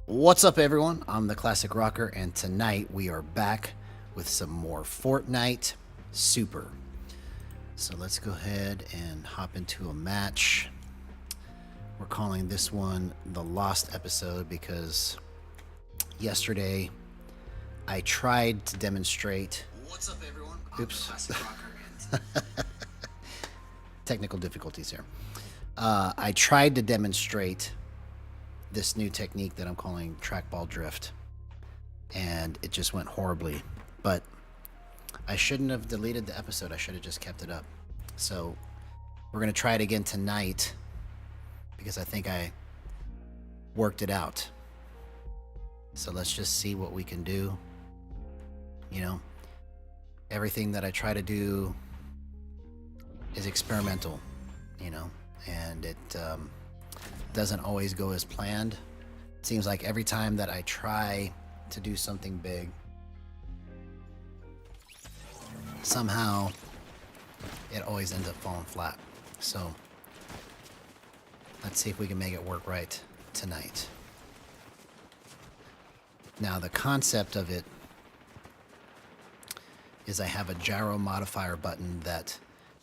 What's up, everyone? I'm the Classic Rocker, and tonight we are back with some more Fortnite Super. So let's go ahead and hop into a match. We're calling this one the Lost episode because yesterday I tried to demonstrate. What's up, everyone? Oops. Technical difficulties here. I tried to demonstrate this new technique that I'm calling trackball drift, and it just went horribly. But I shouldn't have deleted the episode. I should have just kept it up. So we're gonna try it again tonight because I think I worked it out. So let's just see what we can do. You know, everything that I try to do is experimental, you know, and it doesn't always go as planned. It seems like every time that I try to do something big, somehow it always ends up falling flat. So let's see if we can make it work right tonight. Now, the concept of it is I have a gyro modifier button that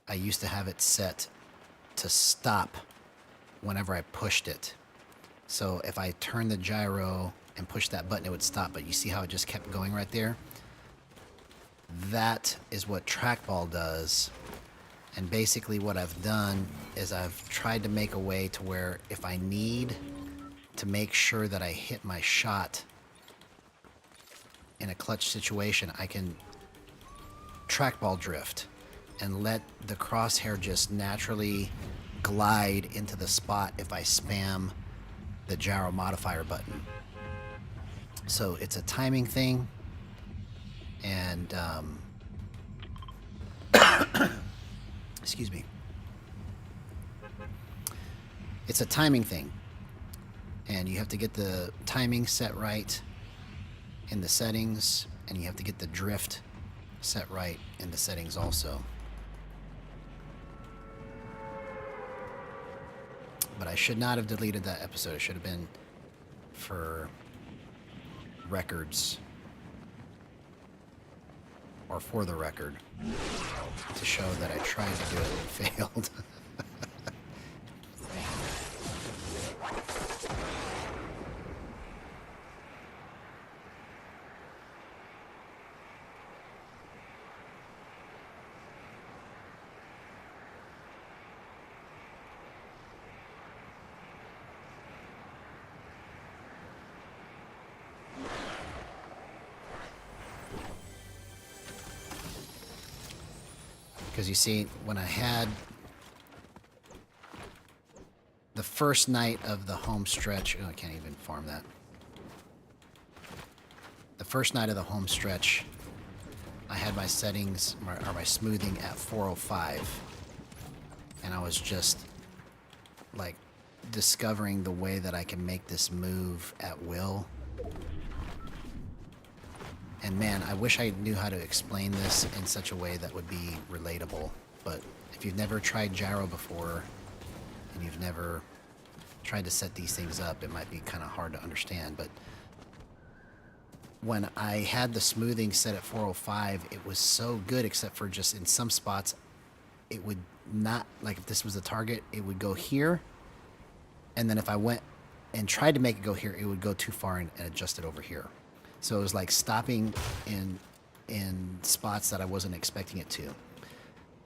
I used to have it set to stop whenever I pushed it. So if I turn the gyro and push that button, it would stop. But you see how it just kept going right there? That is what trackball does. And basically what I've done is I've tried to make a way to where if I need to make sure that I hit my shot in a clutch situation, I can trackball drift and let the crosshair just naturally glide into the spot if I spam the gyro modifier button. So it's a timing thing, and excuse me. It's a timing thing, and you have to get the timing set right in the settings, and you have to get the drift set right in the settings also. But I should not have deleted that episode. It should have been for records, or for the record, to show that I tried to do it and failed. Because you see, when I had the first night of the home stretch, oh, I can't even farm that. The first night of the home stretch, I had my settings, or my smoothing at 405. And I was just, like, discovering the way that I can make this move at will. And man, I wish I knew how to explain this in such a way that would be relatable. But if you've never tried gyro before, and you've never tried to set these things up, it might be kind of hard to understand. But when I had the smoothing set at 405, it was so good, except for just in some spots, it would not, like if this was a target, it would go here. And then if I went and tried to make it go here, it would go too far and adjust it over here. So it was like stopping in spots that I wasn't expecting it to.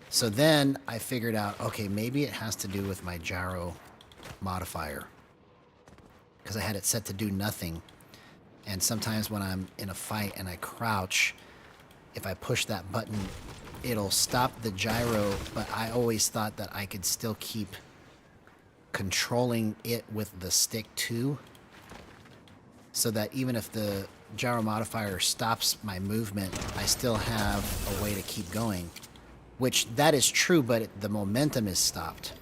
So then I figured out, okay, maybe it has to do with my gyro modifier, because I had it set to do nothing. And sometimes when I'm in a fight and I crouch, if I push that button, it'll stop the gyro, but I always thought that I could still keep controlling it with the stick too, so that even if the gyro modifier stops my movement, I still have a way to keep going. Which, that is true, but the momentum is stopped.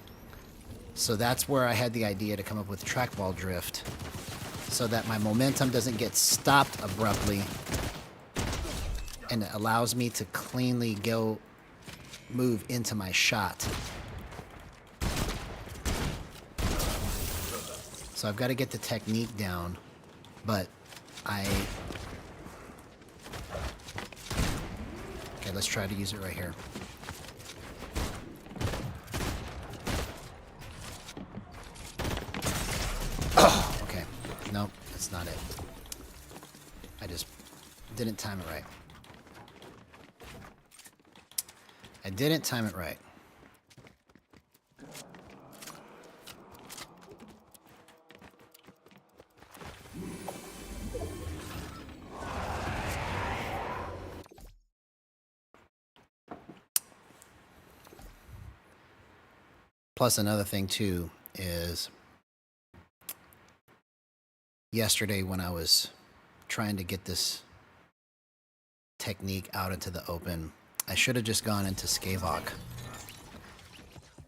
So that's where I had the idea to come up with trackball drift, so that my momentum doesn't get stopped abruptly, and it allows me to cleanly move into my shot. So I've got to get the technique down But okay, let's try to use it right here. Oh, okay. Nope, that's not it. I just didn't time it right. I didn't time it right. Plus another thing too is yesterday when I was trying to get this technique out into the open, I should have just gone into Skavok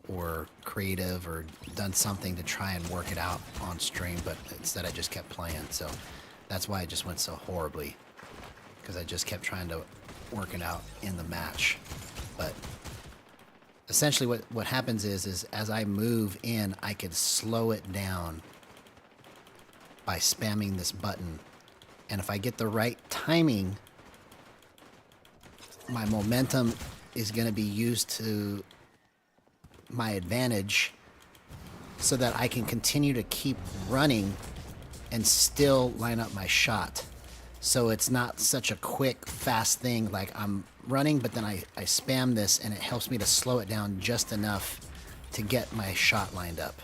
or Creative or done something to try and work it out on stream, but instead I just kept playing. So that's why it just went so horribly, because I just kept trying to work it out in the match. But essentially what happens is as I move in, I could slow it down by spamming this button. And if I get the right timing, my momentum is going to be used to my advantage so that I can continue to keep running and still line up my shot. So it's not such a quick, fast thing. Like I'm running, but then I spam this and it helps me to slow it down just enough to get my shot lined up.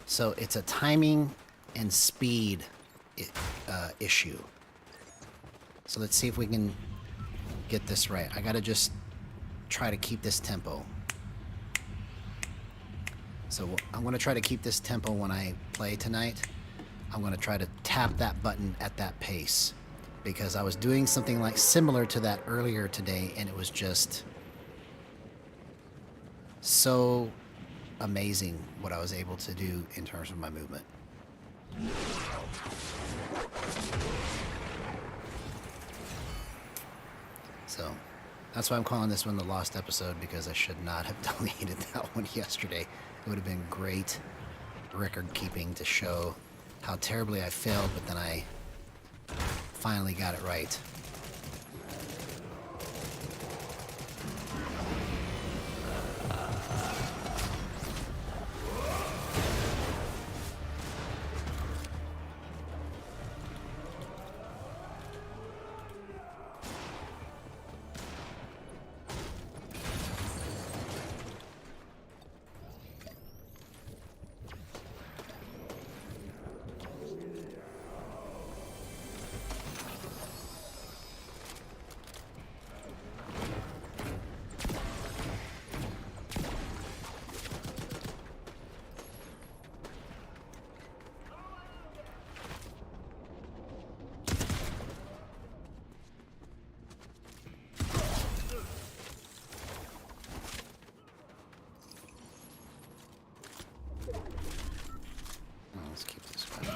So it's a timing and speed issue. So let's see if we can get this right. I gotta just try to keep this tempo. So I'm gonna try to keep this tempo when I play tonight. I'm gonna try to tap that button at that pace, because I was doing something like similar to that earlier today, and it was just so amazing what I was able to do in terms of my movement. So that's why I'm calling this one the lost episode, because I should not have deleted that one yesterday. It would have been great record keeping to show how terribly I failed, but then I finally got it right. Let's keep this going.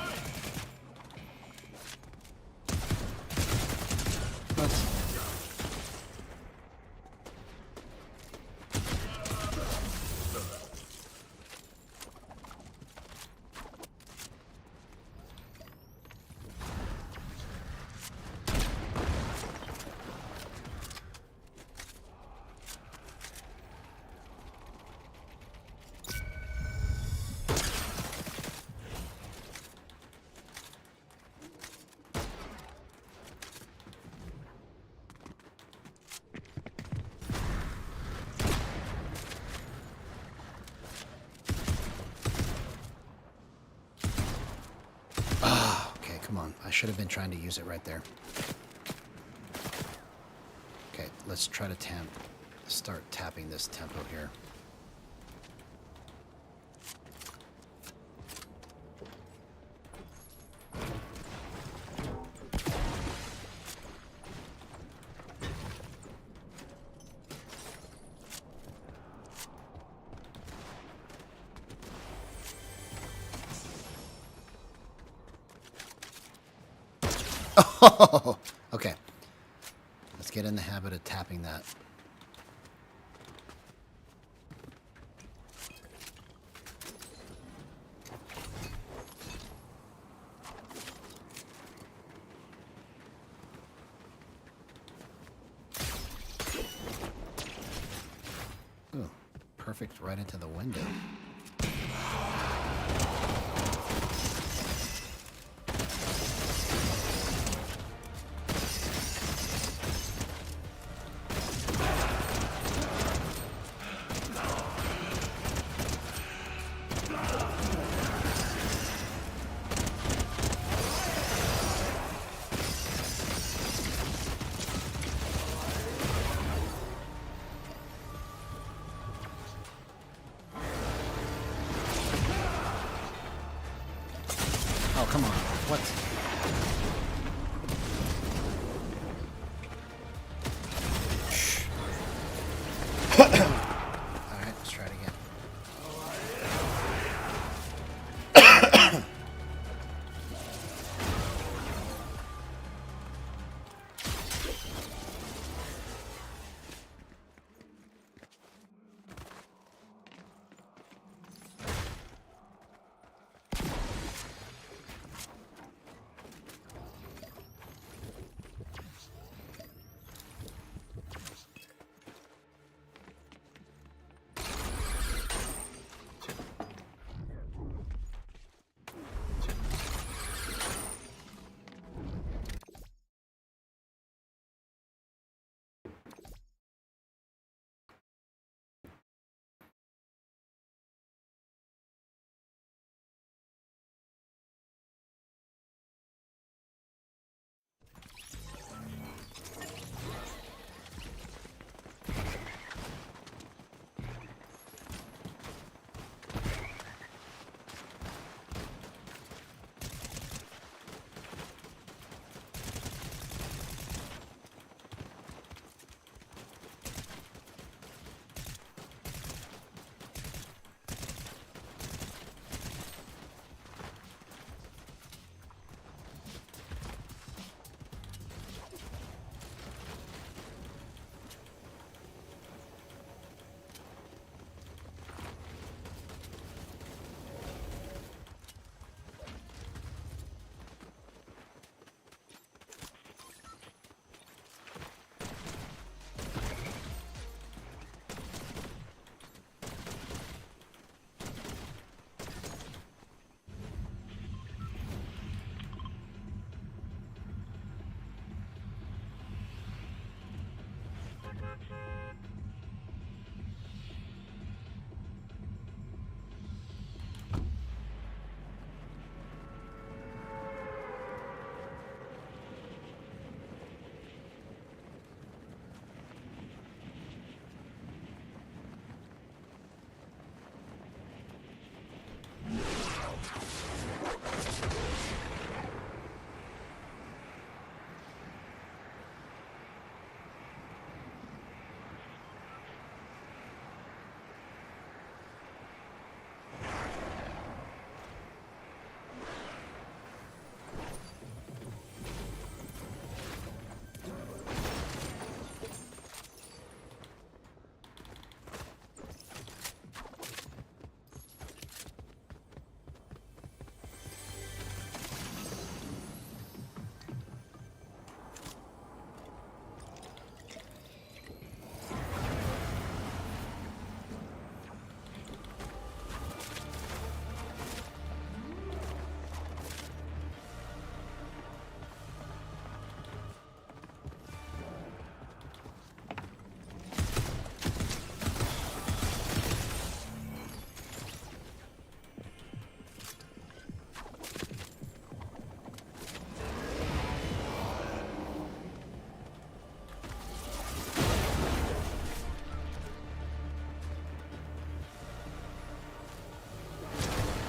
Come on, I should have been trying to use it right there. Okay, let's try to start tapping this tempo here. Oh, okay. Let's get in the habit of tapping that. perfect right into the window. Oh, come on. What? Alright, let's try it again.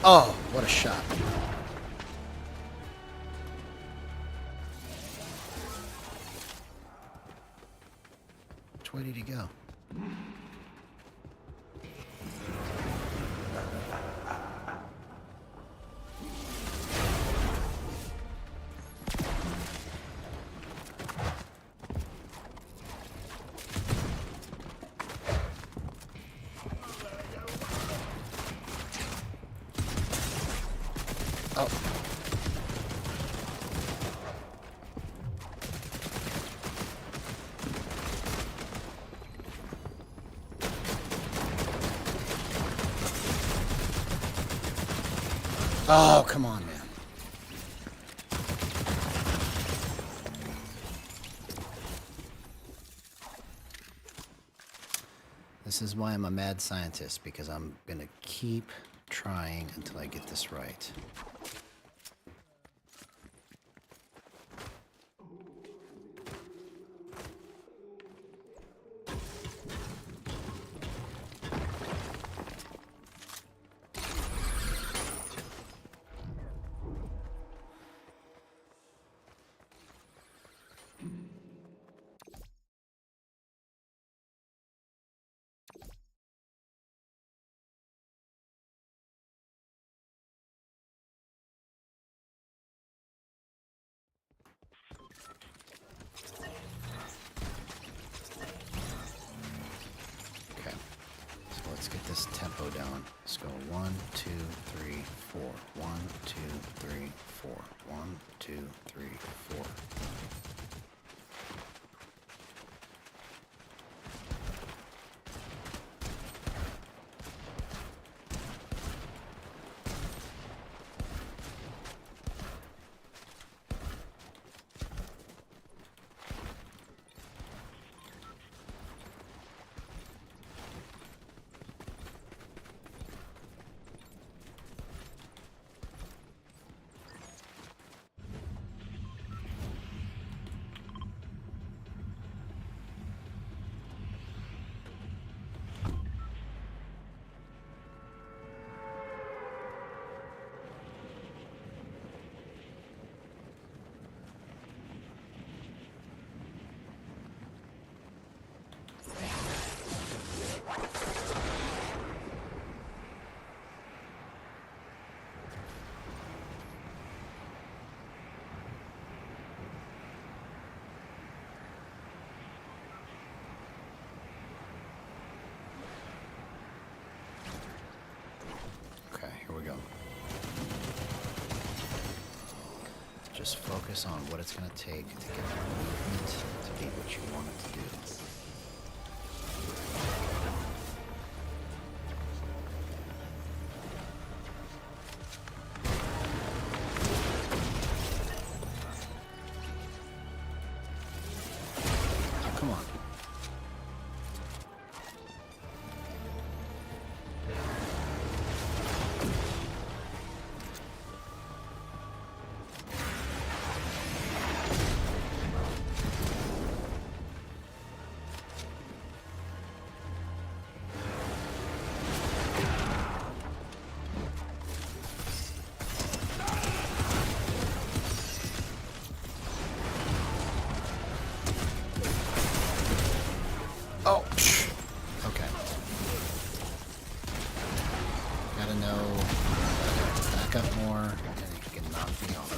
Oh, what a shot. 20 to go. Oh. Oh, come on, man. This is why I'm a mad scientist, because I'm gonna keep trying until I get this right. Okay, so let's get this tempo down. Let's go 1, 2, 3, 4. 1, 2, 3, 4. 1, 2, 3, 4. Here we go. Just focus on what it's going to take to get the movement to be what you want it to do. Oh, come on. Oh, okay. Gotta know, back up more, and you can knock me off.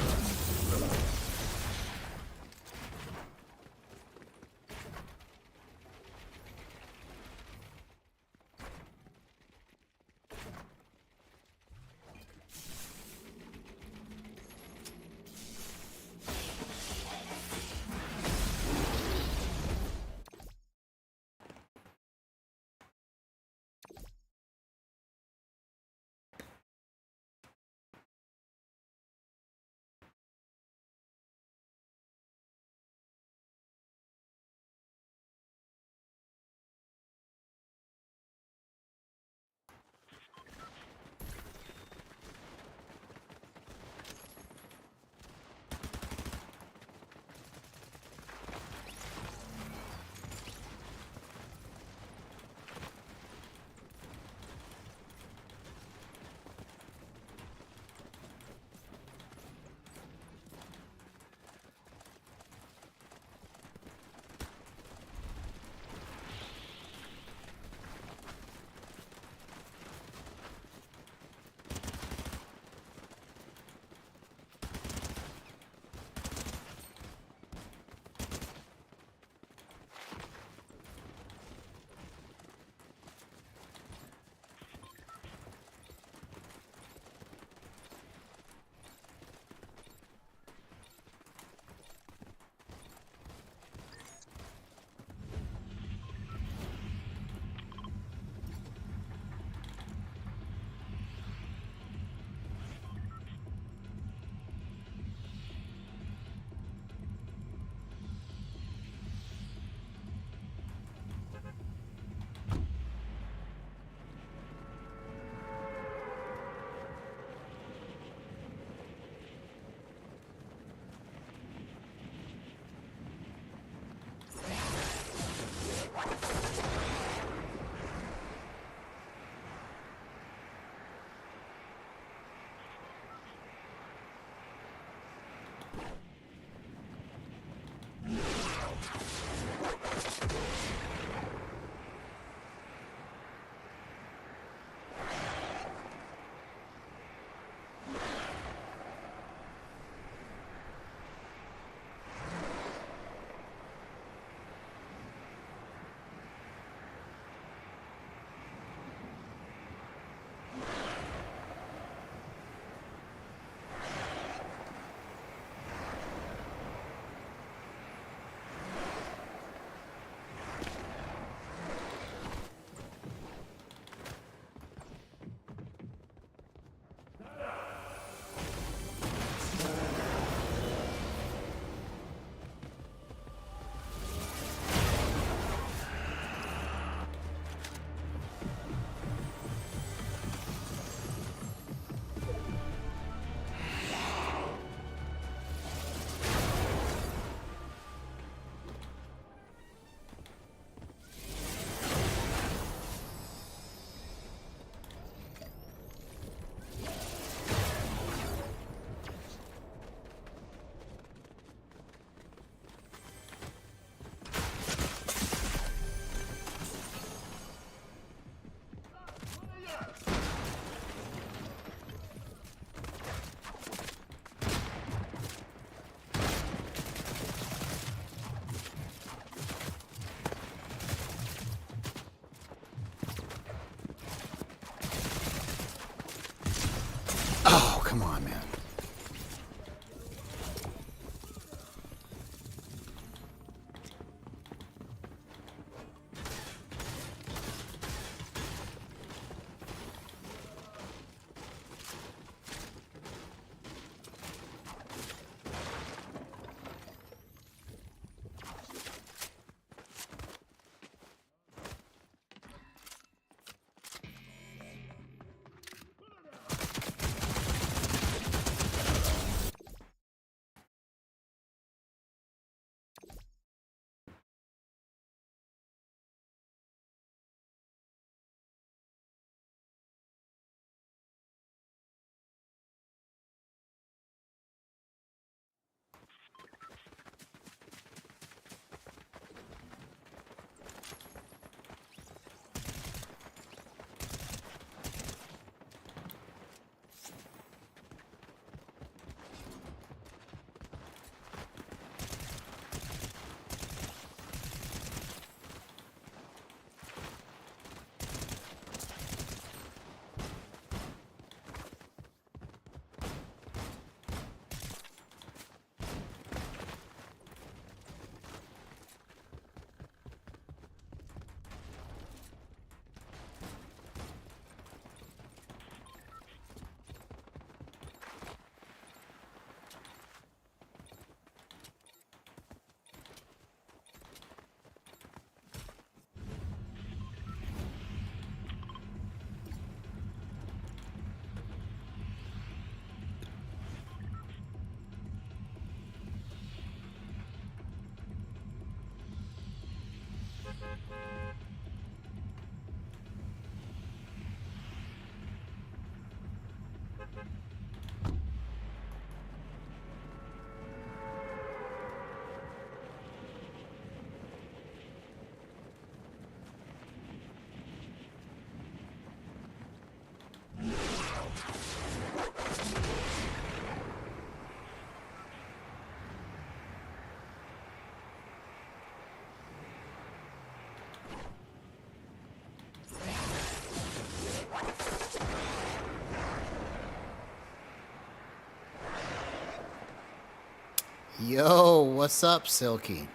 Yo, what's up, Silky?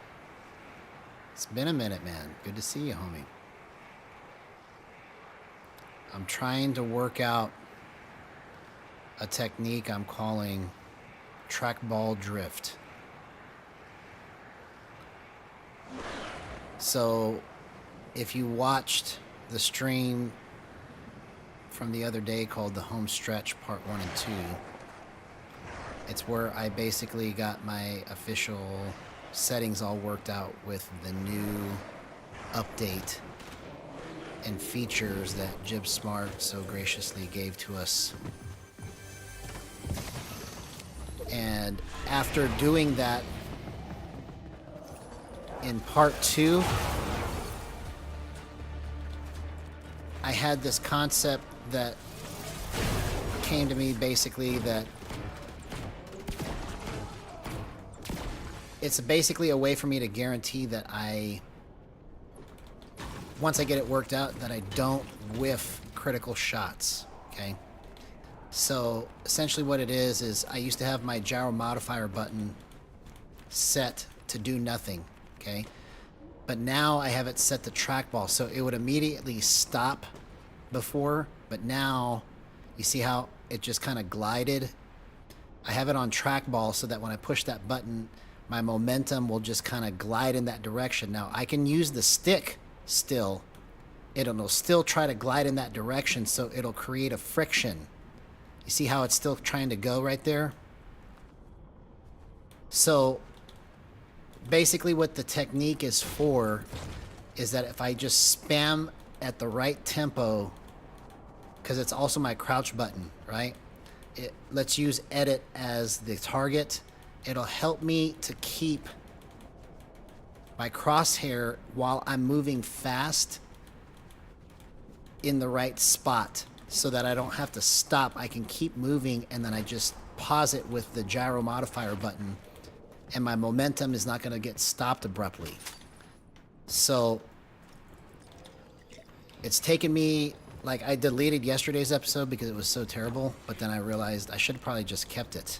It's been a minute, man. Good to see you, homie. I'm trying to work out a technique I'm calling trackball drift. So, if you watched the stream from the other day called the Home Stretch Part 1 and 2, it's where I basically got my official settings all worked out with the new update and features that JibSmart so graciously gave to us. And after doing that in part 2, I had this concept that came to me basically that it's basically a way for me to guarantee that once I get it worked out, that I don't whiff critical shots, okay? So essentially what it is I used to have my gyro modifier button set to do nothing, okay? But now I have it set to trackball, so it would immediately stop before, but now you see how it just kind of glided? I have it on trackball so that when I push that button, my momentum will just kind of glide in that direction. Now, I can use the stick still. It'll still try to glide in that direction, so it'll create a friction. You see how it's still trying to go right there? So, basically what the technique is for is that if I just spam at the right tempo, because it's also my crouch button, right? Let's use edit as the target. It'll help me to keep my crosshair while I'm moving fast in the right spot so that I don't have to stop. I can keep moving and then I just pause it with the gyro modifier button and my momentum is not going to get stopped abruptly. So it's taken me, like, I deleted yesterday's episode because it was so terrible, but then I realized I should have probably just kept it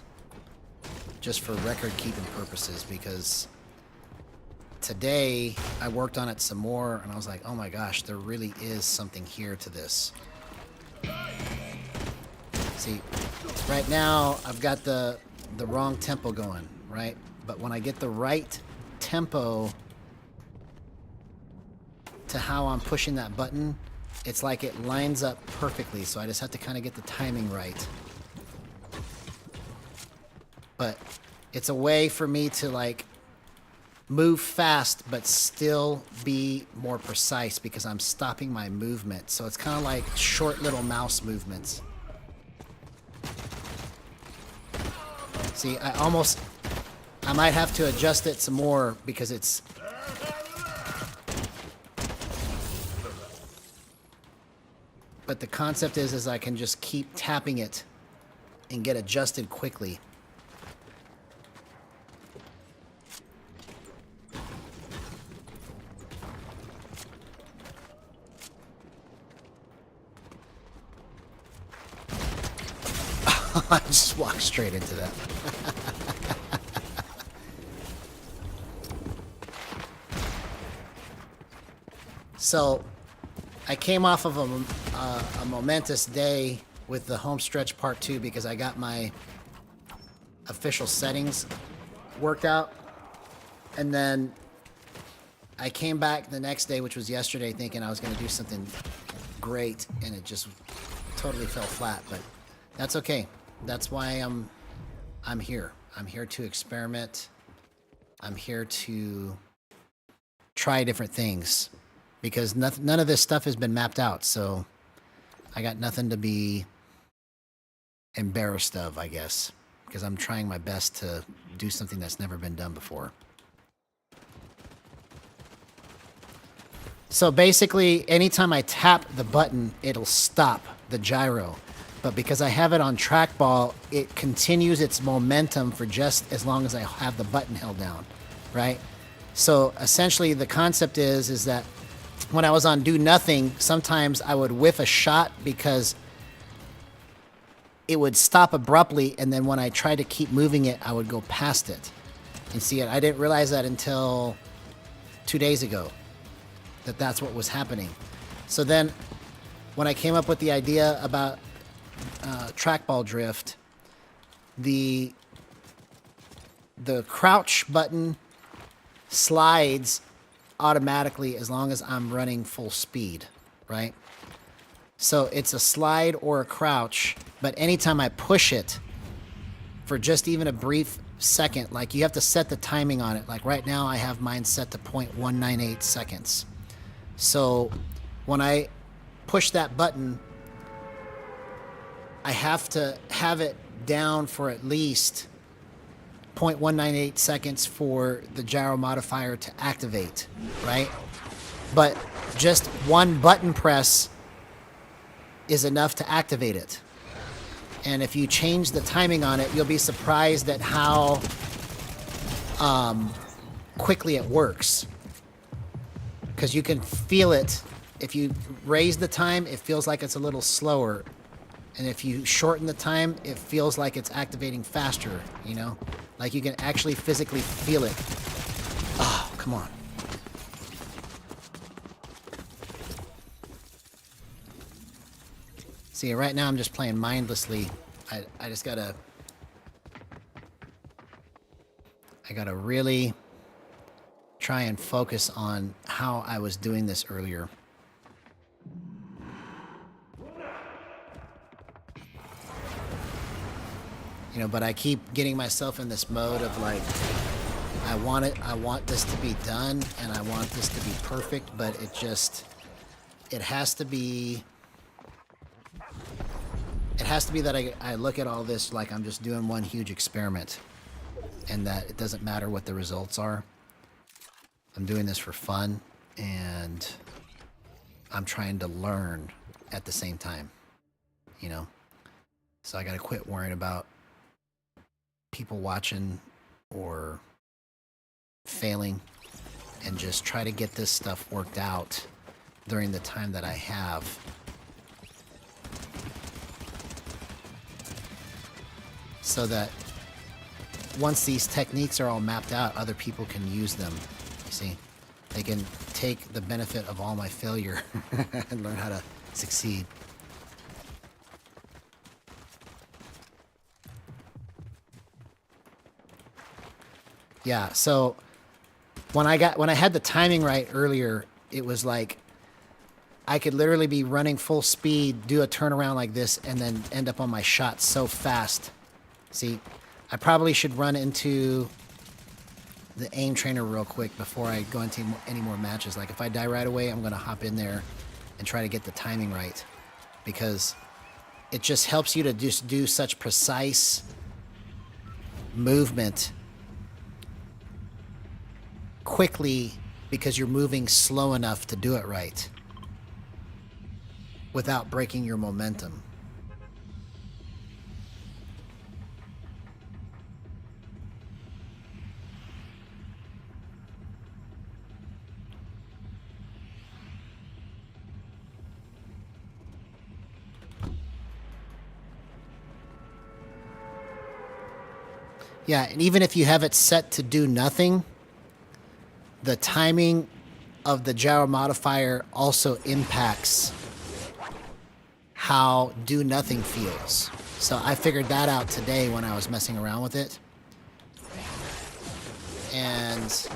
just for record keeping purposes, because today I worked on it some more and I was like, oh my gosh, there really is something here to this. See, right now I've got the wrong tempo going, right? But when I get the right tempo to how I'm pushing that button, it's like it lines up perfectly, so I just have to kind of get the timing right. But it's a way for me to, like, move fast but still be more precise because I'm stopping my movement. So it's kind of like short little mouse movements. See, I might have to adjust it some more because it's... But the concept is I can just keep tapping it and get adjusted quickly. I just walked straight into that. So, I came off of a momentous day with the home stretch part 2 because I got my official settings worked out. And then I came back the next day, which was yesterday, thinking I was going to do something great, and it just totally fell flat. But that's okay. That's why I'm here. I'm here to experiment. I'm here to try different things because none of this stuff has been mapped out. So I got nothing to be embarrassed of, I guess, because I'm trying my best to do something that's never been done before. So basically, anytime I tap the button, it'll stop the gyro. But because I have it on trackball, it continues its momentum for just as long as I have the button held down, right? So essentially the concept is that when I was on do nothing, sometimes I would whiff a shot because it would stop abruptly, and then when I tried to keep moving it, I would go past it. And see, I didn't realize that until 2 days ago, that that's what was happening. So then when I came up with the idea about trackball drift, the crouch button slides automatically as long as I'm running full speed, right? So it's a slide or a crouch, but anytime I push it for just even a brief second, like you have to set the timing on it. Like right now I have mine set to 0.198 seconds. So when I push that button, I have to have it down for at least 0.198 seconds for the gyro modifier to activate, right? But just one button press is enough to activate it. And if you change the timing on it, you'll be surprised at how quickly it works. Because you can feel it. If you raise the time, it feels like it's a little slower. And if you shorten the time, it feels like it's activating faster, you know? Like you can actually physically feel it. Oh, come on. See, right now I'm just playing mindlessly. I just gotta... I gotta really try and focus on how I was doing this earlier. You know, but I keep getting myself in this mode of like, I want this to be done, and I want this to be perfect, but it has to be that I look at all this like I'm just doing one huge experiment, and that it doesn't matter what the results are. I'm doing this for fun, and I'm trying to learn at the same time, you know? So I gotta quit worrying about people watching or failing, and just try to get this stuff worked out during the time that I have. So that once these techniques are all mapped out, other people can use them. You see? They can take the benefit of all my failure and learn how to succeed. Yeah, so when I had the timing right earlier, it was like I could literally be running full speed, do a turnaround like this, and then end up on my shot so fast. See, I probably should run into the aim trainer real quick before I go into any more matches. Like if I die right away, I'm going to hop in there and try to get the timing right, because it just helps you to just do such precise movement quickly, because you're moving slow enough to do it right without breaking your momentum. Yeah, and even if you have it set to do nothing, the timing of the gyro modifier also impacts how do nothing feels. So I figured that out today when I was messing around with it. And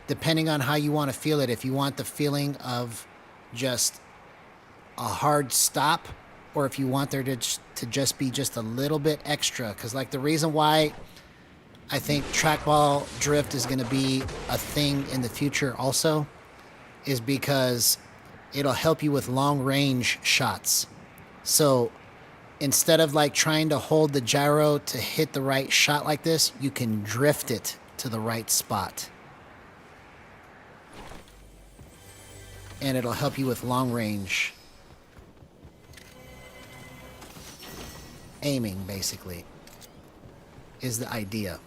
depending on how you want to feel it, if you want the feeling of just a hard stop, or if you want there to just be just a little bit extra. Because like the reason why I think trackball drift is going to be a thing in the future also is because it'll help you with long range shots. So instead of like trying to hold the gyro to hit the right shot like this, you can drift it to the right spot. And it'll help you with long range aiming, basically, is the idea.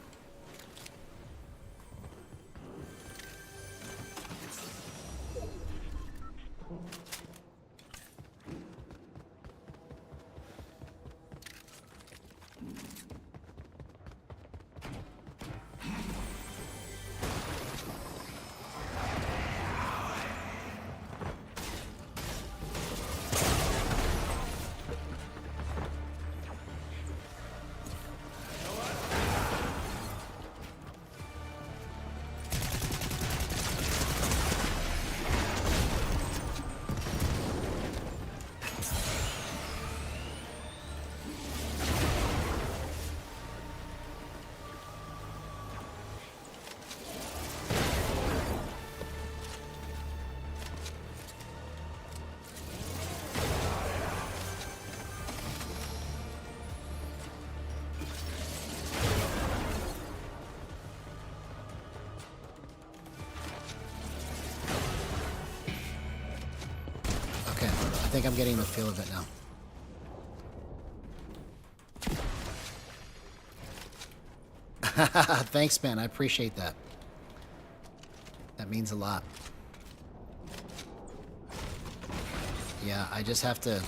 think I'm getting the feel of it now. Thanks, man. I appreciate that. That means a lot. Yeah, I just have to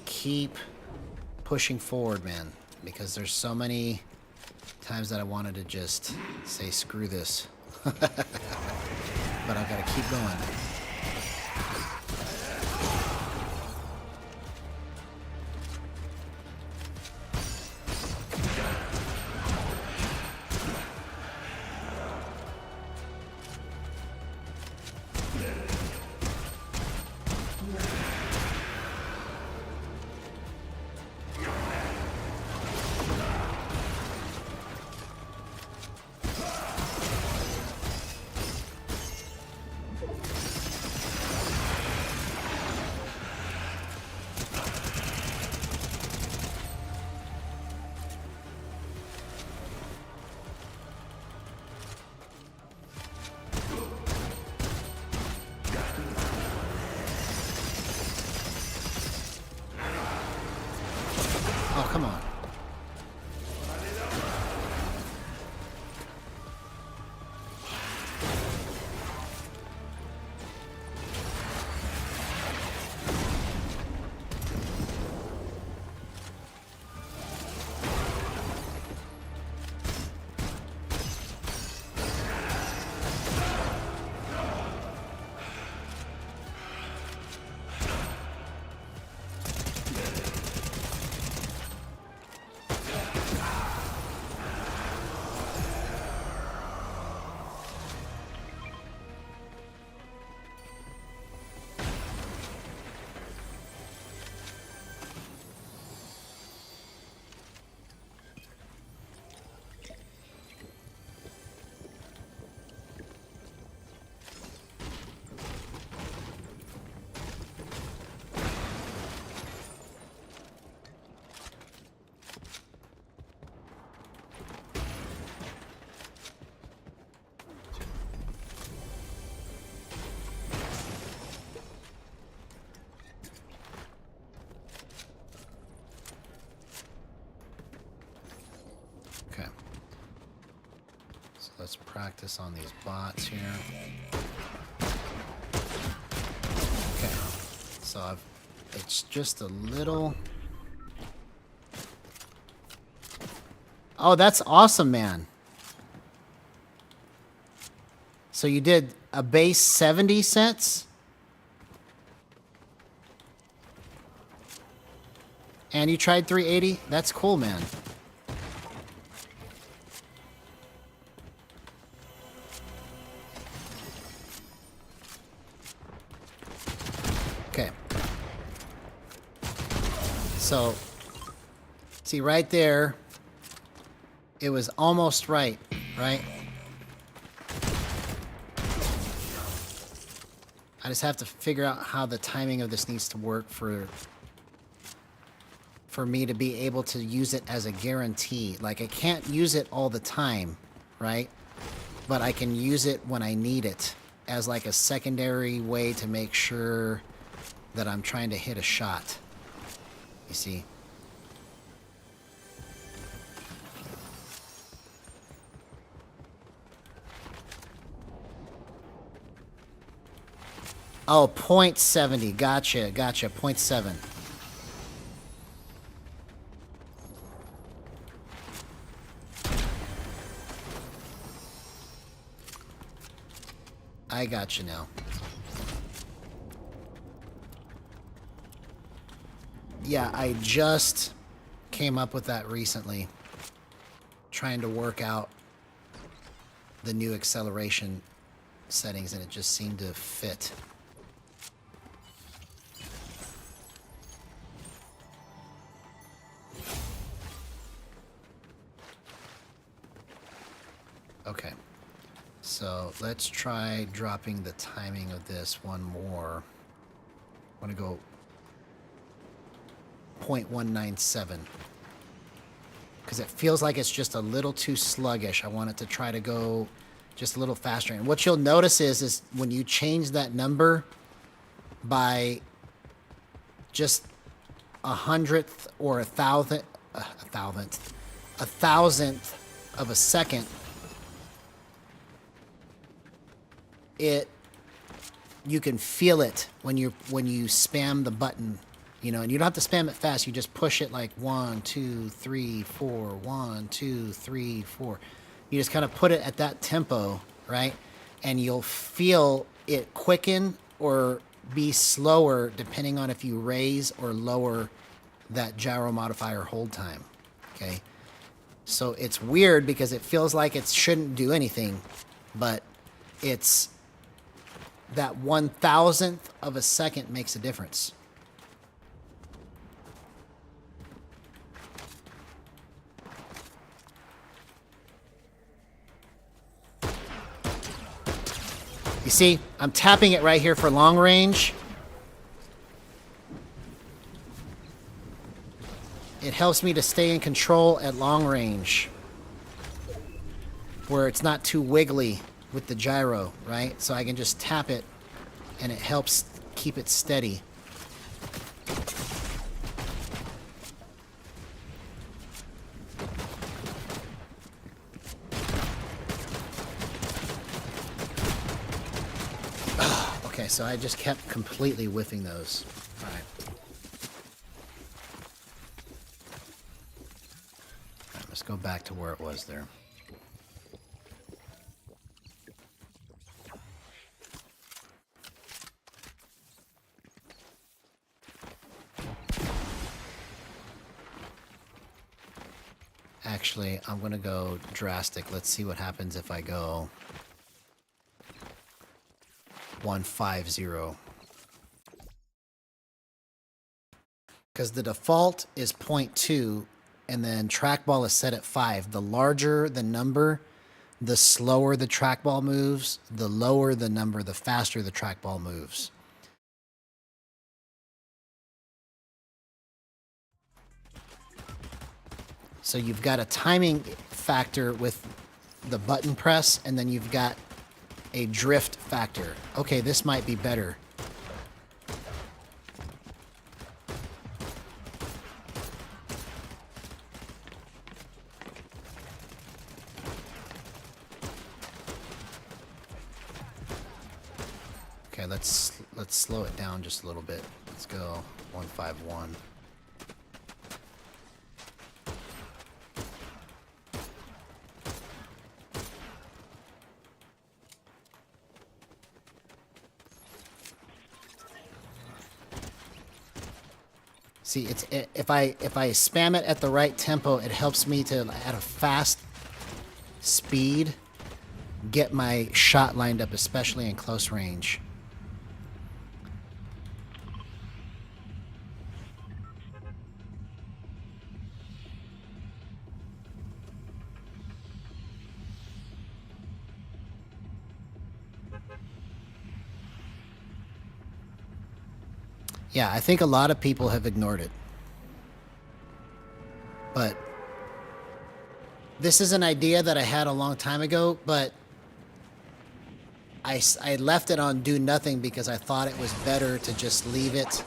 keep pushing forward, man, because there's so many times that I wanted to just say screw this. But I've got to keep going. Oh, come on. Okay. So let's practice on these bots here. Okay. So it's just a little... Oh, that's awesome, man. So you did a base 70 cents? And you tried 380? That's cool, man. Okay. So, see right there, it was almost right, right? I just have to figure out how the timing of this needs to work for me to be able to use it as a guarantee. Like, I can't use it all the time, right? But I can use it when I need it as like a secondary way to make sure that I'm trying to hit a shot. You see? Oh, 0.70. Gotcha, gotcha. 0.7. I got you now. Yeah, I just came up with that recently. Trying to work out the new acceleration settings, and it just seemed to fit. Okay. So let's try dropping the timing of this one more. I want to go 0.197 because it feels like it's just a little too sluggish. I want it to try to go just a little faster. And what you'll notice is when you change that number by just 100th or a thousandth of a second, you can feel it when you spam the button, you know, and you don't have to spam it fast. You just push it like 1, 2, 3, 4, 1, 2, 3, 4. You just kind of put it at that tempo, right? And you'll feel it quicken or be slower depending on if you raise or lower that gyro modifier hold time. Okay, so it's weird because it feels like it shouldn't do anything, but it's that 1,000th of a second makes a difference. You see, I'm tapping it right here for long range. It helps me to stay in control at long range, where it's not too wiggly with the gyro, right? So I can just tap it, and it helps keep it steady. Okay, so I just kept completely whiffing those. All right. All right, let's go back to where it was there. Actually, I'm going to go drastic. Let's see what happens if I go 150. Because the default is 0.2, and then trackball is set at 5. The larger the number, the slower the trackball moves. The lower the number, the faster the trackball moves. So you've got a timing factor with the button press, and then you've got a drift factor. Okay, this might be better. Okay, let's slow it down just a little bit. Let's go 151. See, if I spam it at the right tempo, it helps me to, at a fast speed, get my shot lined up, especially in close range. Yeah, I think a lot of people have ignored it. But this is an idea that I had a long time ago, but I left it on do nothing because I thought it was better to just leave it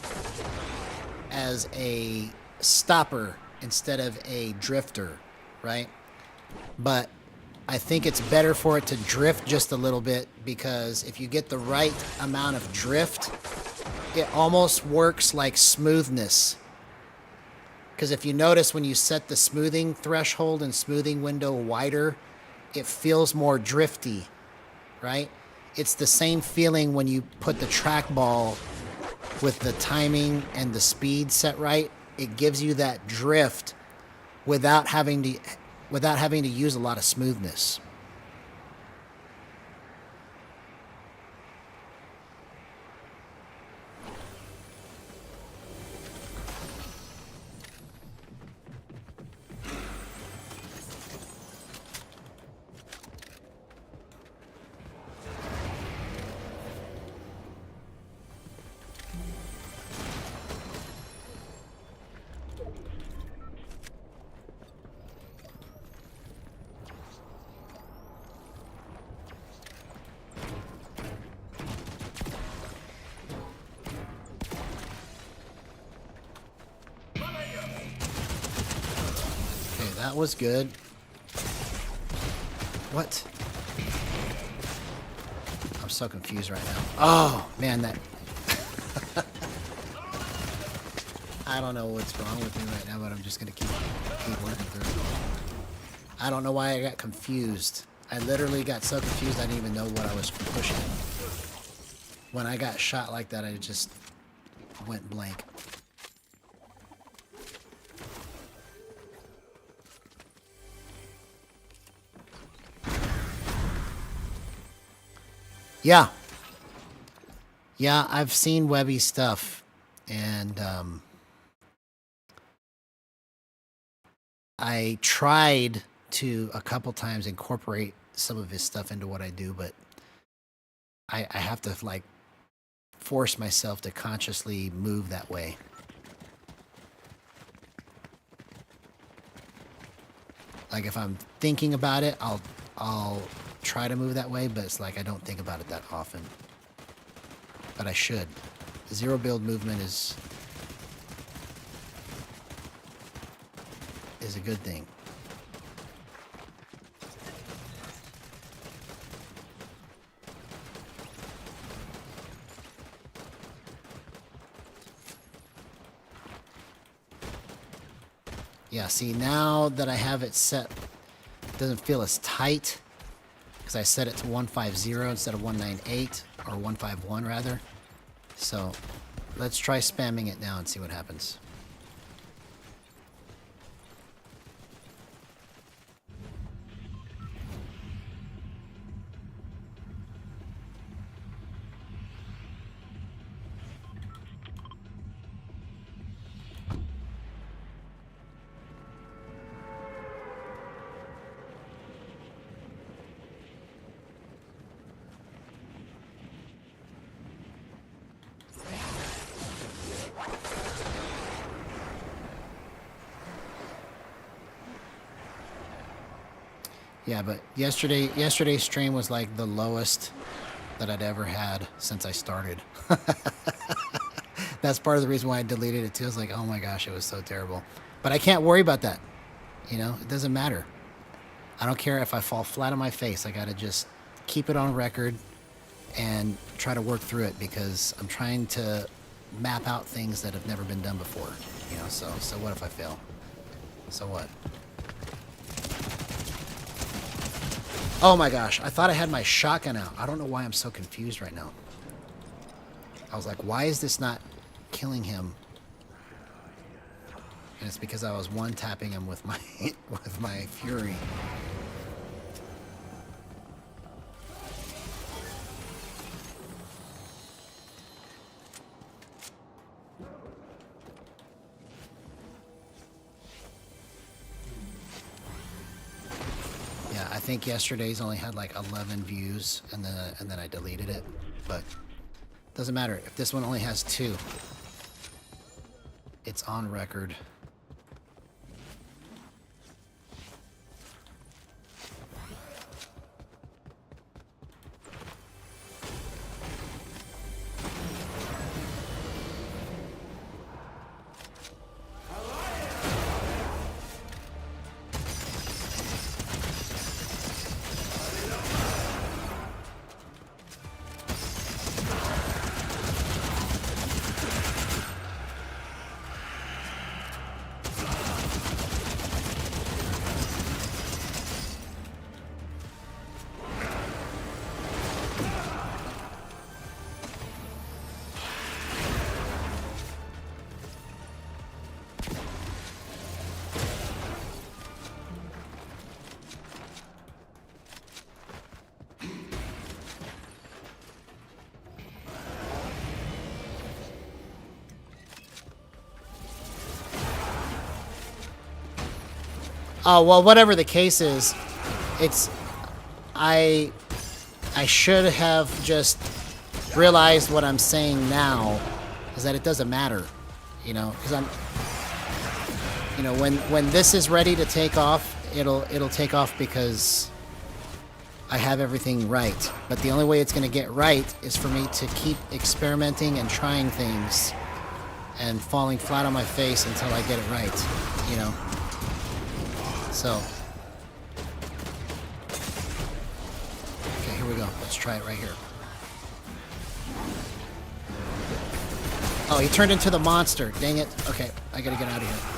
as a stopper instead of a drifter, right? But I think it's better for it to drift just a little bit, because if you get the right amount of drift, it almost works like smoothness. Because if you notice, when you set the smoothing threshold and smoothing window wider, it feels more drifty, right? It's the same feeling when you put the trackball with the timing and the speed set right. It gives you that drift without having to use a lot of smoothness. was good. What? I'm so confused right now. Oh, man, that... I don't know what's wrong with me right now, but I'm just going to keep working through it. I don't know why I got confused. I literally got so confused I didn't even know what I was pushing. When I got shot like that, I just went blank. Yeah. Yeah, I've seen Webby stuff, and I tried to a couple times incorporate some of his stuff into what I do, but I have to like force myself to consciously move that way. Like if I'm thinking about it, I'll try to move that way, but it's like I don't think about it that often. But I should. Zero build movement is a good thing. Yeah, see, now that I have it set, it doesn't feel as tight because I set it to 150 instead of 198, or 151 rather. So let's try spamming it now and see what happens. Yeah, but yesterday's stream was like the lowest that I'd ever had since I started. That's part of the reason why I deleted it too. I was like, oh my gosh, it was so terrible. But I can't worry about that. You know, it doesn't matter. I don't care if I fall flat on my face. I gotta just keep it on record and try to work through it, because I'm trying to map out things that have never been done before. You know, so what if I fail? So what? Oh my gosh, I thought I had my shotgun out. I don't know why I'm so confused right now. I was like, why is this not killing him? And it's because I was one-tapping him with my with my fury. I think yesterday's only had like 11 views, and then I deleted it. But doesn't matter if this one only has 2. It's on record. Oh, well, whatever the case is, it's... I should have just realized what I'm saying now, is that it doesn't matter, you know, because I'm... You know, when this is ready to take off, it'll take off because I have everything right. But the only way it's going to get right is for me to keep experimenting and trying things and falling flat on my face until I get it right, you know. So, okay, here we go. Let's try it right here. Oh, he turned into the monster. Dang it. Okay, I gotta get out of here.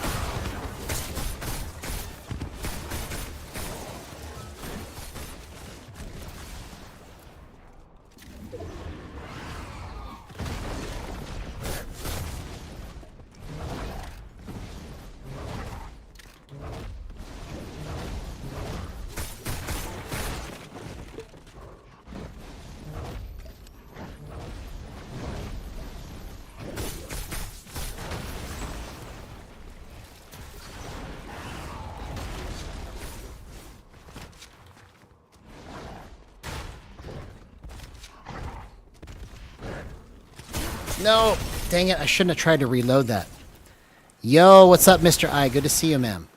No! Dang it, I shouldn't have tried to reload that. Yo, what's up, Mr. I? Good to see you, ma'am.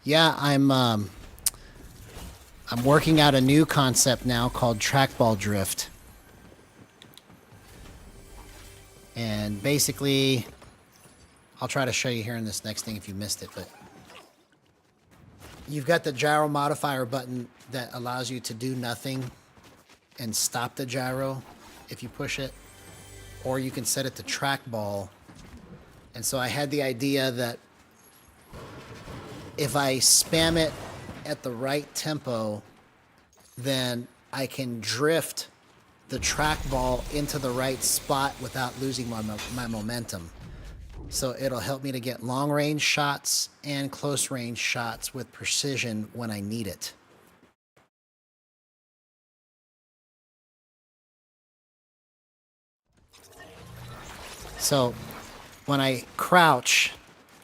Yeah, I'm working out a new concept now called trackball drift. And basically, I'll try to show you here in this next thing if you missed it, but you've got the gyro modifier button that allows you to do nothing and stop the gyro if you push it. Or you can set it to trackball. And so I had the idea that if I spam it at the right tempo, then I can drift the trackball into the right spot without losing my momentum. So it'll help me to get long range shots and close range shots with precision when I need it. So when I crouch,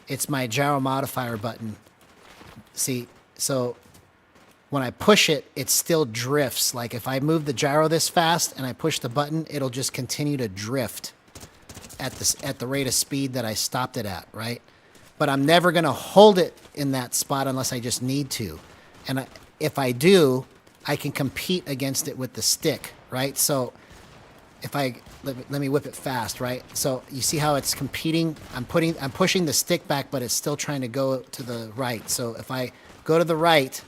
it's my gyro modifier button. See, so when I push it, it still drifts. Like if I move the gyro this fast and I push the button, it'll just continue to drift at the rate of speed that I stopped it at, right? But I'm never going to hold it in that spot unless I just need to. And if I do, I can compete against it with the stick, right? So if let me whip it fast, right? So you see how it's competing? I'm pushing the stick back, but it's still trying to go to the right. So if I go to the right,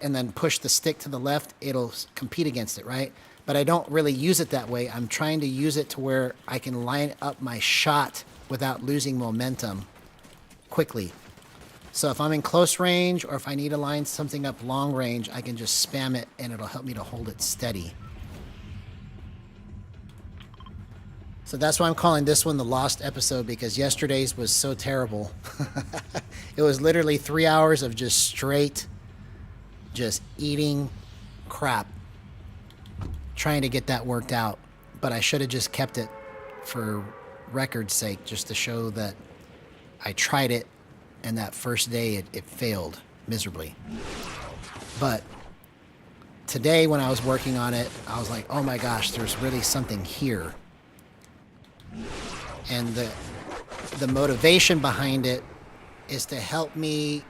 and then push the stick to the left, it'll compete against it, right? But I don't really use it that way. I'm trying to use it to where I can line up my shot without losing momentum quickly. So if I'm in close range or if I need to line something up long range, I can just spam it and it'll help me to hold it steady. So that's why I'm calling this one the lost episode, because yesterday's was so terrible. It was literally 3 hours of just straight, just eating crap, trying to get that worked out. But I should have just kept it for record's sake, just to show that I tried it. And that first day, it failed miserably. But today, when I was working on it, I was like, oh my gosh, there's really something here. And the motivation behind it is to help me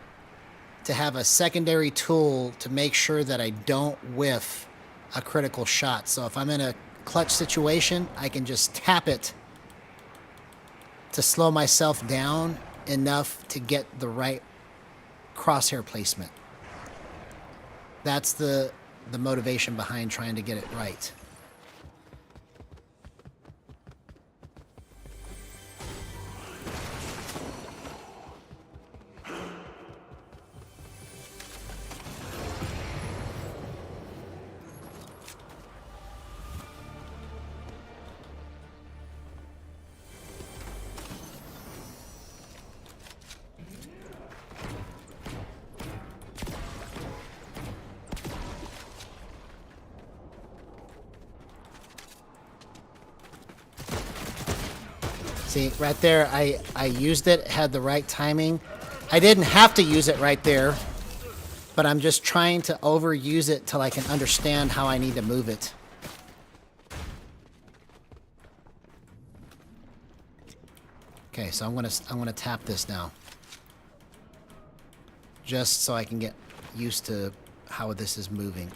to have a secondary tool to make sure that I don't whiff a critical shot. So if I'm in a clutch situation, I can just tap it to slow myself down enough to get the right crosshair placement. That's the motivation behind trying to get it right. See, right there, I used it, had the right timing. I didn't have to use it right there, but I'm just trying to overuse it till I can understand how I need to move it. Okay, so I'm gonna tap this now, just so I can get used to how this is moving.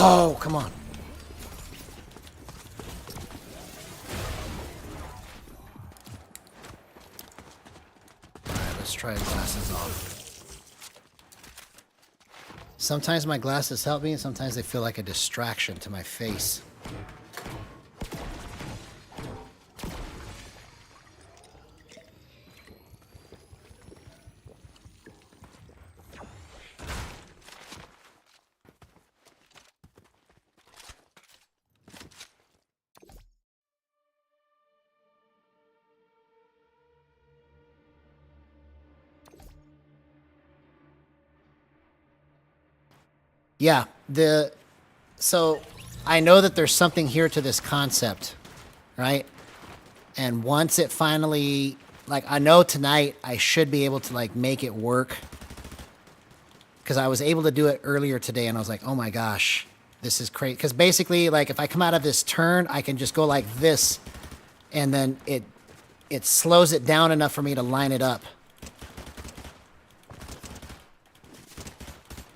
Oh, come on. Alright, let's try glasses off. Sometimes my glasses help me, and sometimes they feel like a distraction to my face. Yeah, so I know that there's something here to this concept, right? And once it finally, like, I know tonight I should be able to, like, make it work. Because I was able to do it earlier today, and I was like, oh my gosh, this is crazy. Because basically, like, if I come out of this turn, I can just go like this, and then it slows it down enough for me to line it up.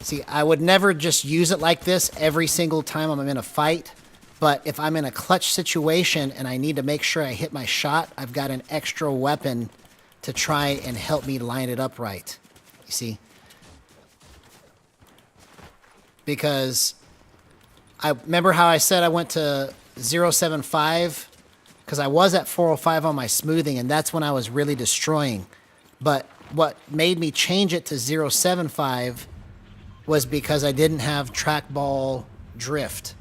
See, I would never just use it like this every single time I'm in a fight, but if I'm in a clutch situation and I need to make sure I hit my shot, I've got an extra weapon to try and help me line it up right. You see? Because I remember how I said I went to 0.75 because I was at 405 on my smoothing, and that's when I was really destroying. But what made me change it to 0.75 was because I didn't have trackball drift.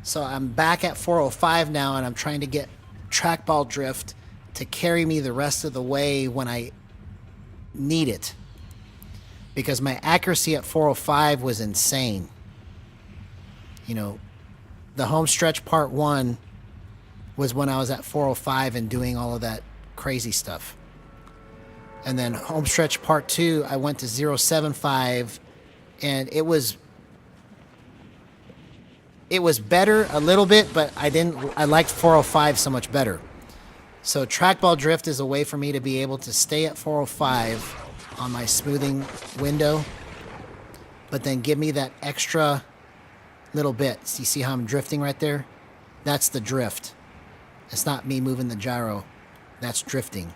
So I'm back at 405 now, and I'm trying to get trackball drift to carry me the rest of the way when I need it. Because my accuracy at 405 was insane. You know, the home stretch part 1 was when I was at 405 and doing all of that crazy stuff. And then home stretch part 2, I went to 0.75, and it was better a little bit, but I liked 405 so much better. So trackball drift is a way for me to be able to stay at 405 on my smoothing window, but then give me that extra little bit. So you see how I'm drifting right there? That's the drift. It's not me moving the gyro. That's drifting.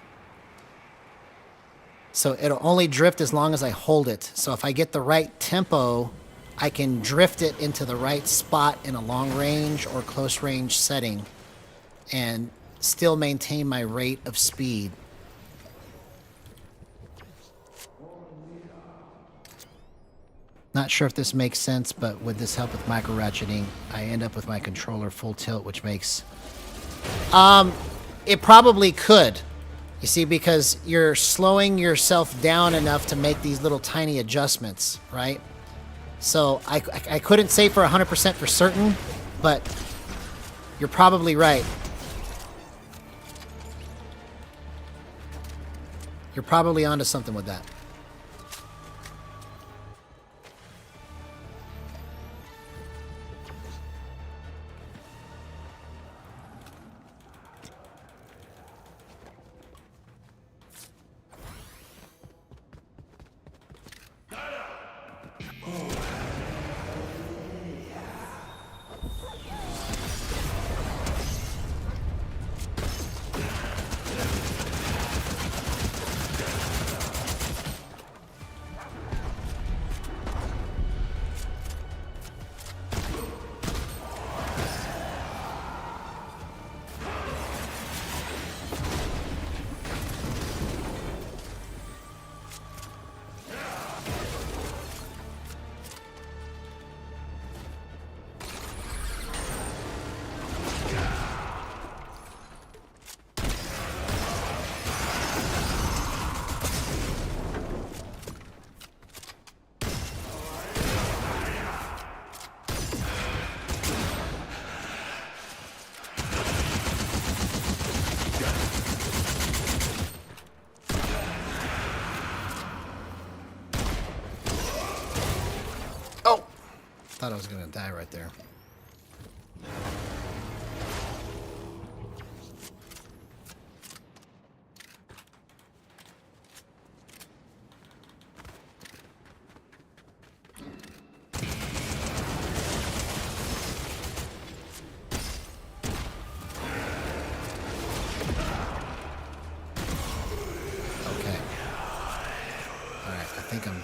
So it'll only drift as long as I hold it. So if I get the right tempo, I can drift it into the right spot in a long range or close range setting and still maintain my rate of speed. Not sure if this makes sense, but would this help with micro ratcheting? I end up with my controller full tilt, which makes... It probably could. You see, because you're slowing yourself down enough to make these little tiny adjustments, right? So I couldn't say for 100% for certain, but you're probably right. You're probably onto something with that. Thought I was gonna die right there.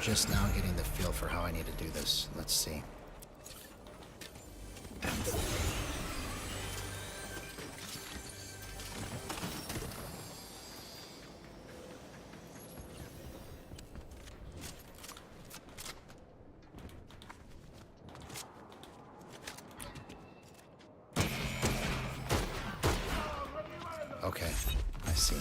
just now getting the feel for how I need to do this. Let's see. Okay, I see.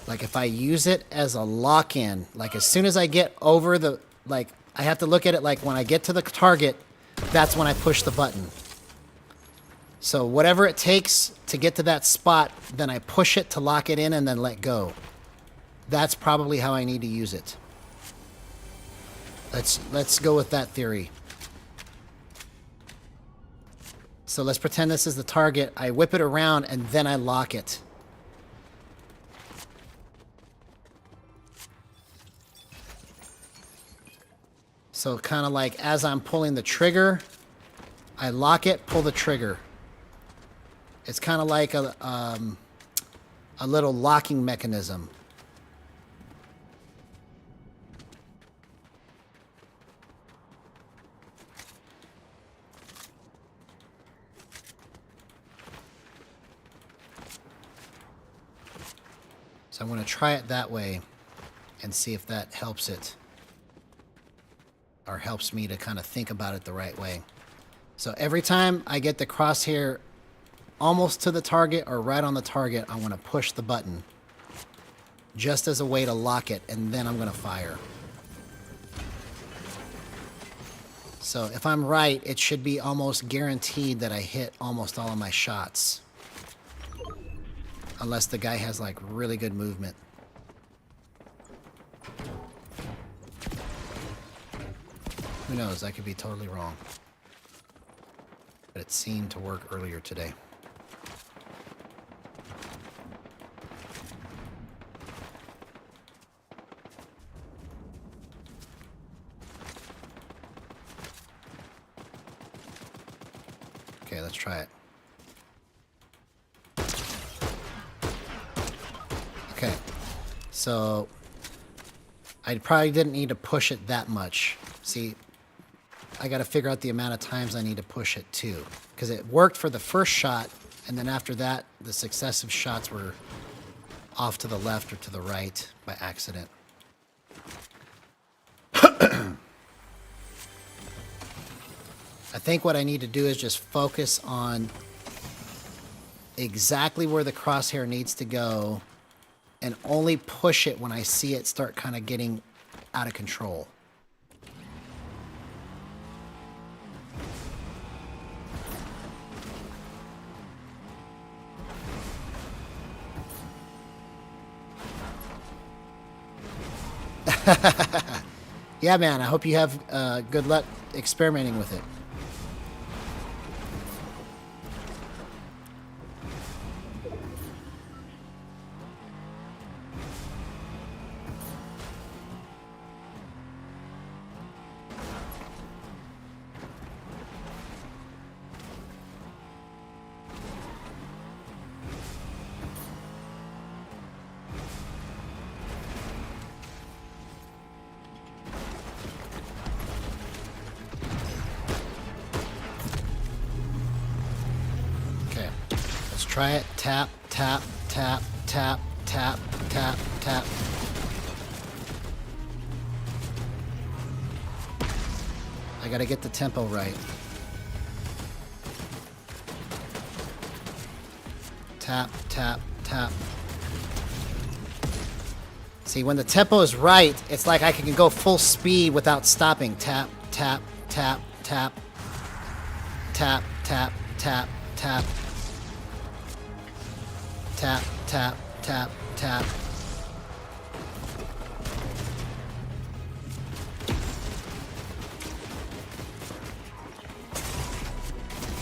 Like if I use it as a lock-in, like as soon as I get over the, like I have to look at it like when I get to the target, that's when I push the button. So whatever it takes to get to that spot, then I push it to lock it in and then let go. That's probably how I need to use it. Let's go with that theory. So let's pretend this is the target. I whip it around and then I lock it. So kind of like as I'm pulling the trigger, I lock it, pull the trigger. It's kind of like a little locking mechanism. So I'm going to try it that way and see if that helps it. Or helps me to kind of think about it the right way. So every time I get the crosshair almost to the target or right on the target, I want to push the button. Just as a way to lock it, and then I'm going to fire. So if I'm right, it should be almost guaranteed that I hit almost all of my shots. Unless the guy has like really good movement. Who knows? I could be totally wrong. But it seemed to work earlier today. Okay, let's try it. Okay, so I probably didn't need to push it that much. See, I got to figure out the amount of times I need to push it too, because it worked for the first shot, and then after that, the successive shots were off to the left or to the right by accident. I think what I need to do is just focus on exactly where the crosshair needs to go and only push it when I see it start kind of getting out of control. Yeah, man, I hope you have good luck experimenting with it. Try it. Tap, tap, tap, tap, tap, tap, tap. I gotta get the tempo right. Tap, tap, tap. See, when the tempo is right, it's like I can go full speed without stopping. Tap, tap, tap, tap. Tap, tap, tap, tap. Tap, tap, tap, tap.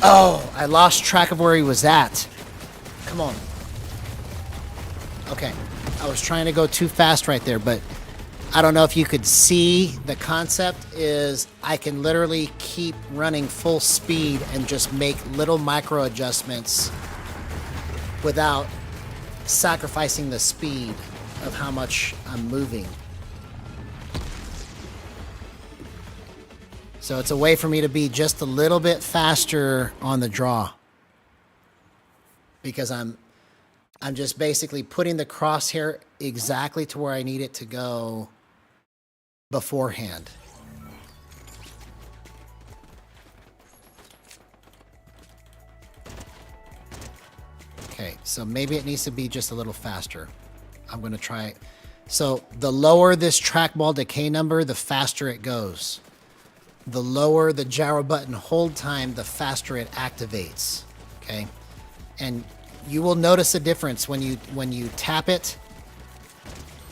Oh, I lost track of where he was at. Come on. Okay, I was trying to go too fast right there, but I don't know if you could see. The concept is I can literally keep running full speed and just make little micro adjustments without sacrificing the speed of how much I'm moving. So it's a way for me to be just a little bit faster on the draw. Because I'm just basically putting the crosshair exactly to where I need it to go beforehand. Okay, so maybe it needs to be just a little faster. I'm going to try it. So the lower this trackball decay number, the faster it goes. The lower the gyro button hold time, the faster it activates. Okay, and you will notice a difference when you tap it.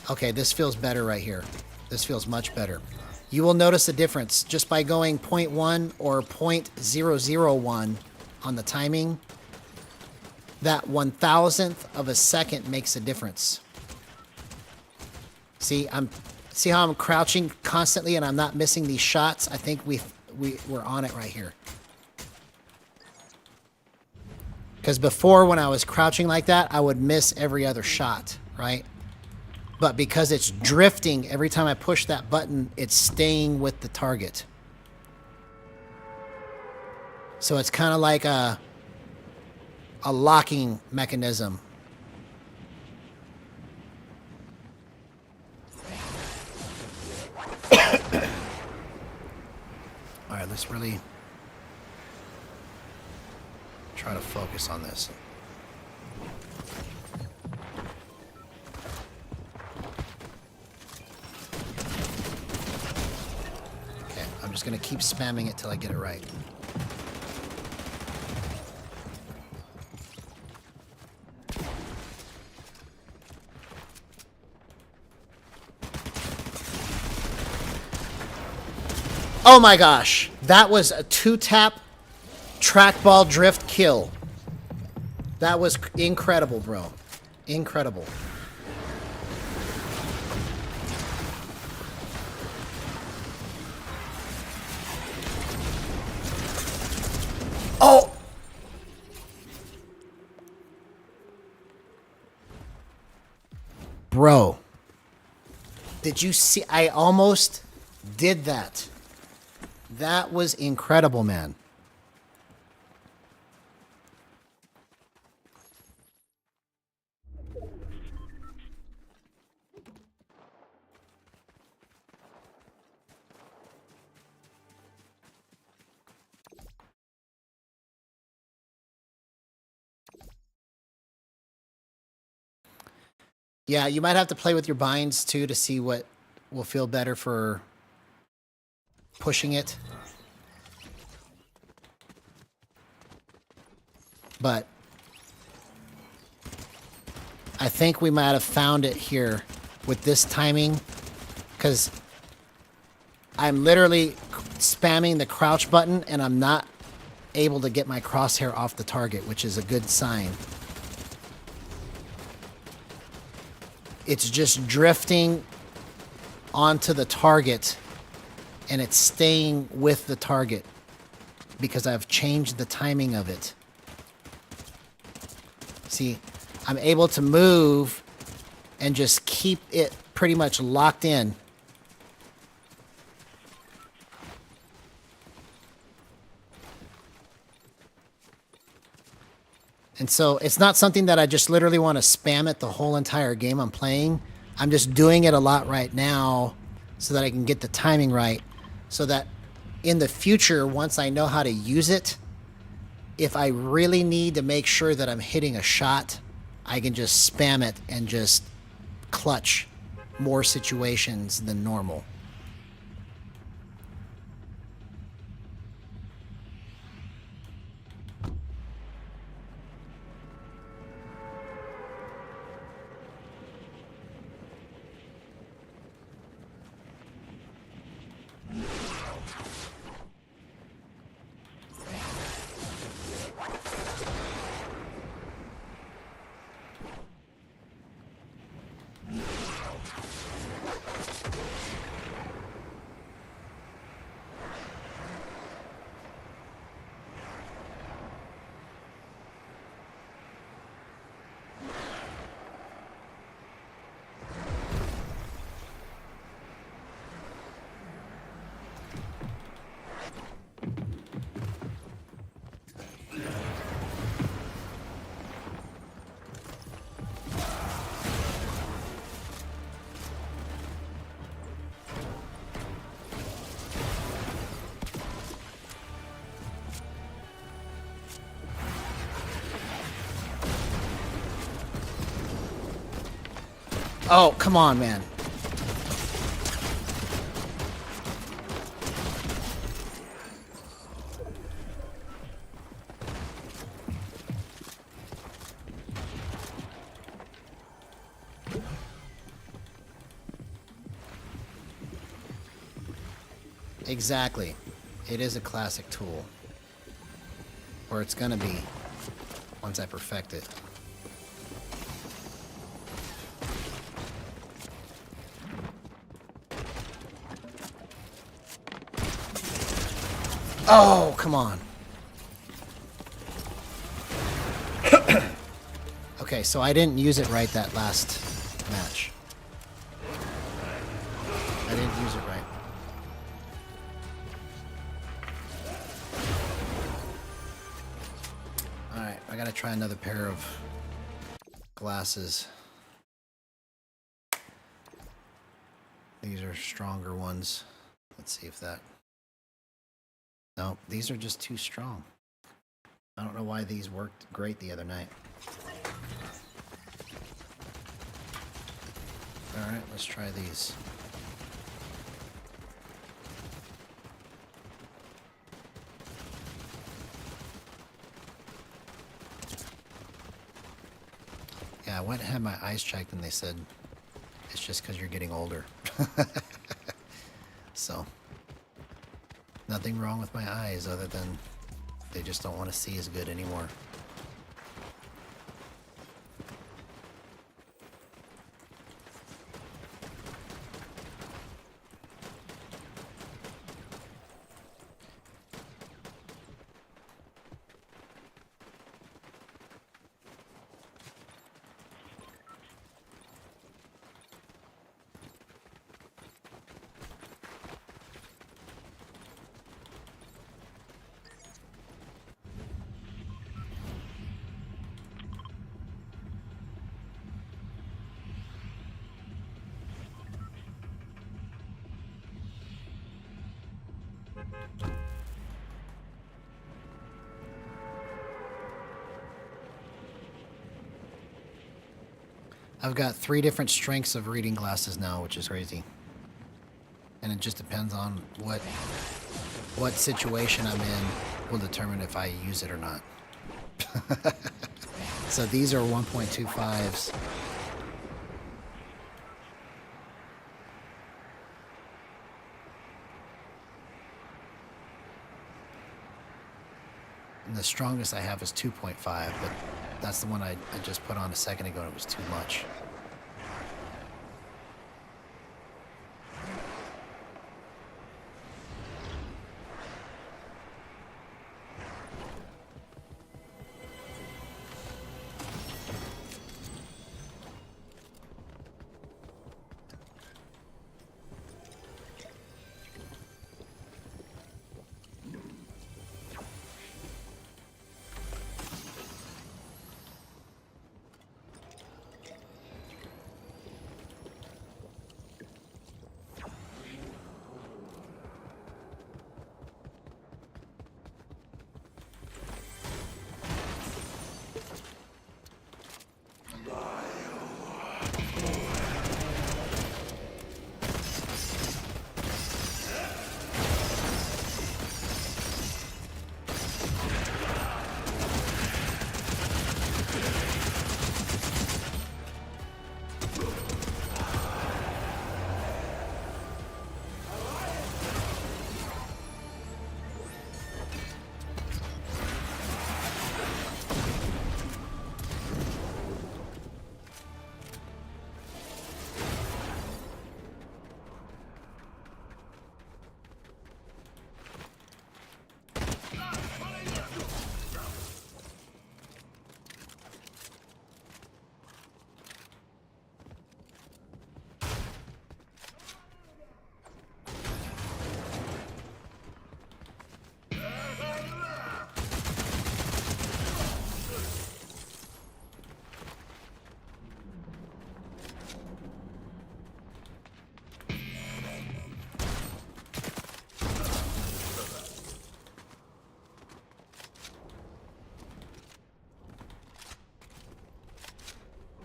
Okay, this feels better right here. This feels much better. You will notice a difference just by going 0.1 or 0.001 on the timing. That 1,000th of a second makes a difference. See how I'm crouching constantly and I'm not missing these shots? I think we're on it right here. Because before, when I was crouching like that, I would miss every other shot, right? But because it's drifting, every time I push that button, it's staying with the target. So it's kind of like a locking mechanism. All right, let's really try to focus on this. Okay, I'm just going to keep spamming it till I get it right. Oh my gosh, that was a 2-tap trackball drift kill. That was incredible, bro. Incredible. Oh! Bro. Did you see? I almost did that. That was incredible, man. Yeah, you might have to play with your binds too to see what will feel better for pushing it. But I think we might have found it here with this timing, because I'm literally spamming the crouch button and I'm not able to get my crosshair off the target, which is a good sign. It's just drifting onto the target and it's staying with the target because I've changed the timing of it. See, I'm able to move and just keep it pretty much locked in. And so it's not something that I just literally want to spam it the whole entire game I'm playing. I'm just doing it a lot right now so that I can get the timing right, so that in the future, once I know how to use it, if I really need to make sure that I'm hitting a shot, I can just spam it and just clutch more situations than normal. Oh, come on, man. Exactly. It is a classic tool. Or it's gonna be once I perfect it. Oh, come on. Okay, so I didn't use it right that last match. I didn't use it right. Alright, I gotta try another pair of glasses. These are stronger ones. Let's see if that... No, these are just too strong. I don't know why these worked great the other night. Alright, let's try these. Yeah, I went and had my eyes checked and they said it's just because you're getting older. So, nothing wrong with my eyes other than they just don't want to see as good anymore. I've got 3 different strengths of reading glasses now, which is crazy. And it just depends on what situation I'm in will determine if I use it or not. So these are 1.25s. And the strongest I have is 2.5, but that's the one I just put on a second ago and it was too much.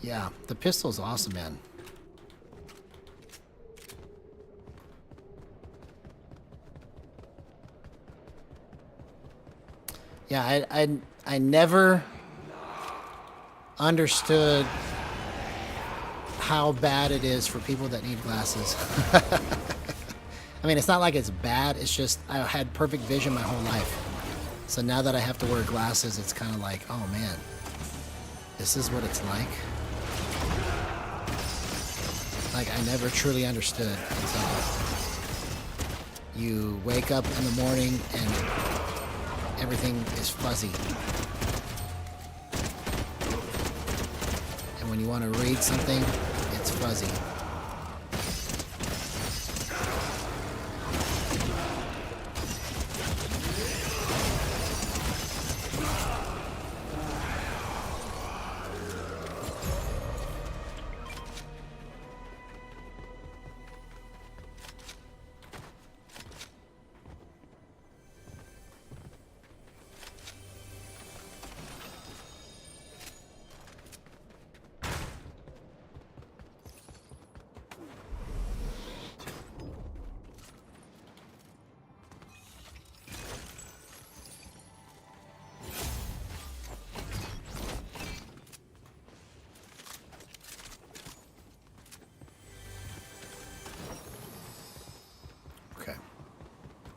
Yeah, the pistol's awesome, man. Yeah, I never understood how bad it is for people that need glasses. I mean, it's not like it's bad. It's just I had perfect vision my whole life. So now that I have to wear glasses, it's kind of like, oh man, this is what it's like. Like, I never truly understood until you wake up in the morning and everything is fuzzy. And when you want to read something, it's fuzzy.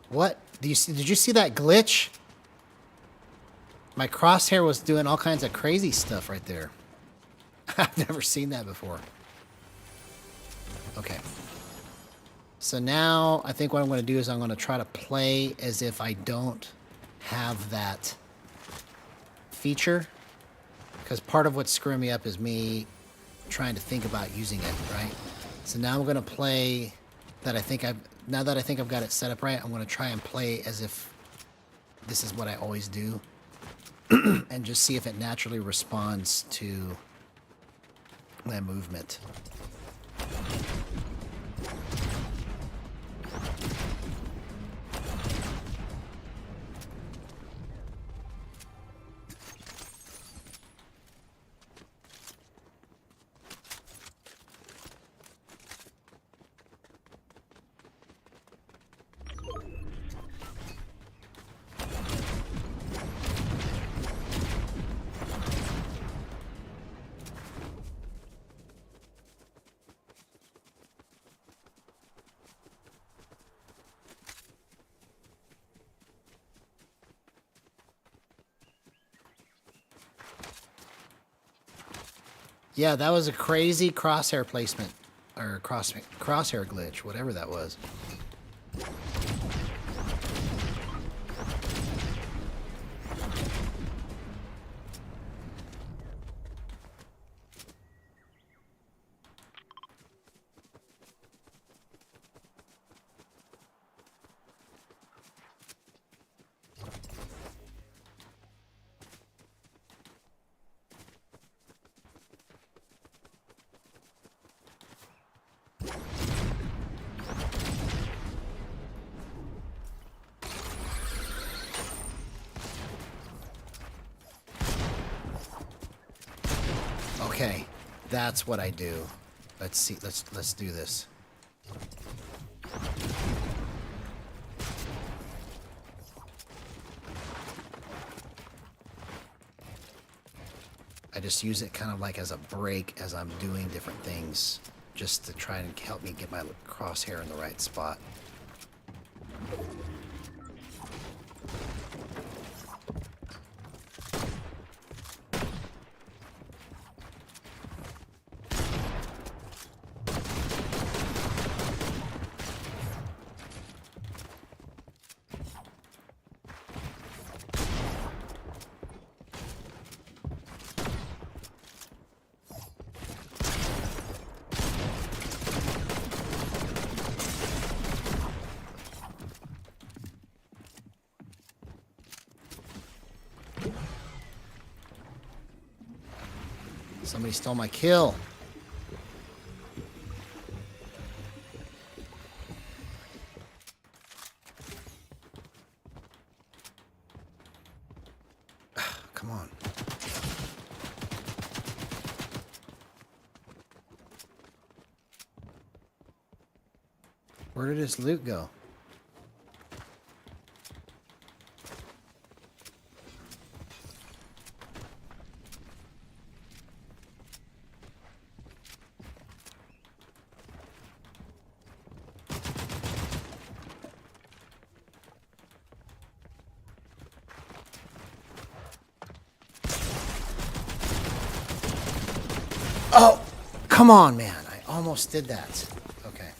What? Did you see that glitch? My crosshair was doing all kinds of crazy stuff right there. I've never seen that before. Okay. So now I think what I'm going to do is I'm going to try to play as if I don't have that feature. Because part of what's screwing me up is me trying to think about using it, right? So now I'm going to play that now that I think I've got it set up right, I'm going to try and play as if this is what I always do. And just see if it naturally responds to my movement. Yeah, that was a crazy crosshair placement, or crosshair glitch, whatever that was. Okay, that's what I do. Let's see. Let's do this. I just use it kind of like as a break as I'm doing different things, just to try and help me get my crosshair in the right spot. Somebody stole my kill. Come on. Where did his loot go? Oh, come on, man. I almost did that. Okay.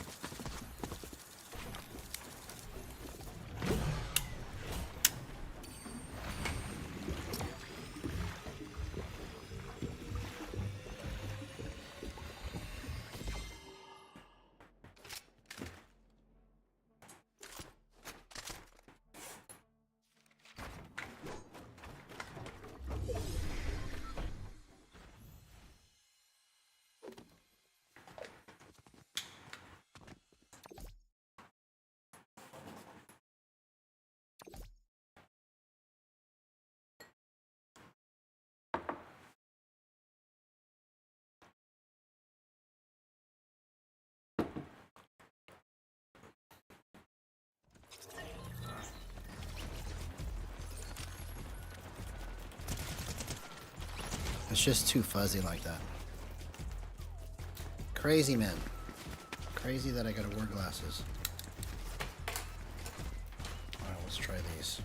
It's just too fuzzy like that. Crazy, man. Crazy that I gotta wear glasses. Alright, let's try these.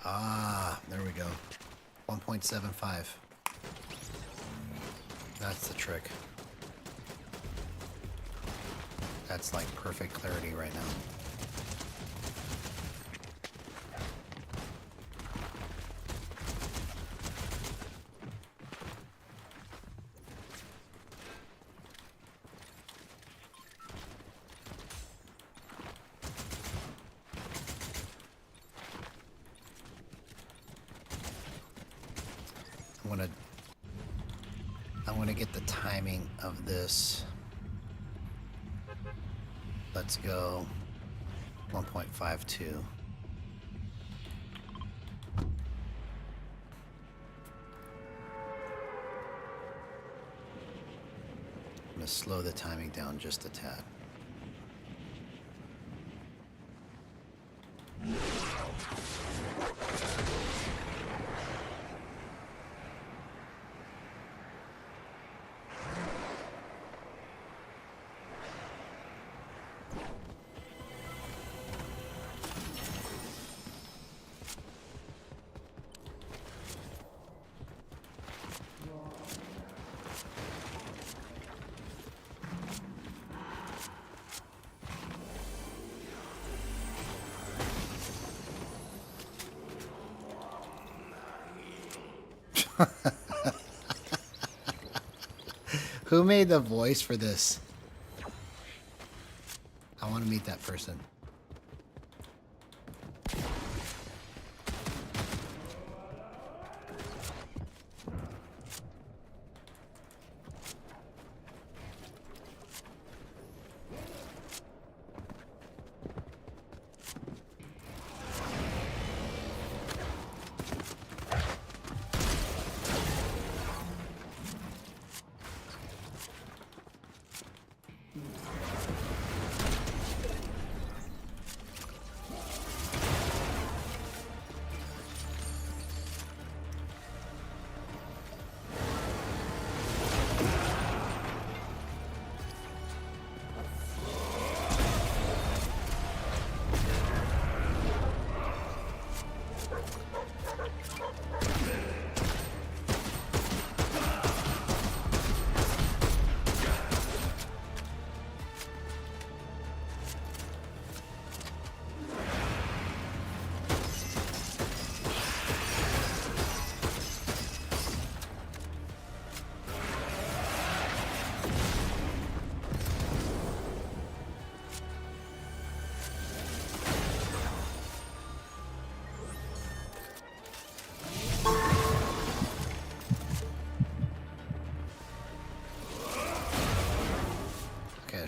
Ah, there we go. 1.75. That's the trick. That's like perfect clarity right now. I want to get the timing of this. Let's go 1.52. I'm going to slow the timing down just a tad. Who made the voice for this? I want to meet that person.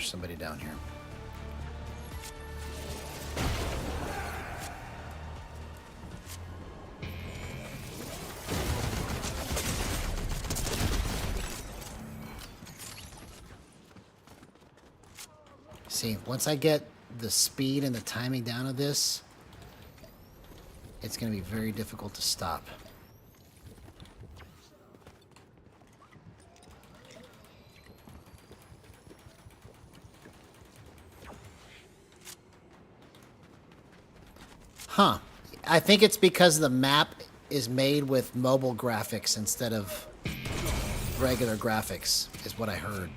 There's somebody down here. See, once I get the speed and the timing down of this, it's going to be very difficult to stop. Huh. I think it's because the map is made with mobile graphics instead of regular graphics, is what I heard.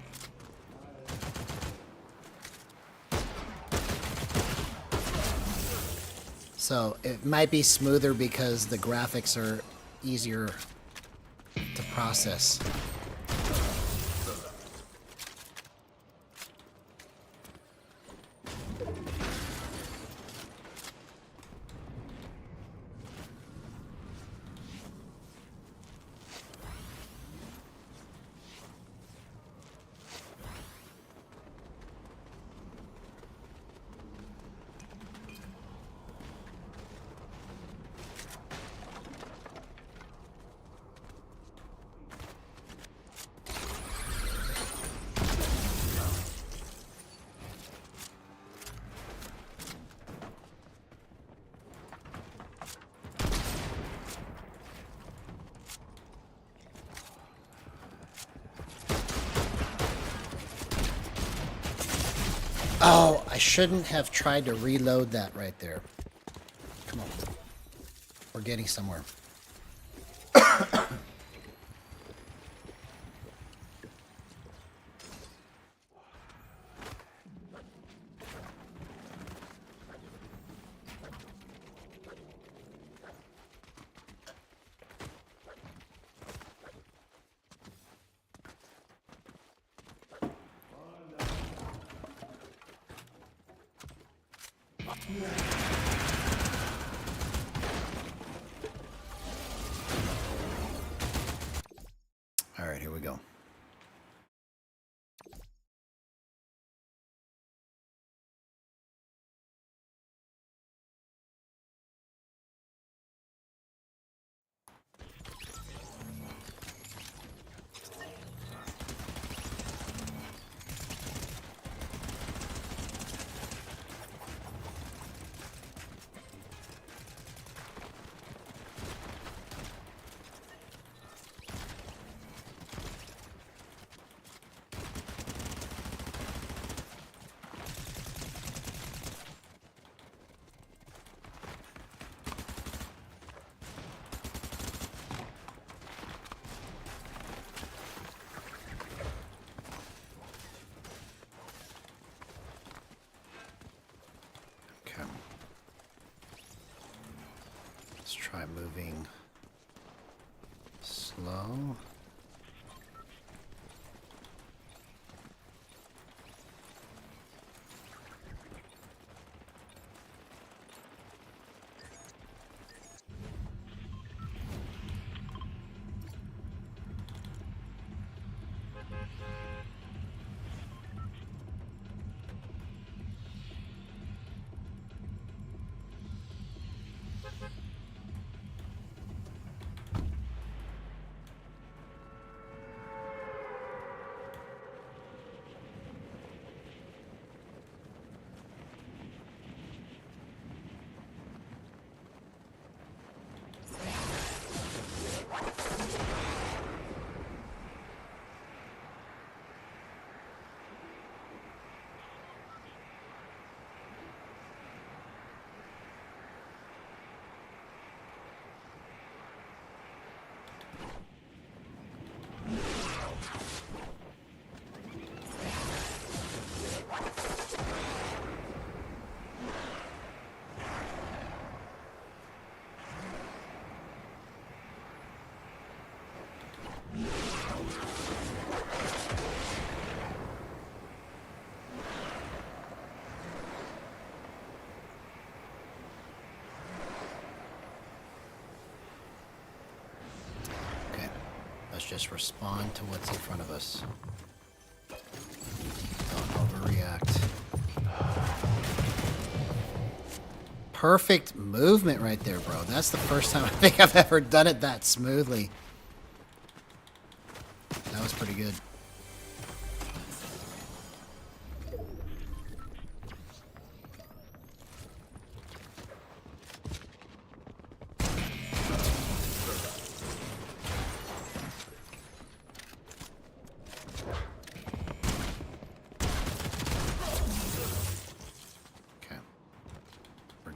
So it might be smoother because the graphics are easier to process. Oh, I shouldn't have tried to reload that right there. Come on. We're getting somewhere. All right, here we go. Let's try moving slow. Let's just respond to what's in front of us. Don't overreact. Perfect movement right there, bro. That's the first time I think I've ever done it that smoothly. That was pretty good.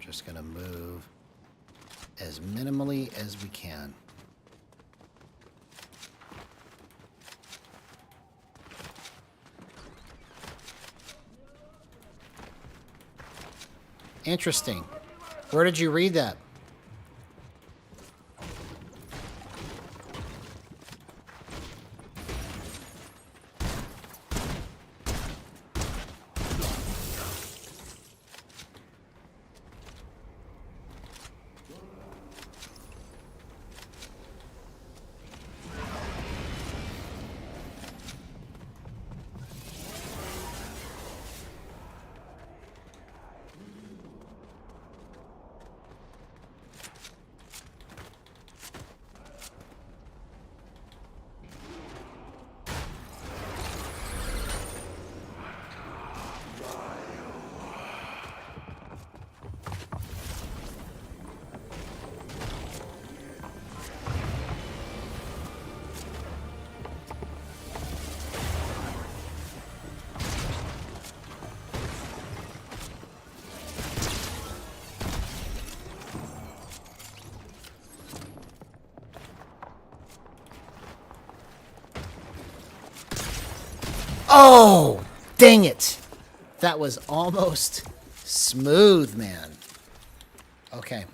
Just gonna move as minimally as we can. Interesting. Where did you read that? Oh, dang it. That was almost smooth, man. Okay.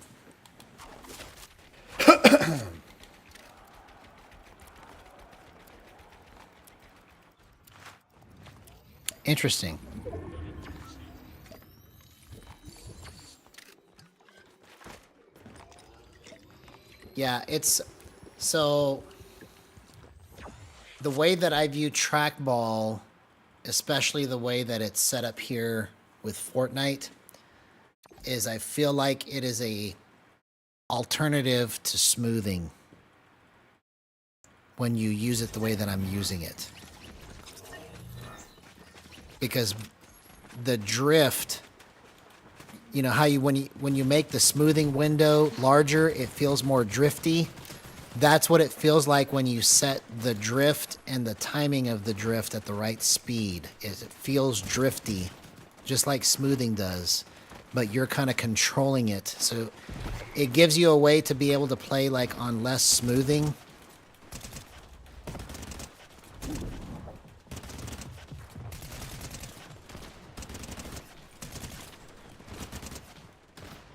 Interesting. Yeah, it's so the way that I view trackball, especially the way that it's set up here with Fortnite, is I feel like it is a alternative to smoothing when you use it the way that I'm using it. Because the drift, you know how when you make the smoothing window larger, it feels more drifty. That's what it feels like when you set the drift and the timing of the drift at the right speed. It feels drifty, just like smoothing does, but you're kind of controlling it. So it gives you a way to be able to play like on less smoothing.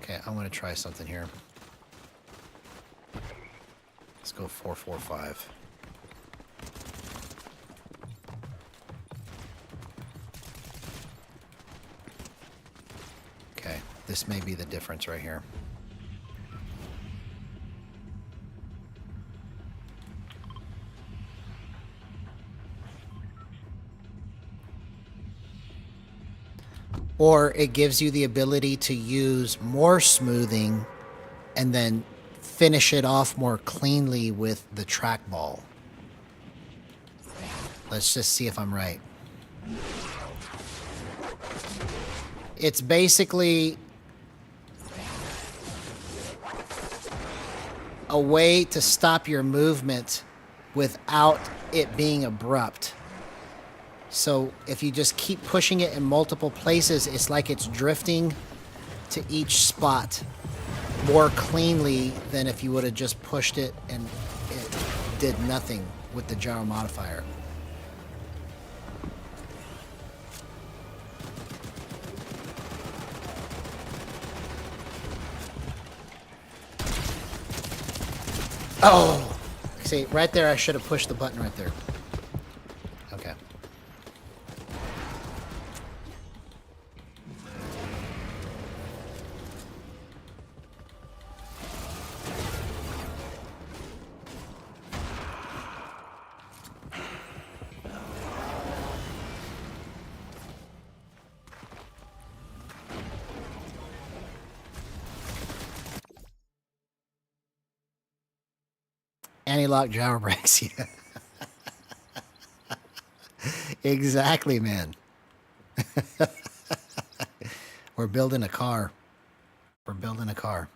Okay, I'm going to try something here. Let's go 4-4-5. Okay, this may be the difference right here. Or it gives you the ability to use more smoothing and then finish it off more cleanly with the trackball. Let's just see if I'm right. It's basically a way to stop your movement without it being abrupt. So if you just keep pushing it in multiple places, it's like it's drifting to each spot more cleanly than if you would have just pushed it and it did nothing with the gyro modifier. Oh! See, right there I should have pushed the button right there. Okay. Anti-lock gyro brakes, yeah. Exactly, man. We're building a car. We're building a car.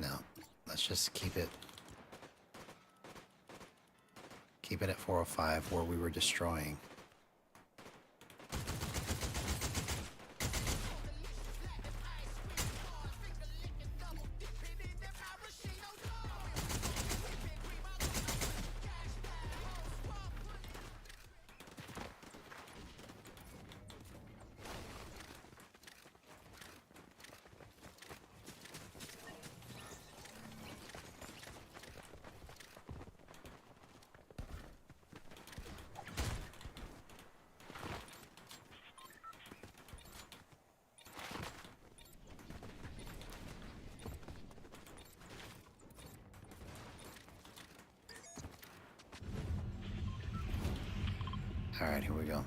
No, let's just keep it at 405 where we were destroying. All right, here we go.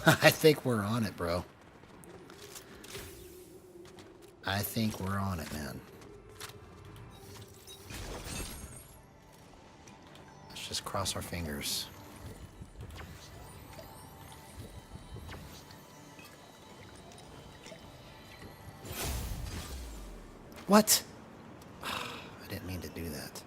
I think we're on it, bro. I think we're on it, man. Let's just cross our fingers. What? I didn't mean to do that.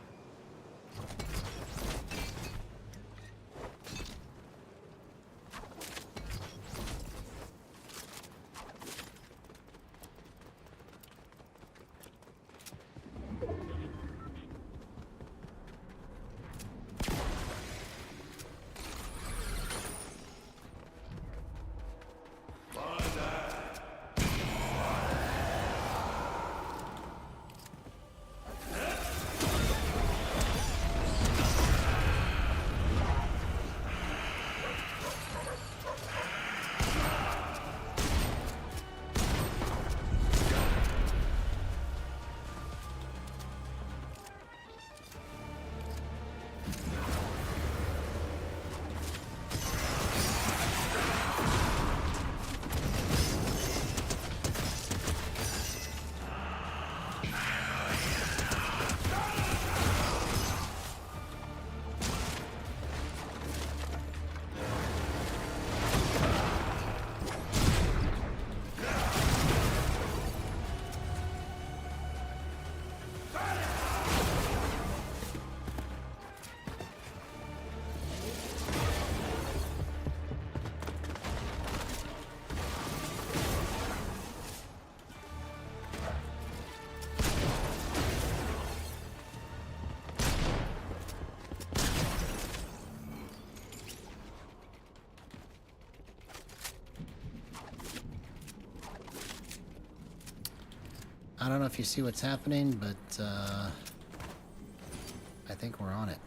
I don't know if you see what's happening, but I think we're on it.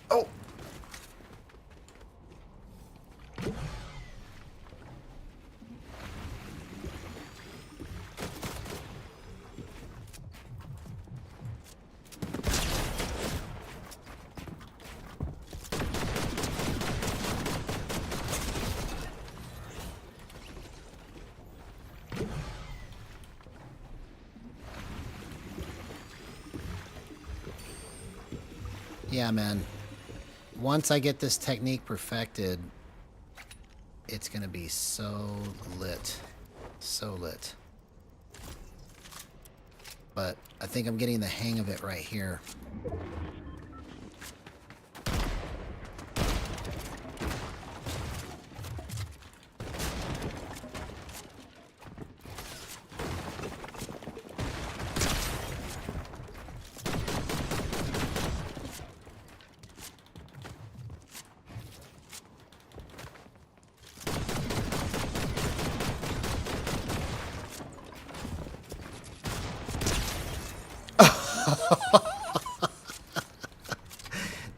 Oh! Yeah, man. Once I get this technique perfected, it's gonna be so lit. So lit. But I think I'm getting the hang of it right here.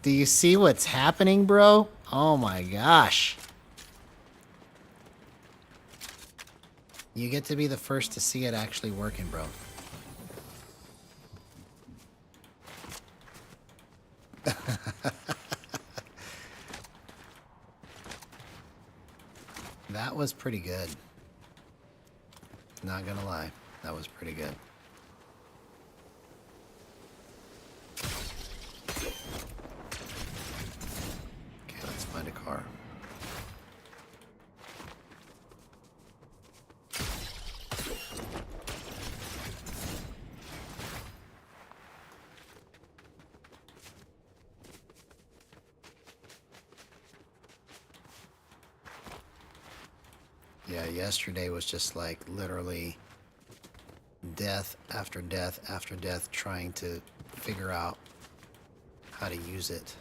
Do you see what's happening, bro? Oh my gosh. You get to be the first to see it actually working, bro. That was pretty good. Not gonna lie. That was pretty good. Okay, let's find a car. Yeah, yesterday was just like literally death after death after death trying to figure out how to use it.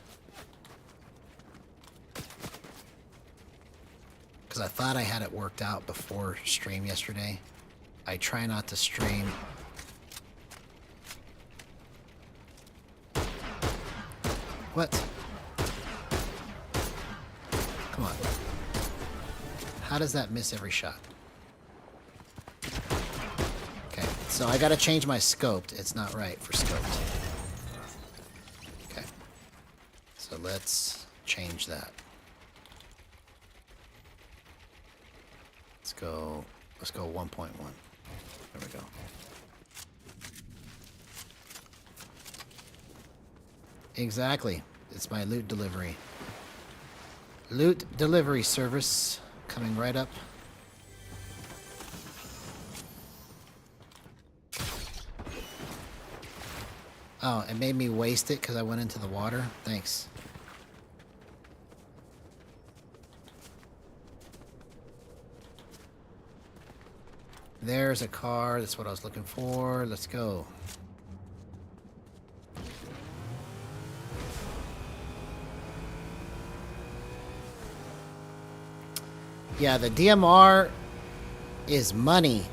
Because I thought I had it worked out before stream yesterday. I try not to stream. What? Come on. How does that miss every shot? Okay, so I gotta change my scoped. It's not right for scoped. Okay. So let's change that. Let's go 1.1. There we go. Exactly. It's my loot delivery. Loot delivery service coming right up. Oh, it made me waste it because I went into the water. Thanks. There's a car. That's what I was looking for. Let's go. Yeah, the DMR is money,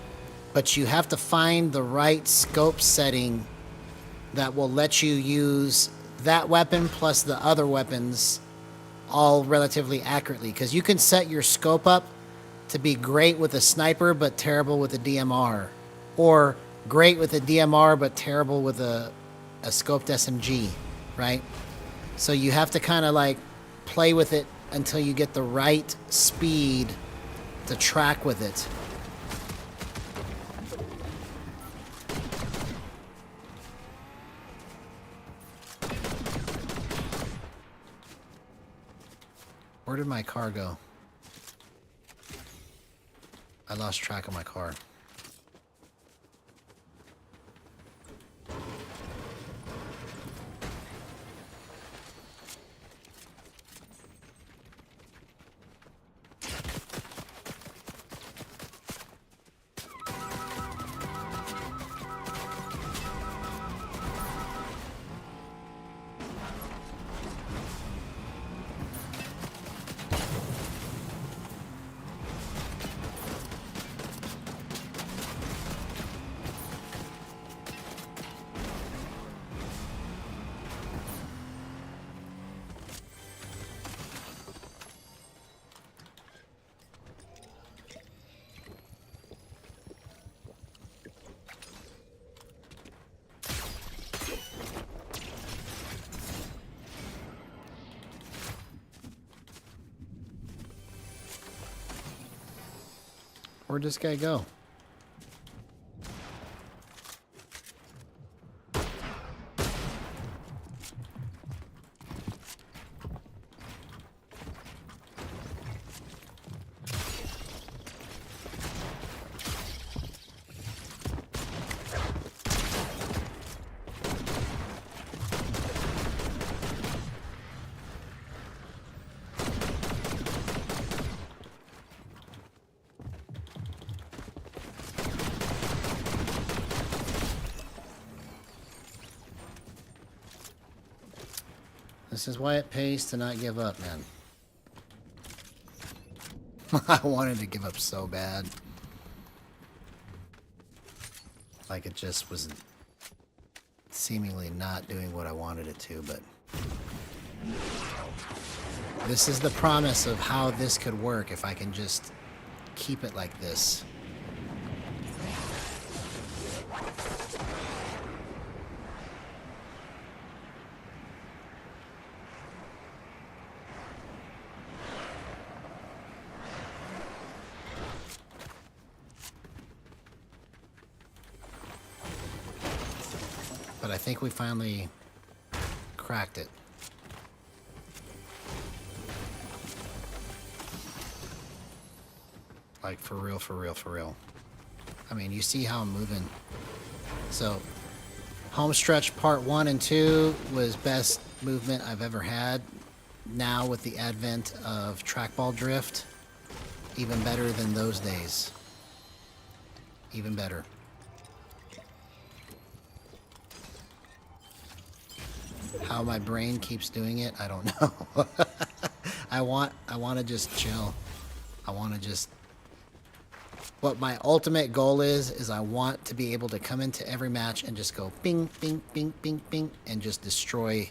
but you have to find the right scope setting that will let you use that weapon plus the other weapons all relatively accurately. Because you can set your scope up to be great with a sniper but terrible with a DMR, or great with a DMR but terrible with a scoped SMG, right? So you have to kind of like play with it until you get the right speed to track with it. Where did my car go? I lost track of my car. Where'd this guy go? This is why it pays to not give up, man. I wanted to give up so bad. Like it just was seemingly not doing what I wanted it to, but this is the promise of how this could work if I can just keep it like this. But I think we finally cracked it. Like for real, for real, for real. I mean, you see how I'm moving. So, home stretch part 1 and 2 was best movement I've ever had. Now with the advent of trackball drift, even better than those days. Even better. How my brain keeps doing it, I don't know. I want to just chill. I want to just... What my ultimate goal is I want to be able to come into every match and just go bing, bing, bing, bing, bing, and just destroy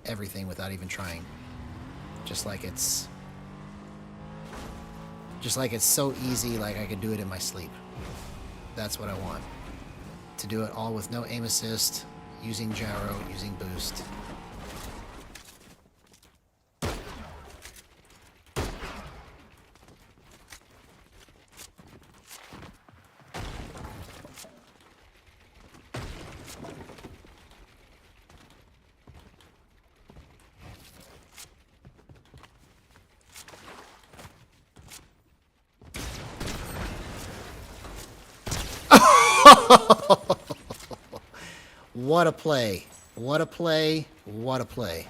everything without even trying. Just like it's so easy, like I could do it in my sleep. That's what I want. To do it all with no aim assist, using gyro, using boost. What a play. What a play. What a play.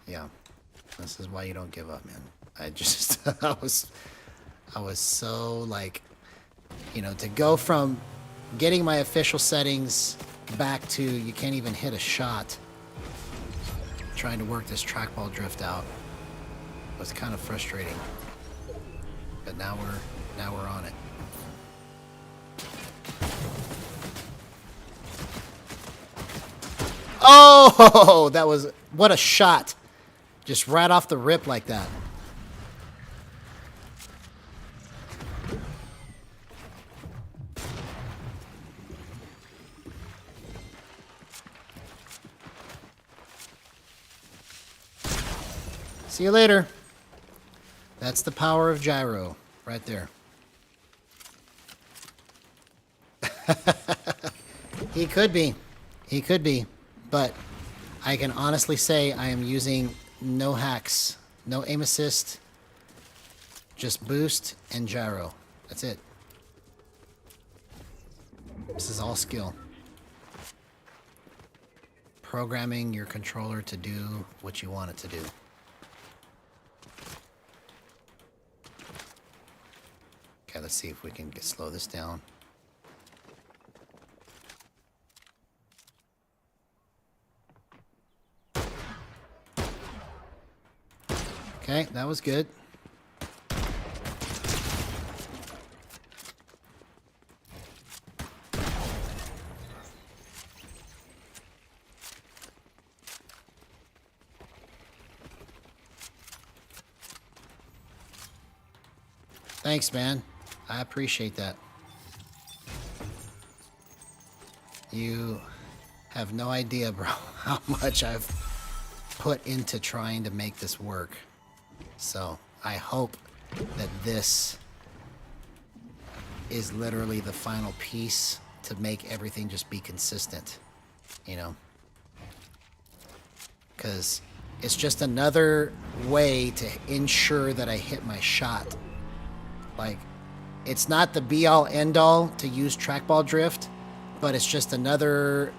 Yeah. This is why you don't give up, man. I just I was so like, you know, to go from getting my official settings back to you can't even hit a shot, trying to work this trackball drift out was kind of frustrating. But now we're on it. Oh, that was... What a shot. Just right off the rip like that. See you later. That's the power of Gyro right there. He could be. He could be. But I can honestly say I am using no hacks, no aim assist, just boost and gyro. That's it. This is all skill. Programming your controller to do what you want it to do. Okay, let's see if we can slow this down. Okay, that was good. Thanks, man. I appreciate that. You have no idea, bro, how much I've put into trying to make this work. So I hope that this is literally the final piece to make everything just be consistent, you know? Because it's just another way to ensure that I hit my shot. Like, it's not the be-all, end-all to use trackball drift, but it's just another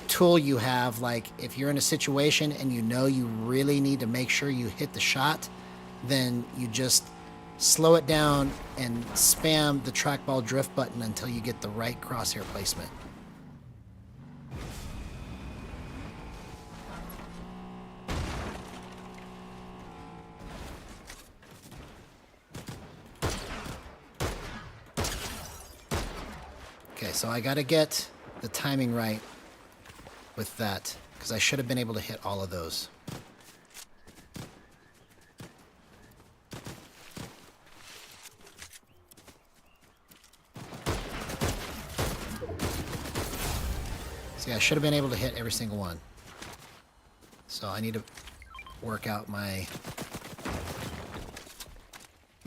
tool you have. Like, if you're in a situation and you know you really need to make sure you hit the shot, then you just slow it down and spam the trackball drift button until you get the right crosshair placement. Okay, so I gotta get the timing right with that, because I should have been able to hit all of those. See, I should have been able to hit every single one. So I need to work out my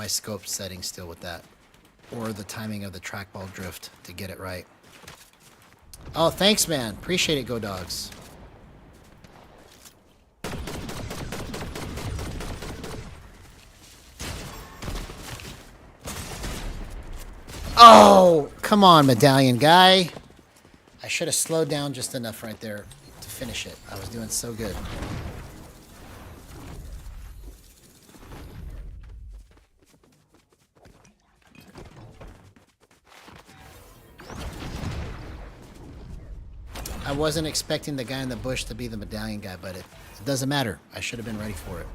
scope setting still with that. Or the timing of the trackball drift to get it right. Oh, thanks, man. Appreciate it, Go Dogs. Oh, come on, medallion guy. I should have slowed down just enough right there to finish it. I was doing so good. I wasn't expecting the guy in the bush to be the medallion guy, but it doesn't matter. I should have been ready for it.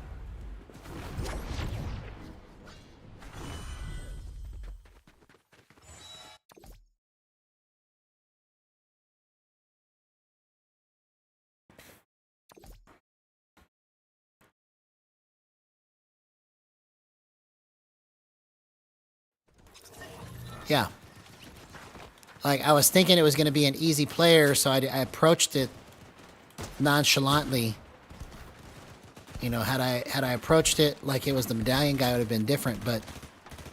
Yeah. Like, I was thinking it was going to be an easy player, so I approached it nonchalantly. You know, had I approached it like it was the medallion guy, it would have been different, but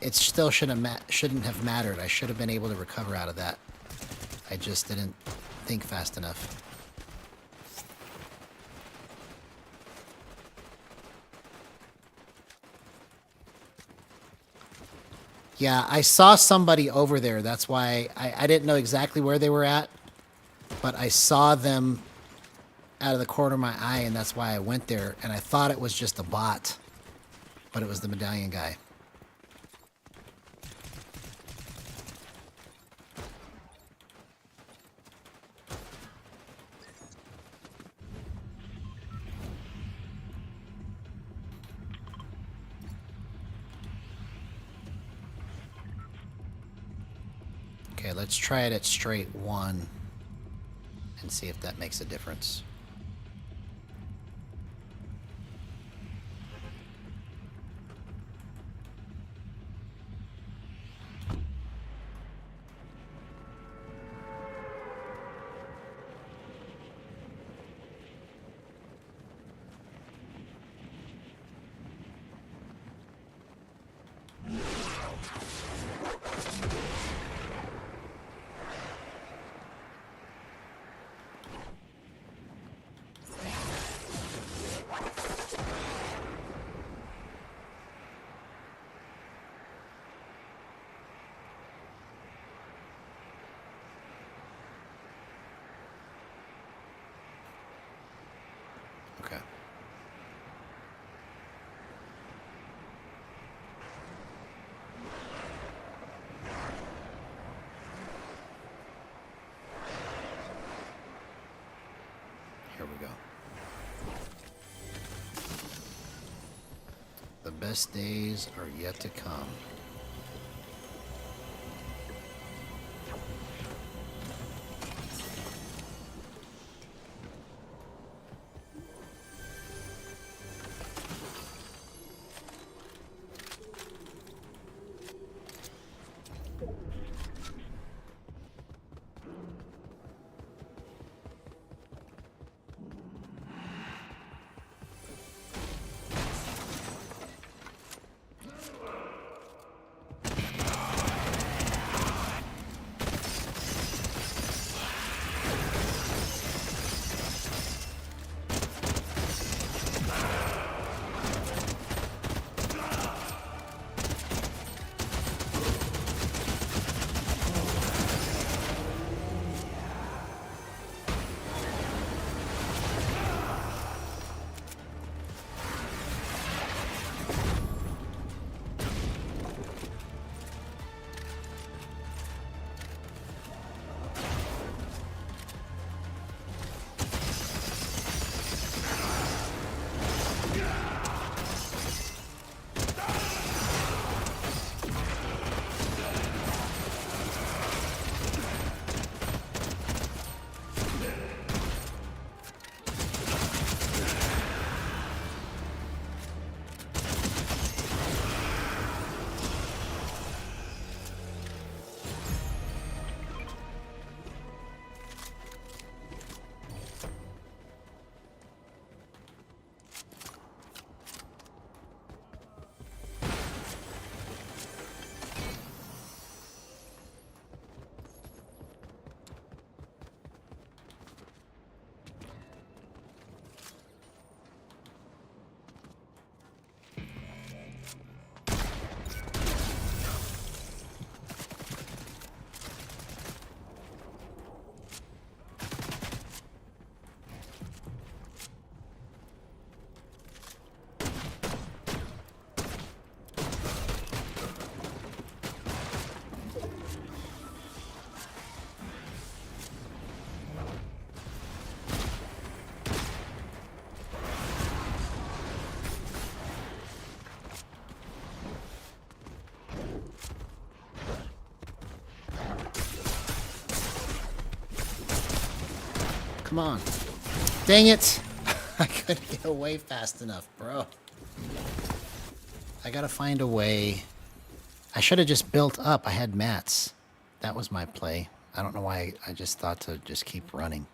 it still shouldn't have mattered. I should have been able to recover out of that. I just didn't think fast enough. Yeah, I saw somebody over there. That's why I didn't know exactly where they were at, but I saw them out of the corner of my eye, and that's why I went there. And I thought it was just a bot, but it was the medallion guy. Okay, let's try it at straight one. and see if that makes a difference. Okay. Here we go. The best days are yet to come. Come on. Dang it! I couldn't get away fast enough, bro. I gotta find a way. I should have just built up. I had mats. That was my play. I don't know why I just thought to just keep running.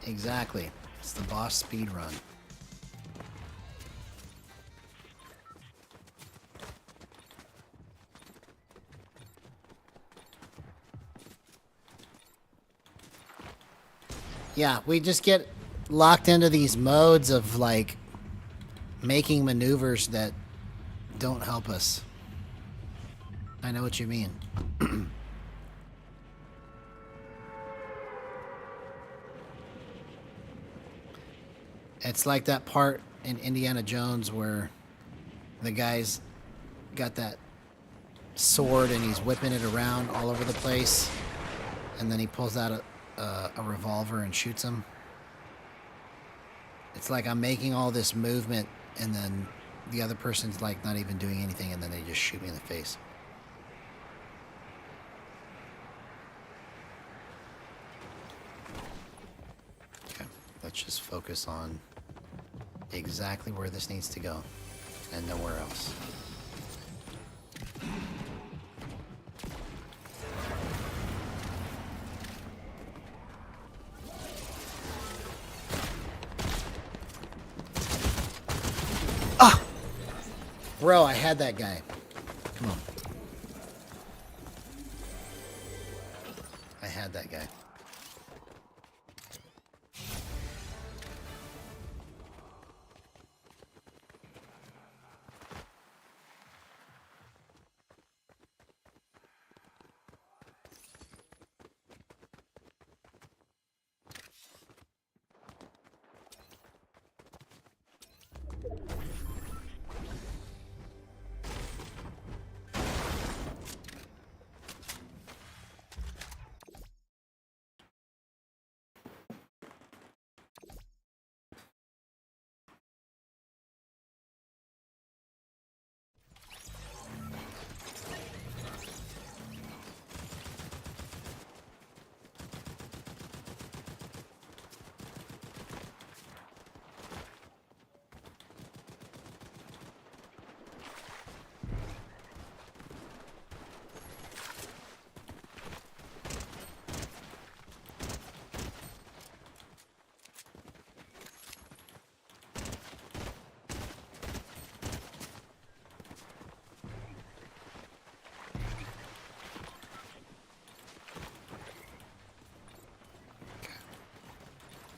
Exactly. It's the boss speed run. Yeah, we just get locked into these modes of like making maneuvers that don't help us. I know what you mean. It's like that part in Indiana Jones where the guy's got that sword and he's whipping it around all over the place, and then he pulls out a revolver and shoots him. It's like I'm making all this movement and then the other person's like not even doing anything, and then they just shoot me in the face. Okay, let's just focus on exactly where this needs to go and nowhere else. Ah! Bro, I had that guy. Come on. I had that guy.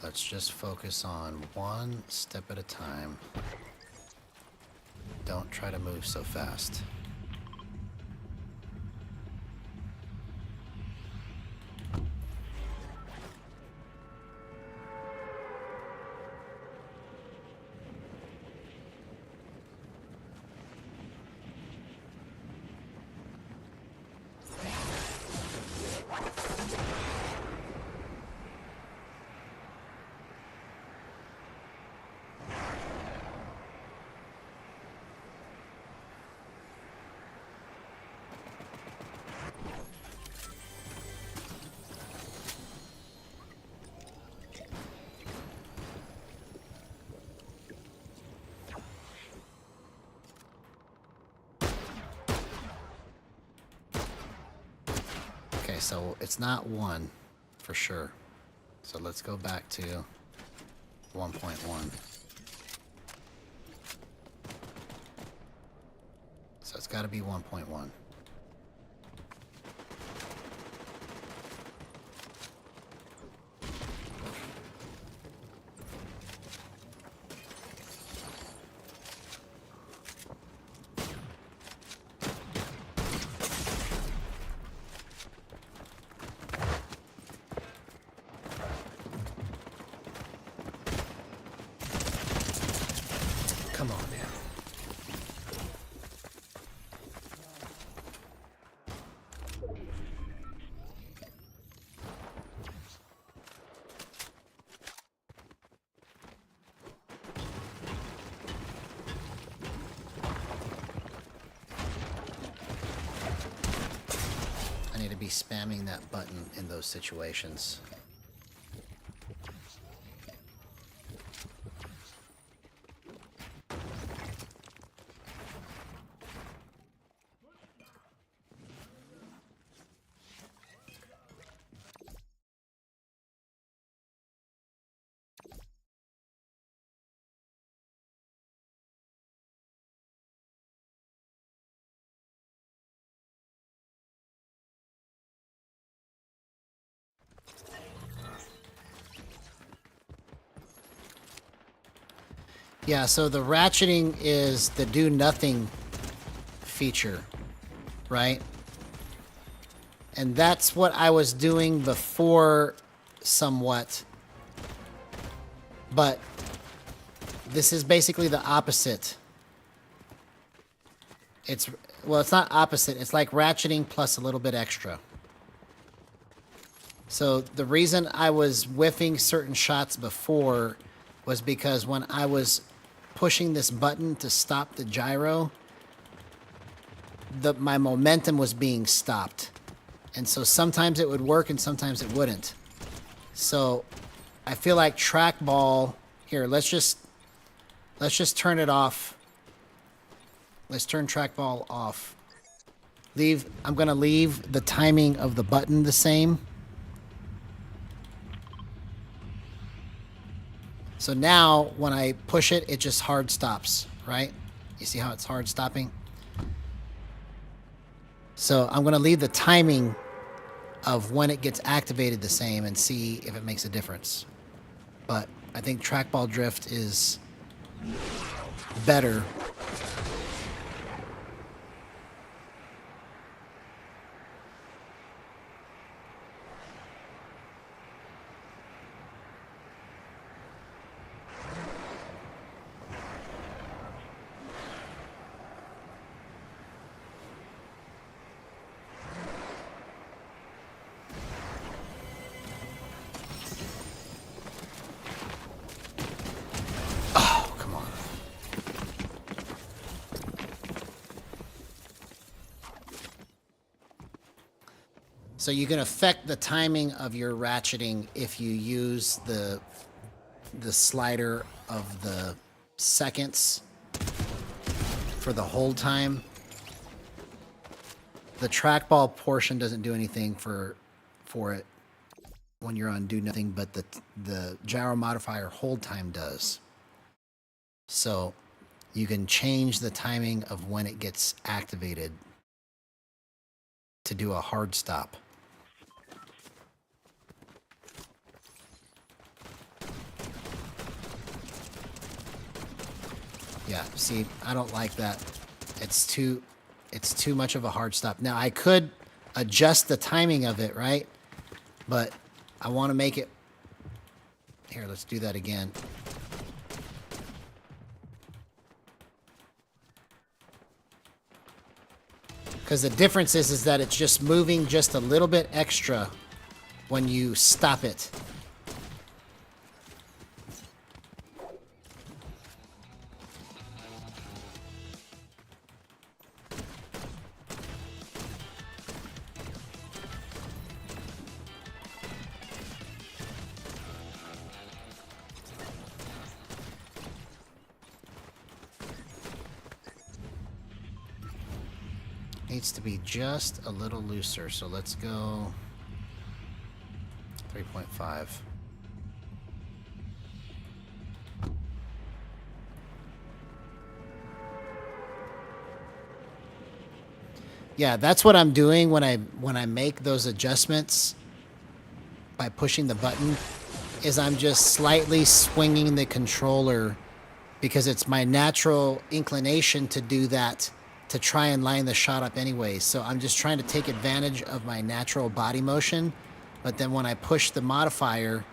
Let's just focus on one step at a time. Don't try to move so fast. Okay, so it's not 1 for sure. So let's go back to 1.1. So it's got to be 1.1. Come on, man. I need to be spamming that button in those situations. Yeah, so the ratcheting is the do nothing feature, right? And that's what I was doing before somewhat. But this is basically the opposite. Well, it's not opposite. It's like ratcheting plus a little bit extra. So the reason I was whiffing certain shots before was because when I was pushing this button to stop the gyro, my momentum was being stopped. And so sometimes it would work and sometimes it wouldn't. So I feel like trackball here, let's just turn it off. Let's turn trackball off. I'm going to leave the timing of the button the same. So now when I push it, it just hard stops, right? You see how it's hard stopping? So I'm going to leave the timing of when it gets activated the same and see if it makes a difference. But I think trackball drift is better. Oh, come on. So you can affect the timing of your ratcheting if you use the slider of the seconds for the hold time. The trackball portion doesn't do anything for it when you're on do nothing, but the gyro modifier hold time does. So you can change the timing of when it gets activated to do a hard stop. Yeah, see, I don't like that. It's too much of a hard stop. Now, I could adjust the timing of it, right? But I want to make it... Here, let's do that again. Because the difference is that it's just moving just a little bit extra when you stop it. Needs to be just a little looser, so let's go 3.5. Yeah, that's what I'm doing when I make those adjustments by pushing the button, is I'm just slightly swinging the controller because it's my natural inclination to do that, to try and line the shot up anyway. So I'm just trying to take advantage of my natural body motion, but then when I push the modifier,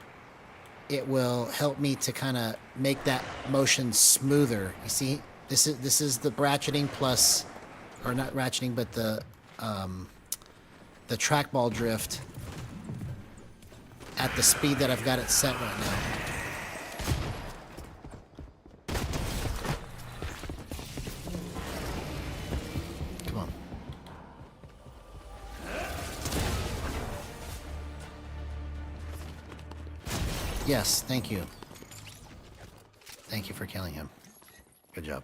it will help me to kind of make that motion smoother. You see, this is the ratcheting plus, or not ratcheting, but the trackball drift at the speed that I've got it set right now. Come on. Yes, thank you. Thank you for killing him. Good job.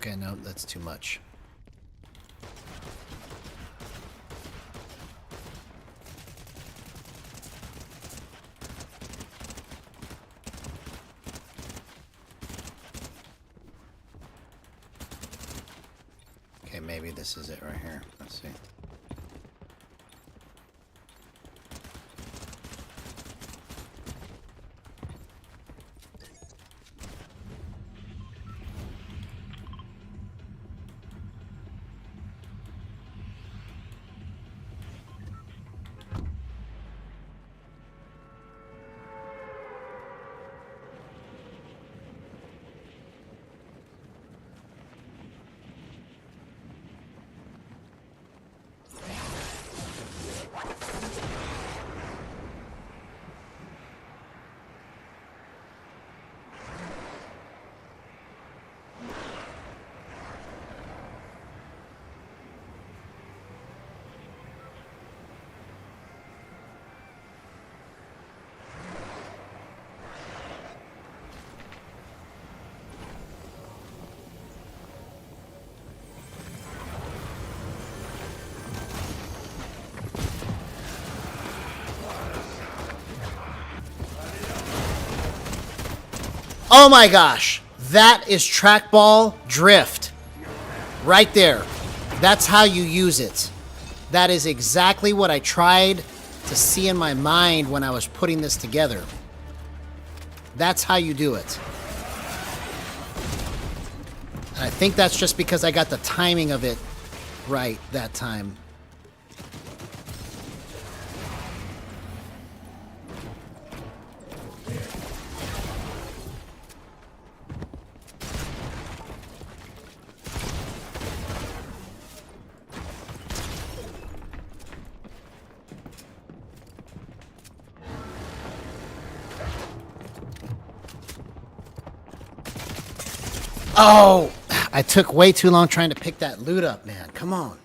Okay, no, that's too much. Okay, maybe this is it right here. Let's see. Oh my gosh, that is trackball drift. Right there. That's how you use it. That is exactly what I tried to see in my mind when I was putting this together. That's how you do it. And I think that's just because I got the timing of it right that time. Oh, I took way too long trying to pick that loot up, man. Come on.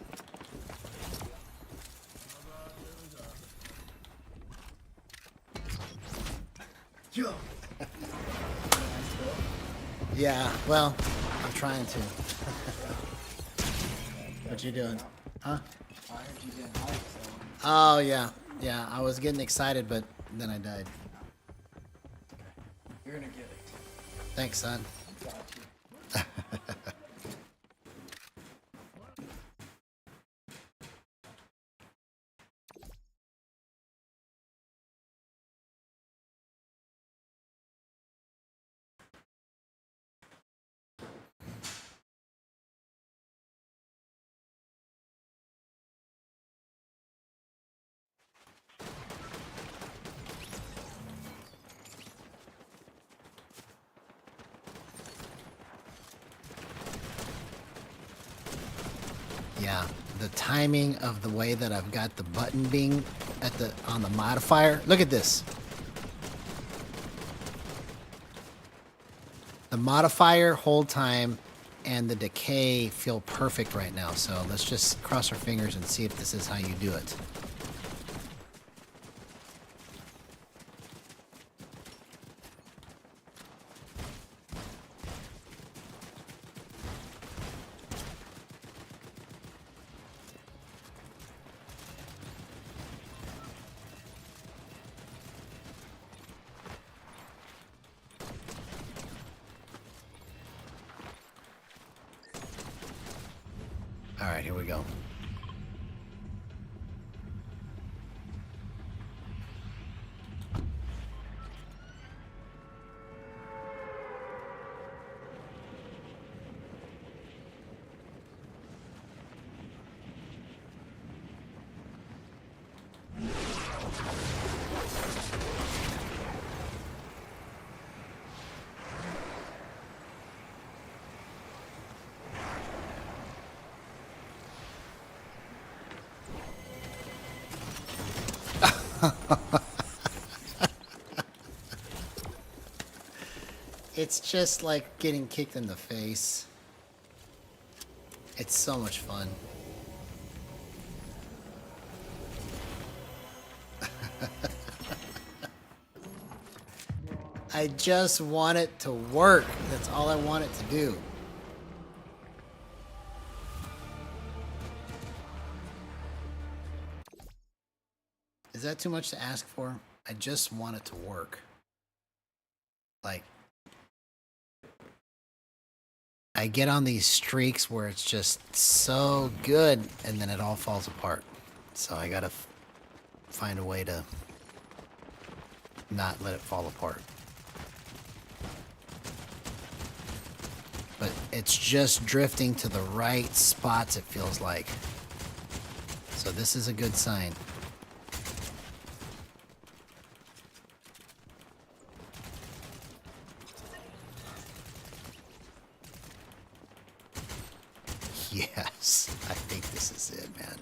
Yeah, well, I'm trying to. What you doing? Huh? Oh, yeah. Yeah, I was getting excited, but then I died. You're gonna get it. Thanks, son. Got you. Yeah, the timing of the way that I've got the button being at the on the modifier. Look at this. The modifier, hold time, and the decay feel perfect right now. So let's just cross our fingers and see if this is how you do it. All right, here we go. It's just like getting kicked in the face. It's so much fun. I just want it to work. That's all I want it to do. Is that too much to ask for? I just want it to work. Like, I get on these streaks where it's just so good, and then it all falls apart. So I gotta find a way to not let it fall apart. But it's just drifting to the right spots, it feels like. So this is a good sign. Yes, I think this is it, man.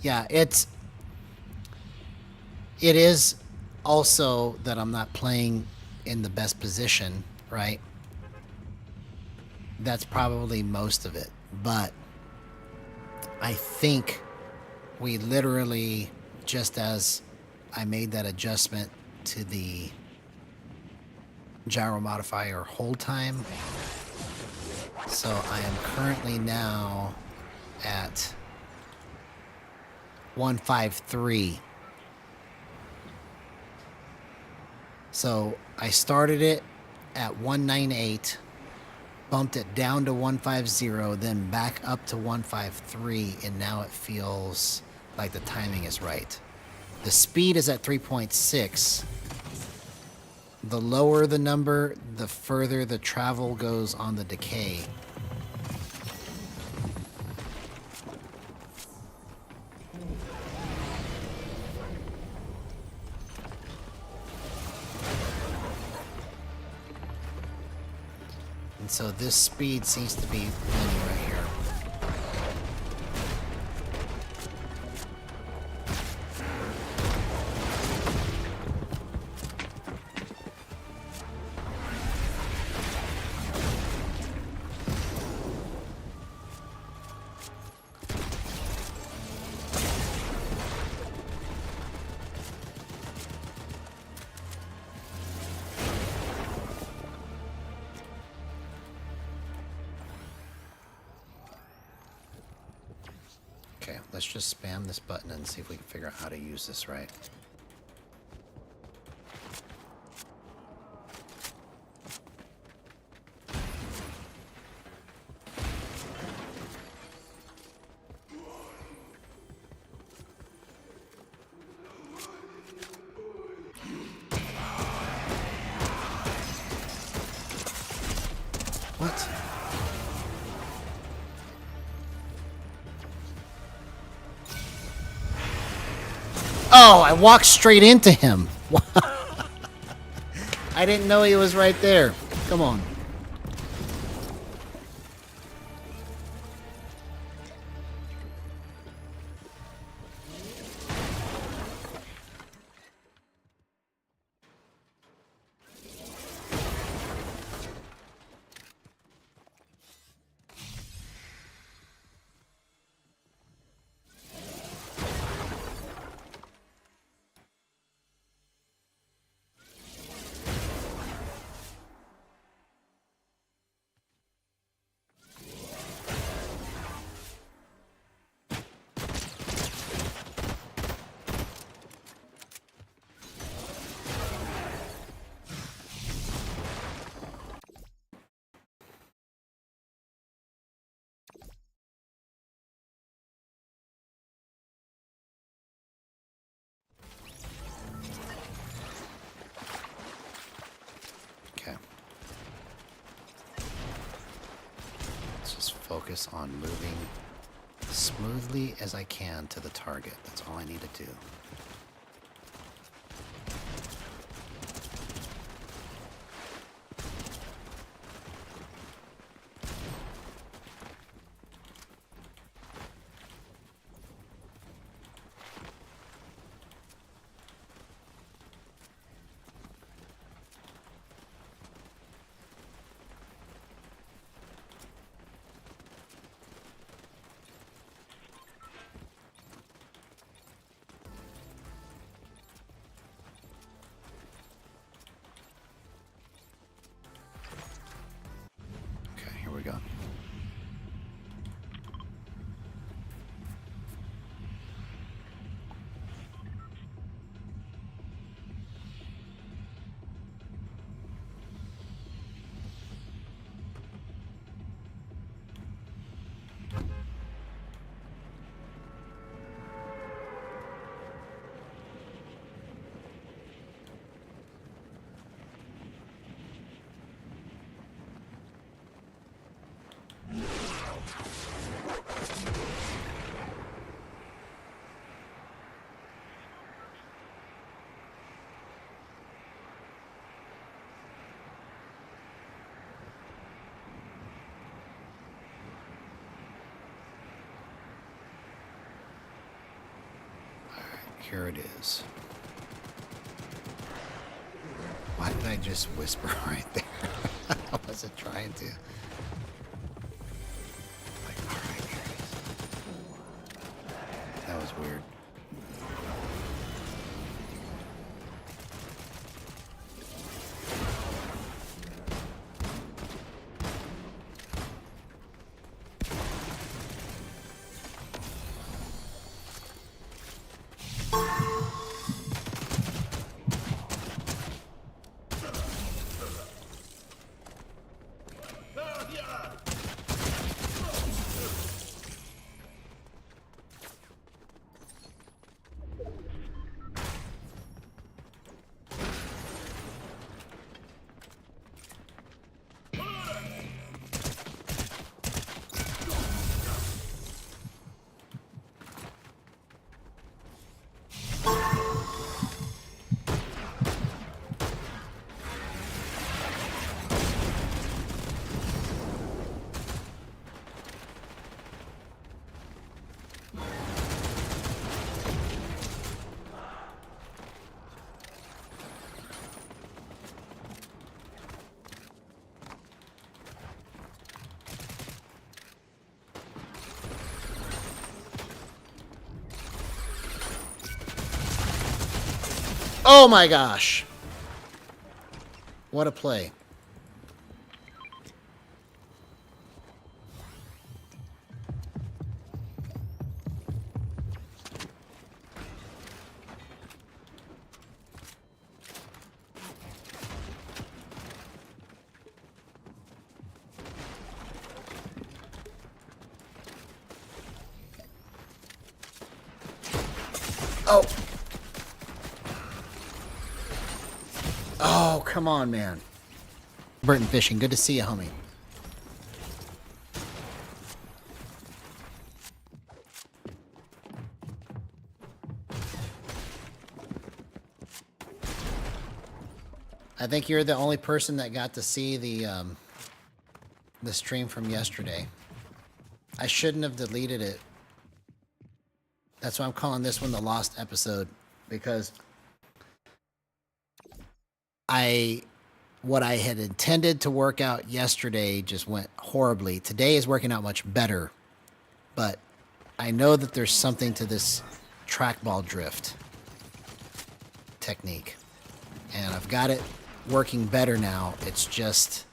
Yeah, it is also that I'm not playing in the best position, right? That's probably most of it. But I think we literally, just as I made that adjustment to the gyro modifier hold time, so I am currently now at 153. So I started it at 198, bumped it down to 150, then back up to 153, and now it feels like the timing is right. The speed is at 3.6. The lower the number, the further the travel goes on the decay. And so this speed seems to be winning right here. Okay, let's just spam this button and see if we can figure out how to use this right. What? Oh, I walked straight into him. I didn't know he was right there. Come on. Okay. Let's just focus on moving smoothly as I can to the target. That's all I need to do. Here it is. Why did I just whisper right there? I wasn't trying to. Like, all right, here it is. That was weird. Oh my gosh. What a play. Oh. Oh, come on, man. Burton Fishing, good to see you, homie. I think you're the only person that got to see the stream from yesterday. I shouldn't have deleted it. That's why I'm calling this one the lost episode, because what I had intended to work out yesterday just went horribly. Today is working out much better, but I know that there's something to this trackball drift technique, and I've got it working better now. It's just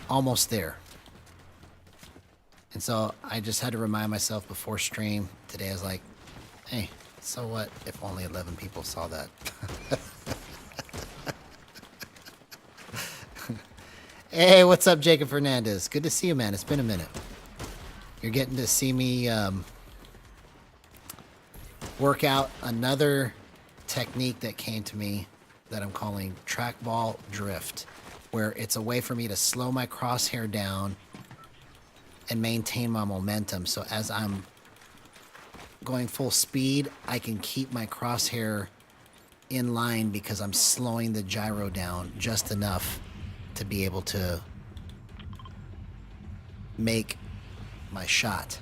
almost there. And so I just had to remind myself before stream today. I was like, hey, so what if only 11 people saw that? Hey, what's up, Jacob Fernandez? Good to see you, man. It's been a minute. You're getting to see me work out another technique that came to me that I'm calling trackball drift, where it's a way for me to slow my crosshair down and maintain my momentum. So as I'm going full speed, I can keep my crosshair in line because I'm slowing the gyro down just enough to be able to make my shot.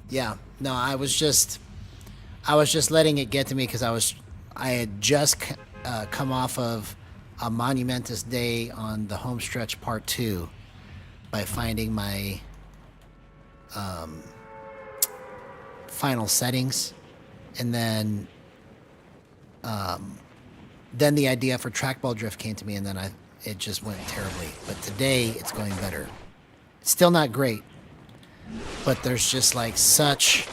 Yeah, no, I was just letting it get to me because I had just come off of a monumentous day on the home stretch part 2 by finding my final settings, and then the idea for trackball drift came to me, and then it just went terribly. But today it's going better. It's still not great, but there's just like such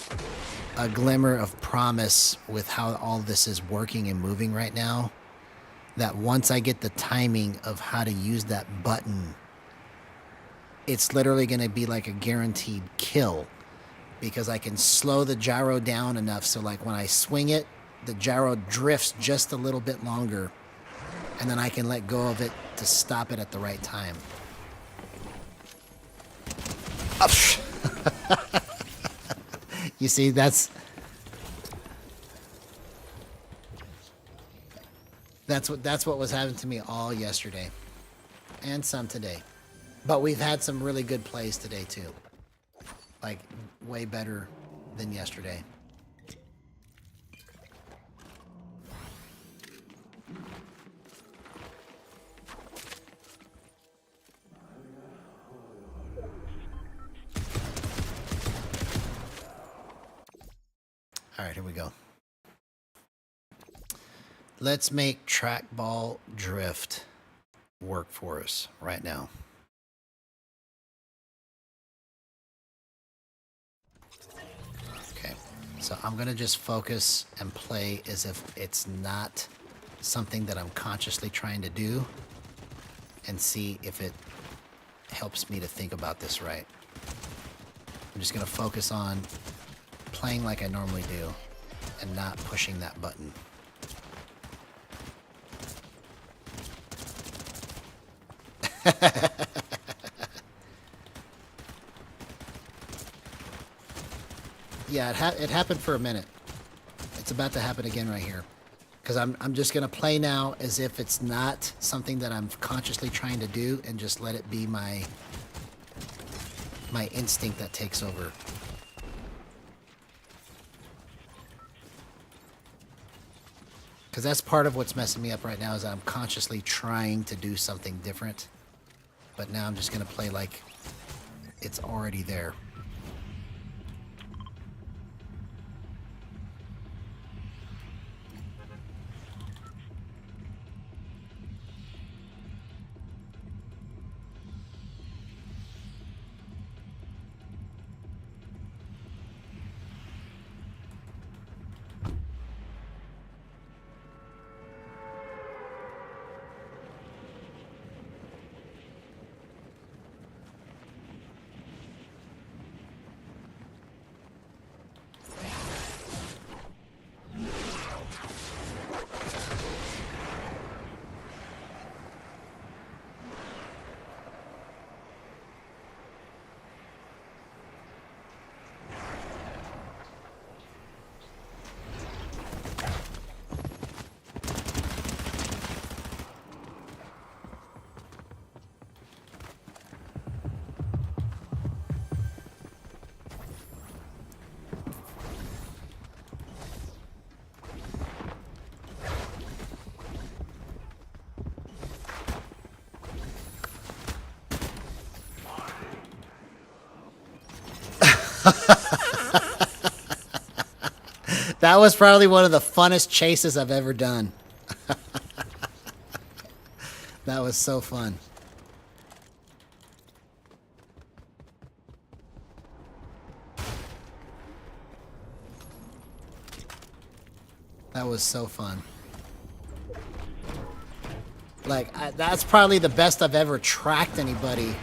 a glimmer of promise with how all this is working and moving right now, that once I get the timing of how to use that button, it's literally going to be like a guaranteed kill, because I can slow the gyro down enough so like when I swing it, the gyro drifts just a little bit longer, and then I can let go of it to stop it at the right time. You see, that's what was happening to me all yesterday and some today. But we've had some really good plays today too. Like, way better than yesterday. All right, here we go. Let's make trackball drift work for us right now. Okay, so I'm going to just focus and play as if it's not something that I'm consciously trying to do and see if it helps me to think about this right. I'm just going to focus on playing like I normally do and not pushing that button. Yeah, it happened for a minute. It's about to happen again right here. Because I'm just going to play now as if it's not something that I'm consciously trying to do and just let it be my instinct that takes over. Because that's part of what's messing me up right now is I'm consciously trying to do something different. But now I'm just going to play like it's already there. That was probably one of the funnest chases I've ever done. That was so fun. That was so fun. Like, that's probably the best I've ever tracked anybody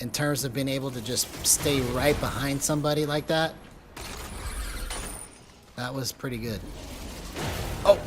in terms of being able to just stay right behind somebody like that. That was pretty good. Oh!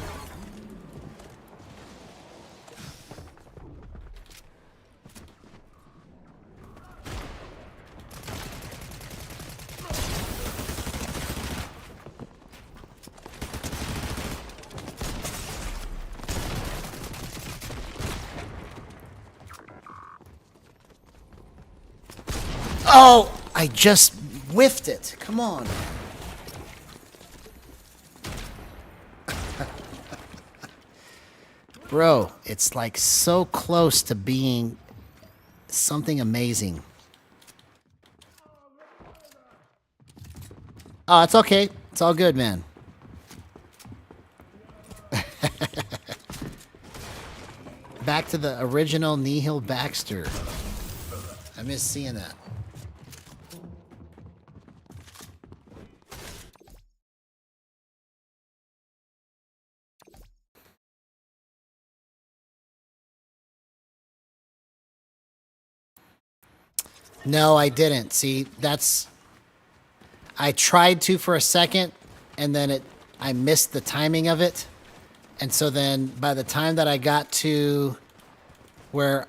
Oh! I just whiffed it. Come on. Bro, it's like so close to being something amazing. Oh, it's okay. It's all good, man. Back to the original Nihil Baxter. I miss seeing that. No, I didn't. See, that's... I tried to for a second, and then I missed the timing of it. And so then, by the time that I got to where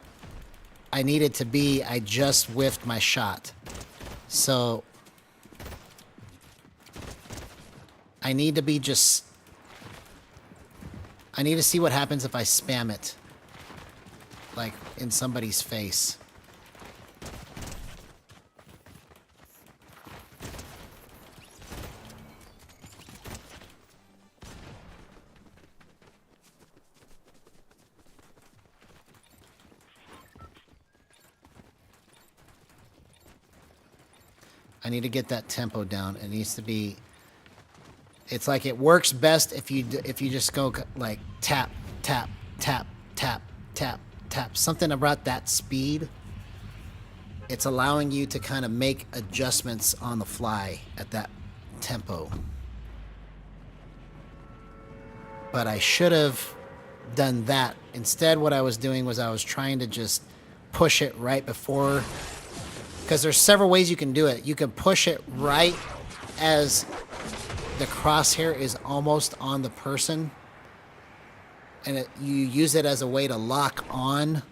I needed to be, I just whiffed my shot. So... I need to be just... I need to see what happens if I spam it. Like, in somebody's face. I need to get that tempo down. It needs to be. It's like it works best if you just go like tap, tap, tap, tap, tap, tap. Something about that speed. It's allowing you to kind of make adjustments on the fly at that tempo. But I should have done that. Instead, what I was doing was I was trying to just push it right before, because there's several ways you can do it. You can push it right as the crosshair is almost on the person, and you use it as a way to lock on,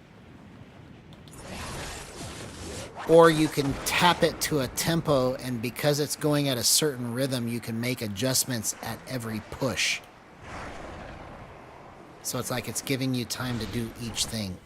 or you can tap it to a tempo, and because it's going at a certain rhythm, you can make adjustments at every push. So it's like it's giving you time to do each thing.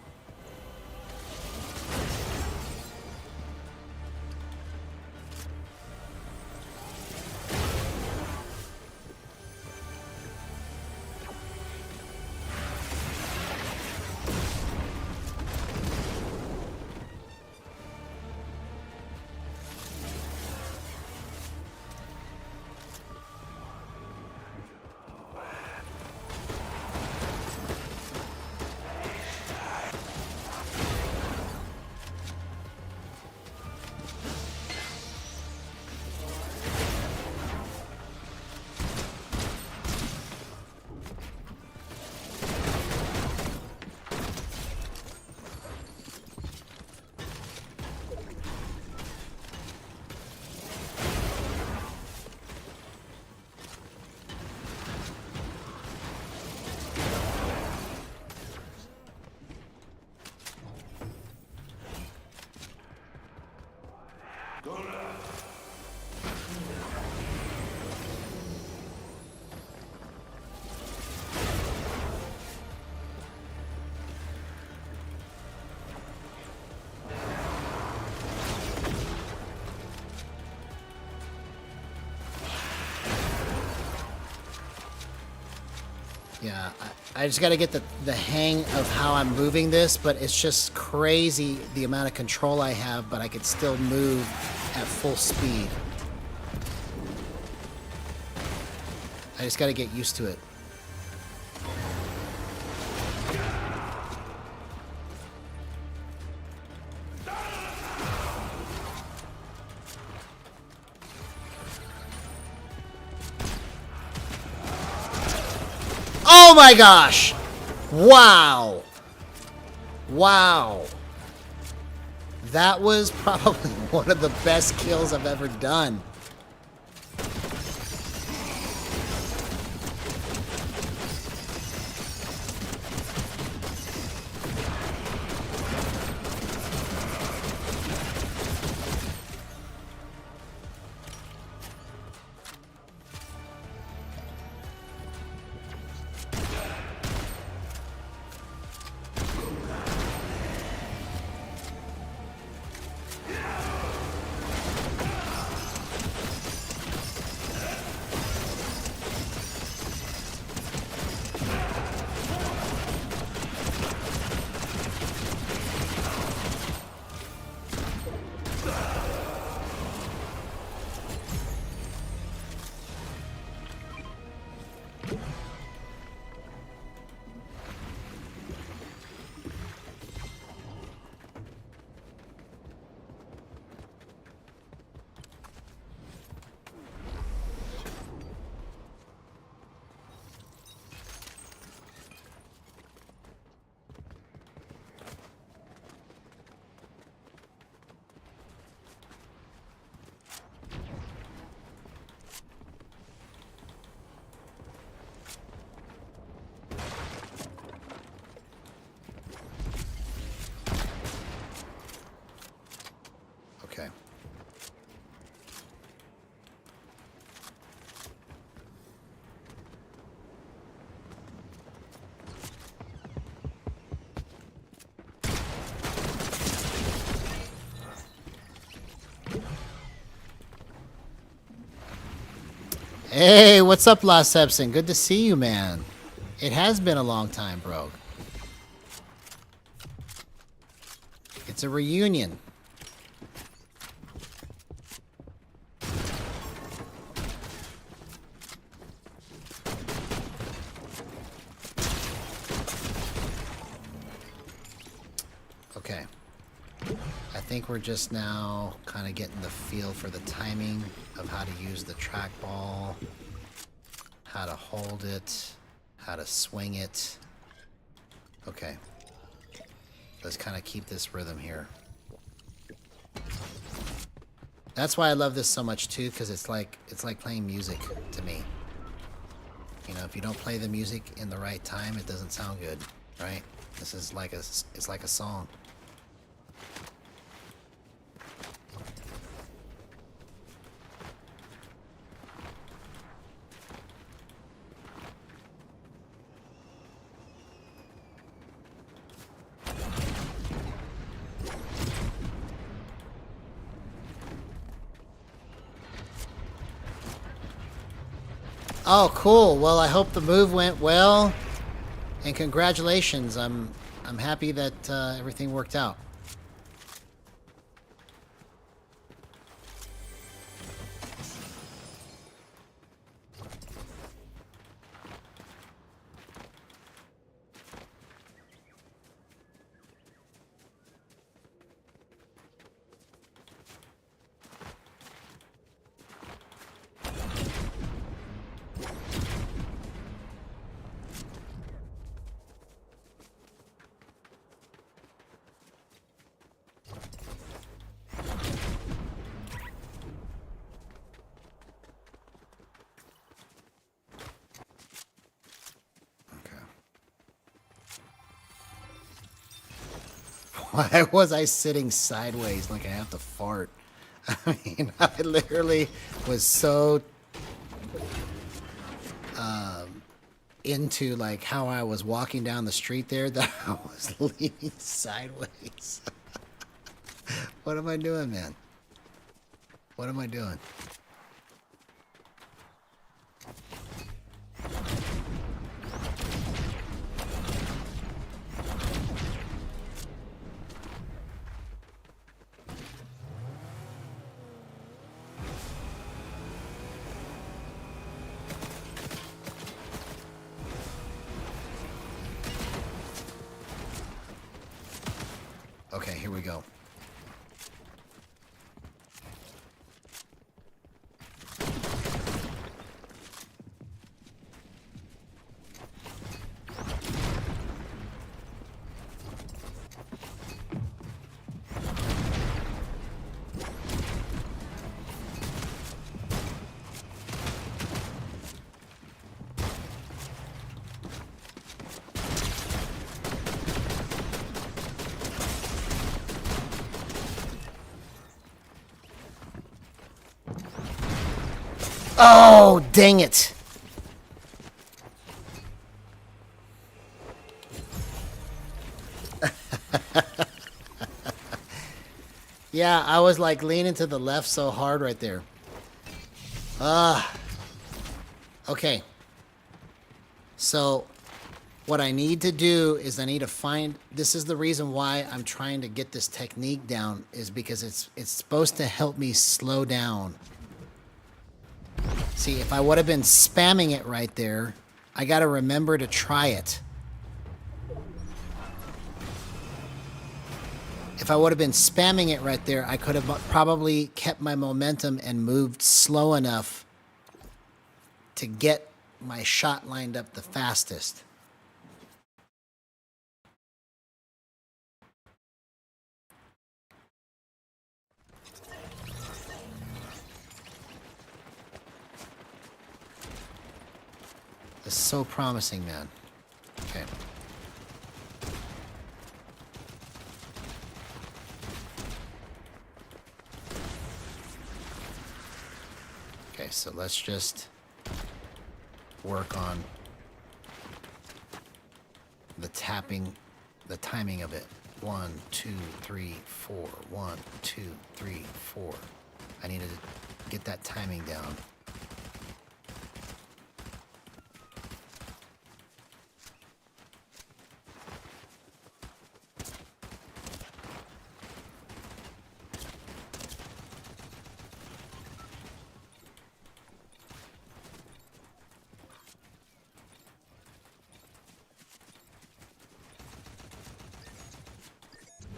Yeah, I just got to get the hang of how I'm moving this, but it's just crazy the amount of control I have, but I could still move at full speed. I just got to get used to it. Oh my gosh! Wow! Wow! That was probably one of the best kills I've ever done. Okay. Hey, what's up, Lost Epson? Good to see you, man. It has been a long time, bro. It's a reunion. think we're just now kind of getting the feel for the timing of how to use the trackball, how to hold it, how to swing it. Okay. Let's kind of keep this rhythm here. That's why I love this so much too, because it's like playing music to me. You know, if you don't play the music in the right time, it doesn't sound good, right? This is like it's like a song. Oh, cool. Well, I hope the move went well, and congratulations. I'm happy that everything worked out. Why was I sitting sideways like I have to fart? I mean, I literally was so into like how I was walking down the street there that I was leaning sideways. What am I doing, man? What am I doing? Okay, here we go. Oh, dang it. Yeah, I was like leaning to the left so hard right there. Okay. So what I need to do is I need to find, this is the reason why I'm trying to get this technique down, is because it's supposed to help me slow down. See, if I would have been spamming it right there, I got to remember to try it. If I would have been spamming it right there, I could have probably kept my momentum and moved slow enough to get my shot lined up the fastest. It's so promising, man. Okay. Okay, so let's just work on the tapping, the timing of it. 1, 2, 3, 4. 1, 2, 3, 4. I need to get that timing down.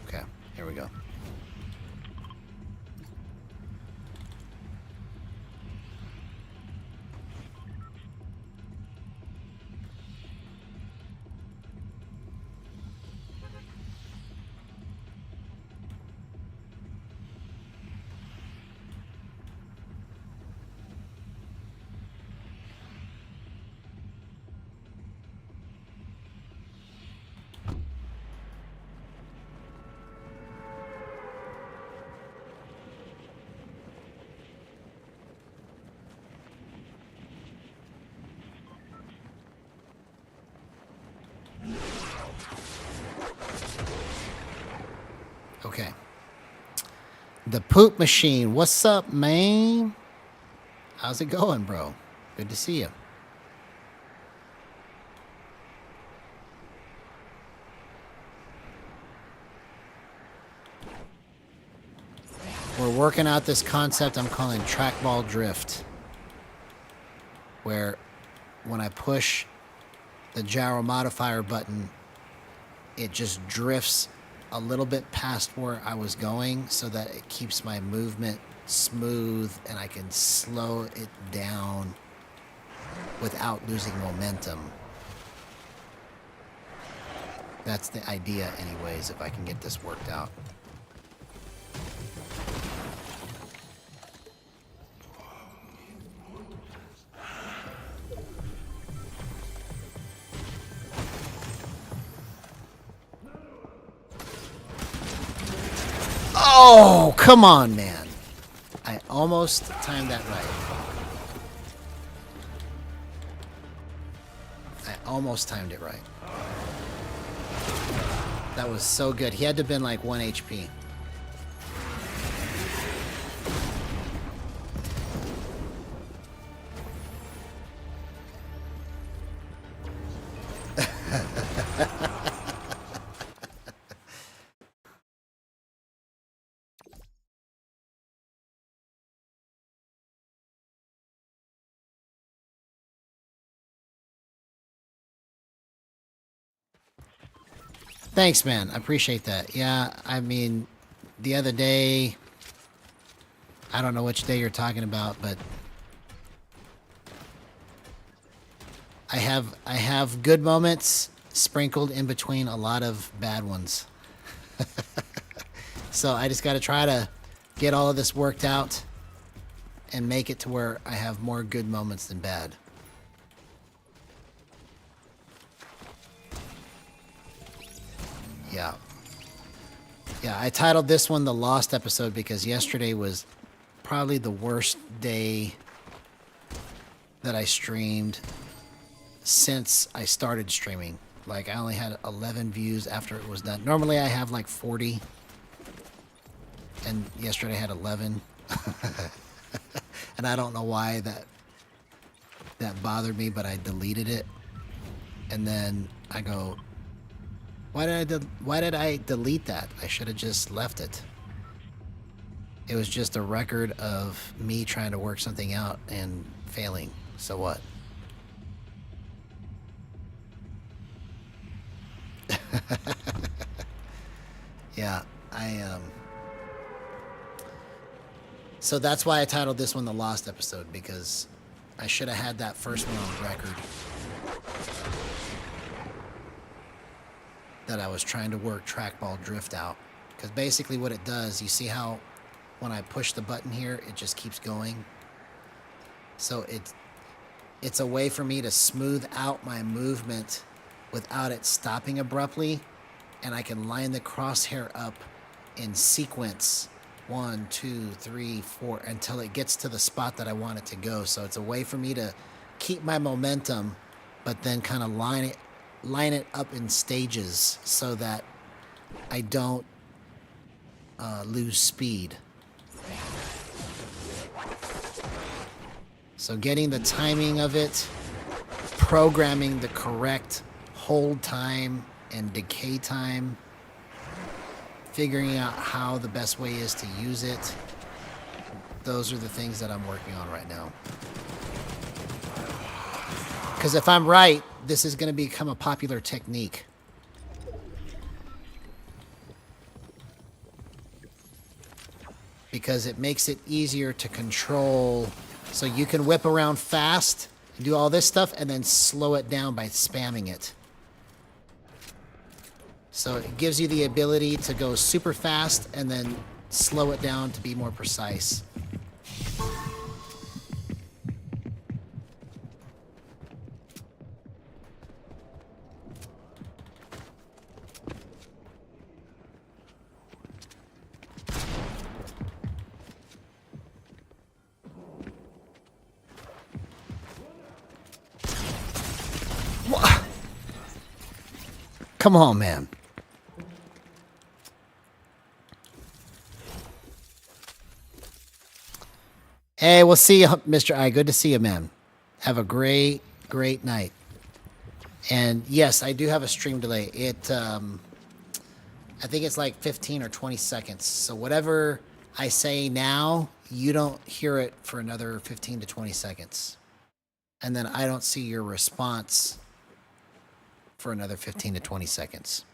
Okay, here we go. The poop machine. What's up, man? How's it going, bro? Good to see you. We're working out this concept I'm calling trackball drift, where when I push the gyro modifier button, it just drifts a little bit past where I was going so that it keeps my movement smooth and I can slow it down without losing momentum. That's the idea anyways, if I can get this worked out. Oh, come on, man. I almost timed that right. I almost timed it right. That was so good. He had to have been like 1 HP. Thanks, man. I appreciate that. Yeah, I mean, the other day, I don't know which day you're talking about, but I have good moments sprinkled in between a lot of bad ones. So I just got to try to get all of this worked out and make it to where I have more good moments than bad. Yeah. Yeah, I titled this one The Lost Episode because yesterday was probably the worst day that I streamed since I started streaming. Like, I only had 11 views after it was done. Normally I have like 40. And yesterday I had 11. And I don't know why that bothered me, but I deleted it. And then I go, why did I delete that? I should have just left it. It was just a record of me trying to work something out and failing. So what? Yeah, so that's why I titled this one The Lost Episode, because I should have had that first one on record. That I was trying to work trackball drift out. Because basically what it does, you see how when I push the button here, it just keeps going? So it's a way for me to smooth out my movement without it stopping abruptly, and I can line the crosshair up in sequence 1, 2, 3, 4 until it gets to the spot that I want it to go. So it's a way for me to keep my momentum, but then kind of line it up in stages so that I don't lose speed. So getting the timing of it, programming the correct hold time and decay time, figuring out how the best way is to use it. Those are the things that I'm working on right now. Because if I'm right, this is going to become a popular technique. Because it makes it easier to control. So you can whip around fast and do all this stuff and then slow it down by spamming it. So it gives you the ability to go super fast and then slow it down to be more precise. Come on, man. Hey, we'll see you, Mr. I. Good to see you, man. Have a great, great night. And yes, I do have a stream delay. I think it's like 15 or 20 seconds. So whatever I say now, you don't hear it for another 15 to 20 seconds. And then I don't see your response for another 15 to 20 seconds.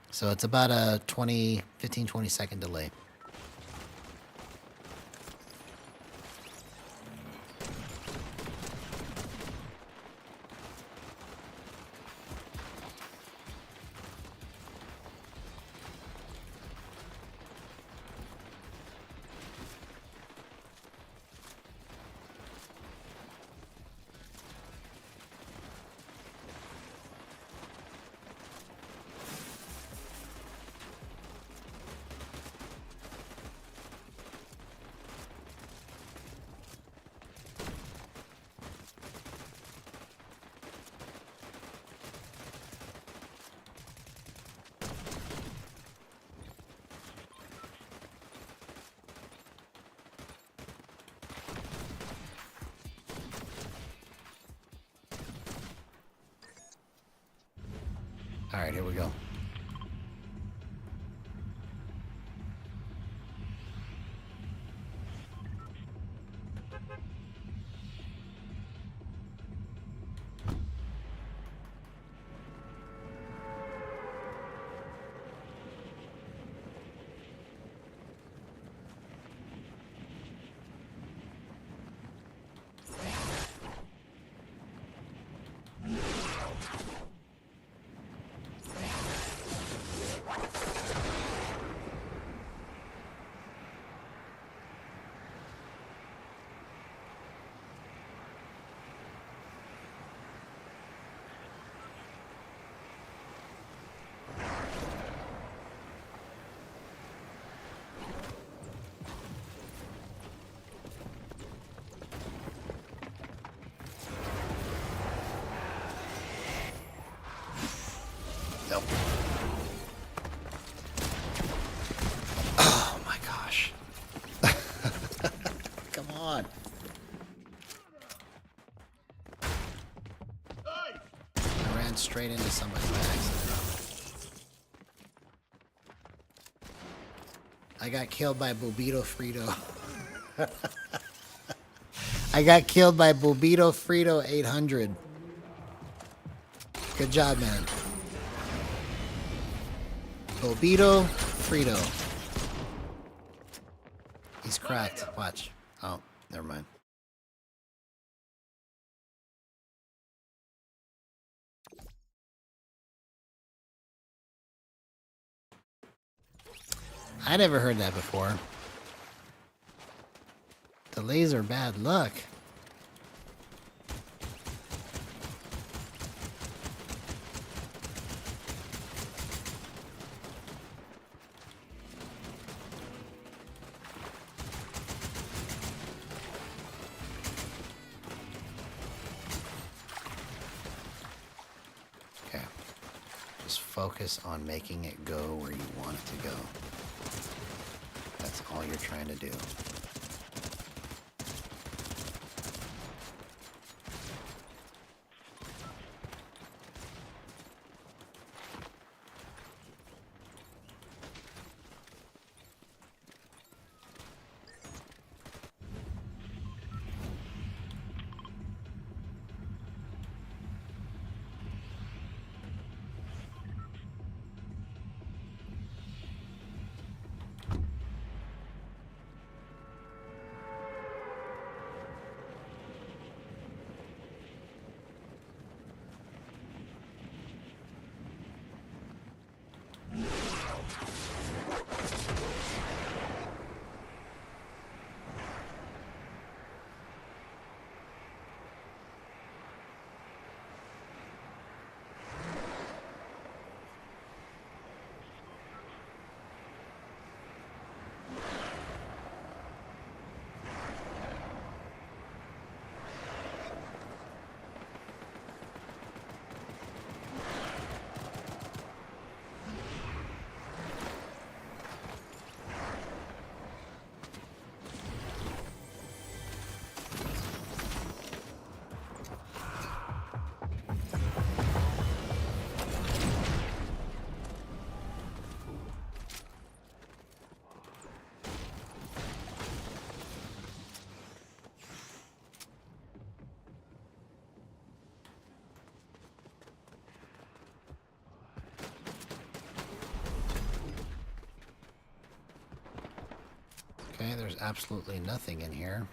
So it's about a 15, 20 second delay. All right, here we go. Nope. Oh my gosh. Come on. I ran straight into somebody by accident. I got killed by Bobito Frito. I got killed by Bobito Frito 800. Good job, man. Bobito Frito. He's cracked. Watch. Oh, never mind. I never heard that before. Delays are bad luck. Okay. Just focus on making it go where you want it to go. That's all you're trying to do. Okay, there's absolutely nothing in here.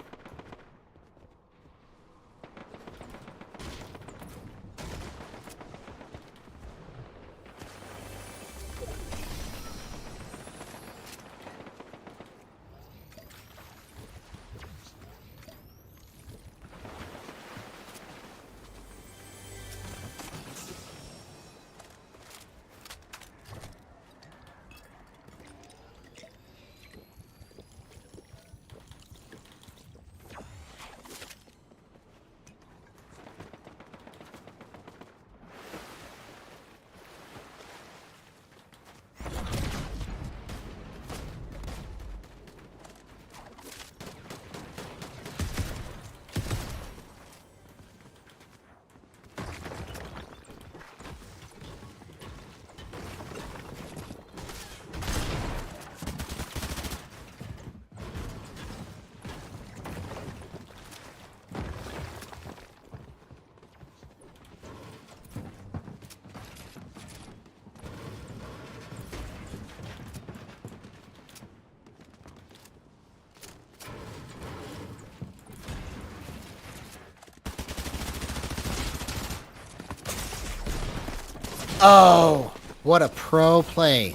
Oh, what a pro play.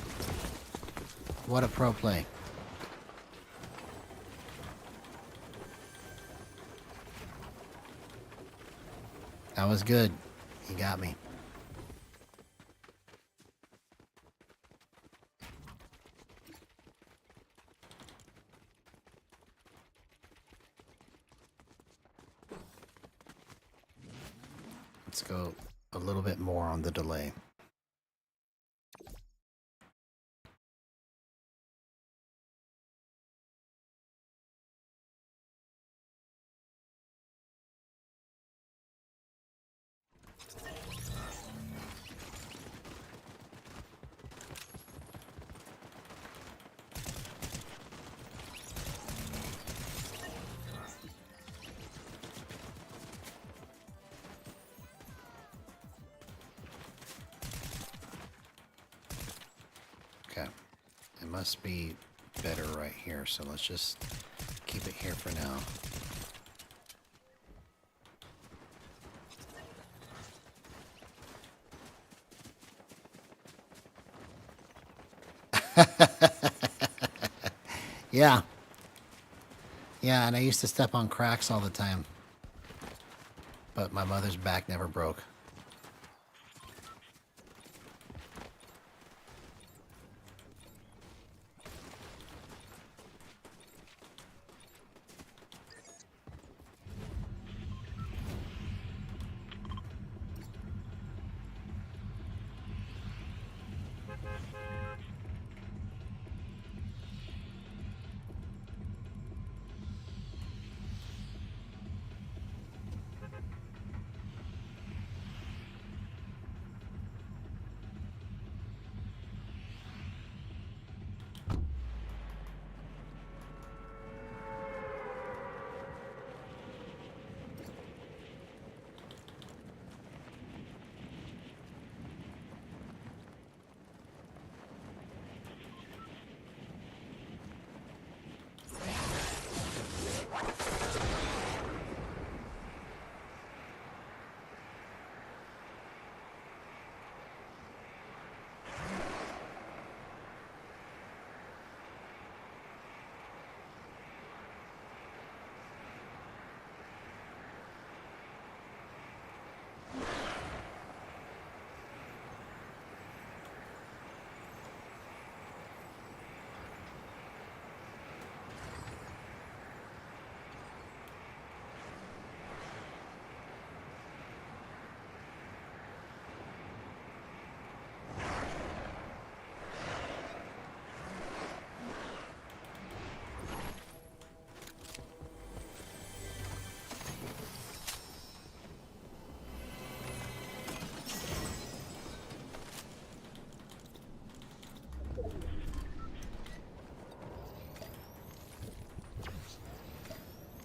What a pro play. That was good. He got me. Let's go a little bit more on the delay. Okay. It must be better right here, so let's just keep it here for now. Yeah. Yeah, and I used to step on cracks all the time. But my mother's back never broke.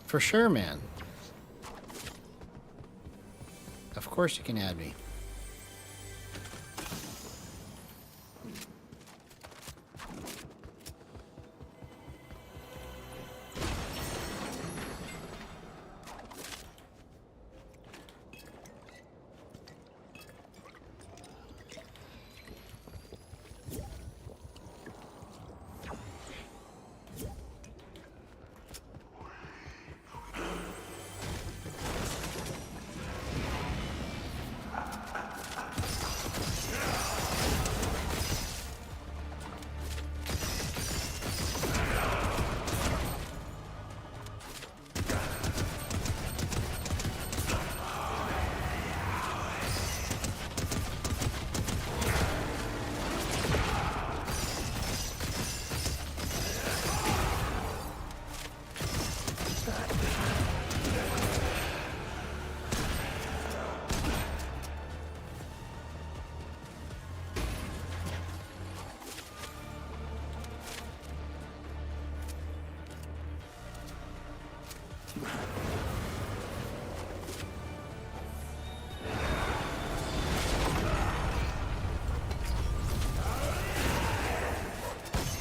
For sure, man. Of course you can add me.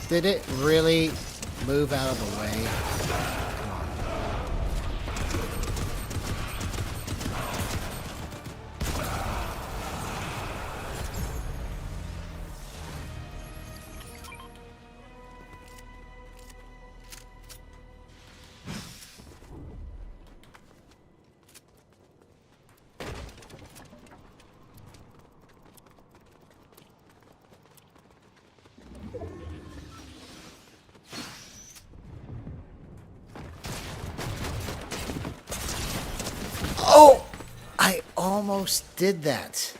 Did it really move out of the way? Come on. Oh! I almost did that.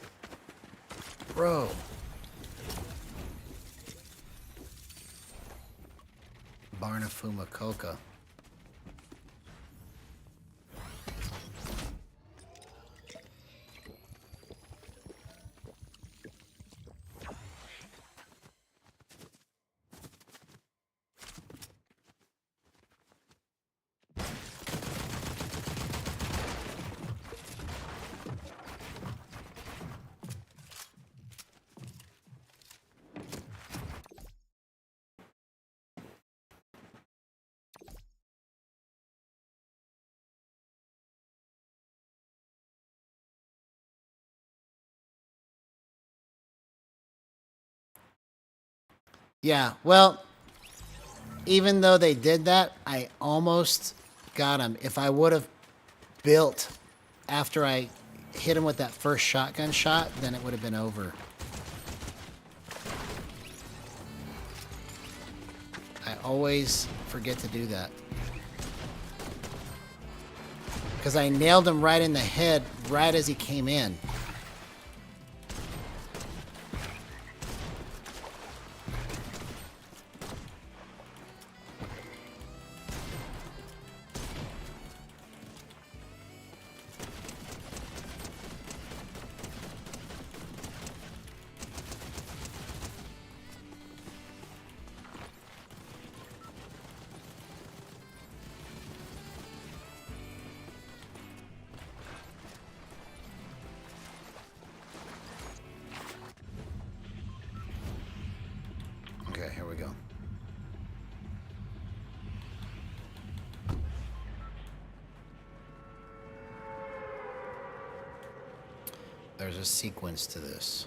Bro. Barnafuma Coca. Yeah, well, even though they did that, I almost got him. If I would have built after I hit him with that first shotgun shot, then it would have been over. I always forget to do that. Because I nailed him right in the head right as he came in. Okay, here we go. There's a sequence to this.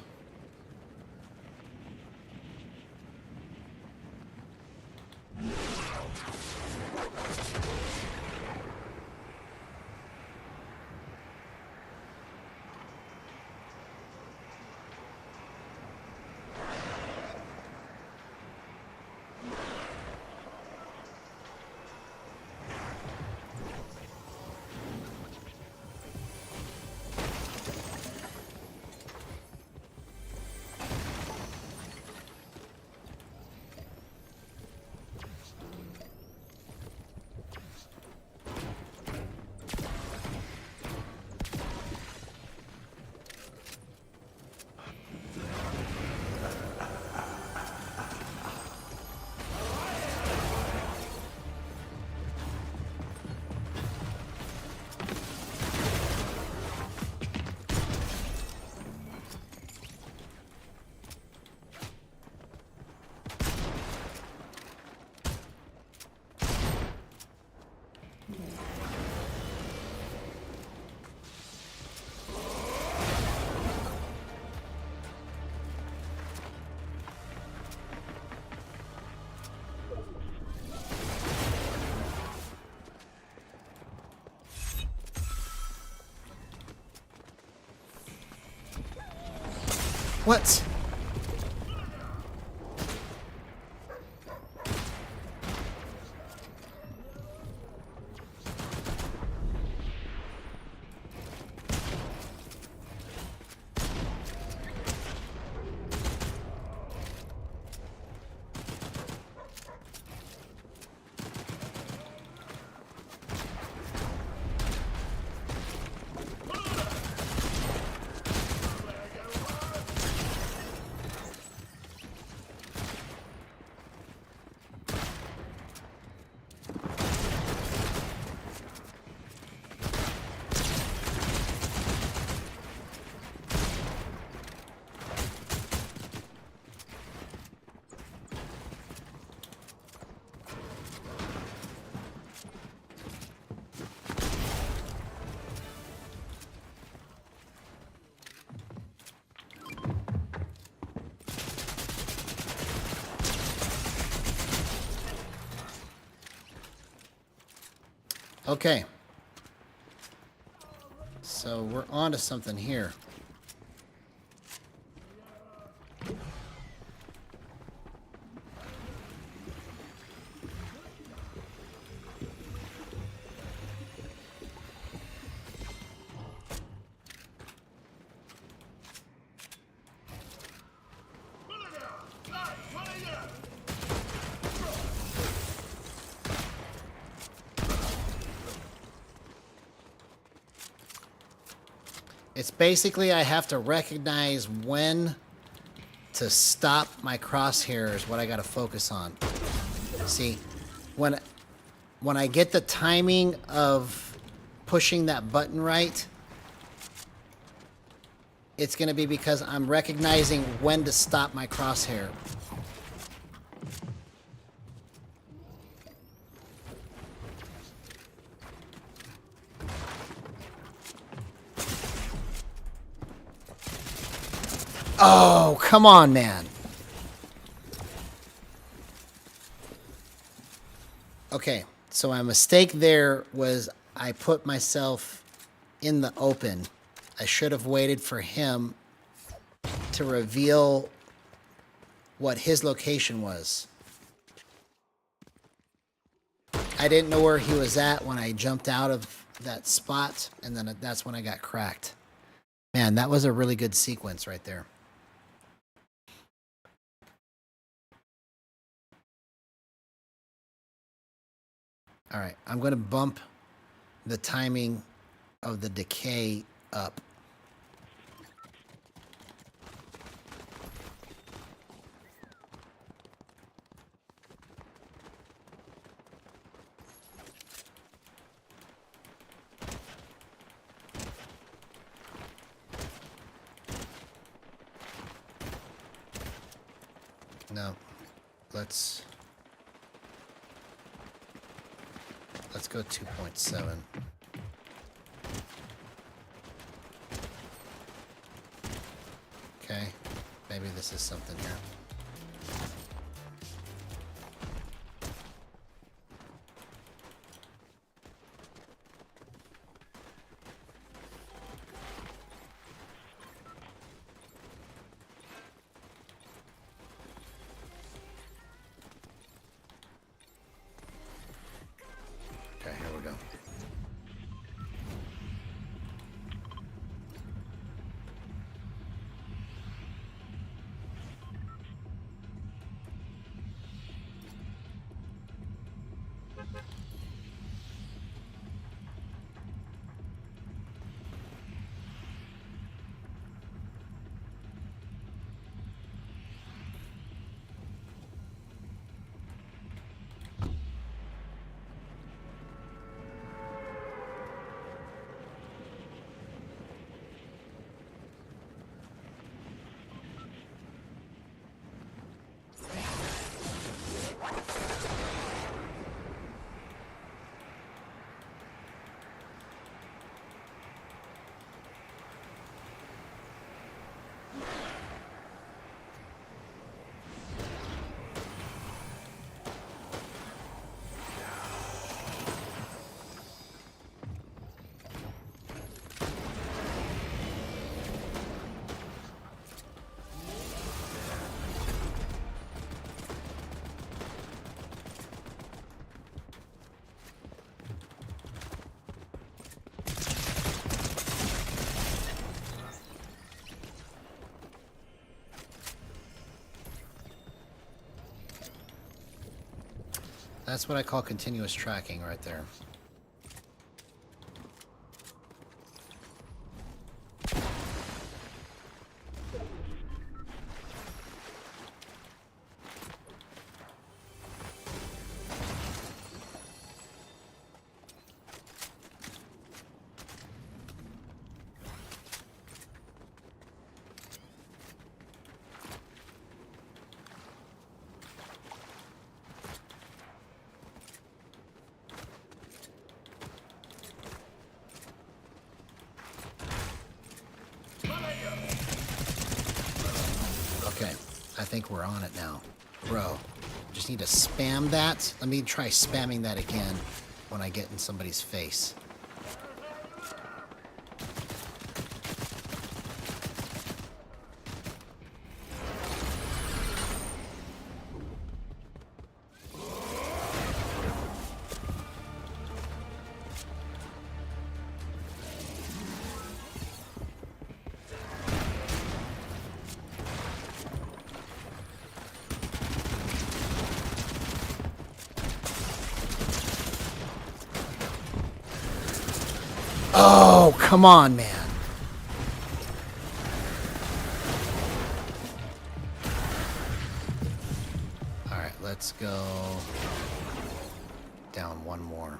What? Okay. So we're on to something here. It's basically I have to recognize when to stop my crosshairs, what I got to focus on. See, when I get the timing of pushing that button right, it's going to be because I'm recognizing when to stop my crosshair. Oh, come on, man. Okay, so my mistake there was I put myself in the open. I should have waited for him to reveal what his location was. I didn't know where he was at when I jumped out of that spot, and then that's when I got cracked. Man, that was a really good sequence right there. All right, I'm going to bump the timing of the decay up. No, let's go 2.7. Okay, maybe this is something here. Okay, here we go. That's what I call continuous tracking right there. Okay, I think we're on it now. Bro, just need to spam that. Let me try spamming that again. when I get in somebody's face. Oh, come on, man. All right, let's go down one more.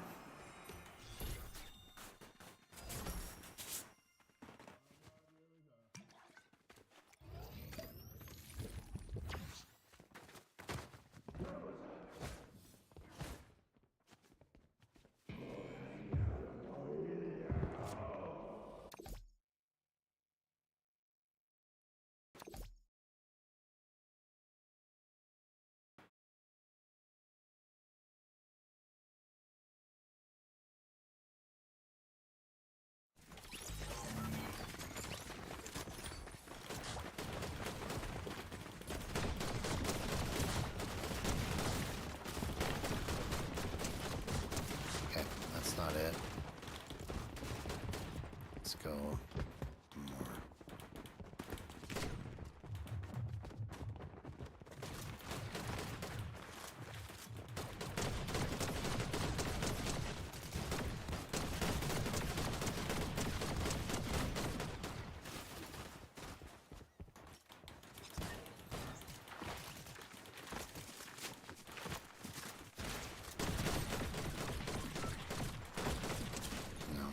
Okay, that's not it. Let's go more. No.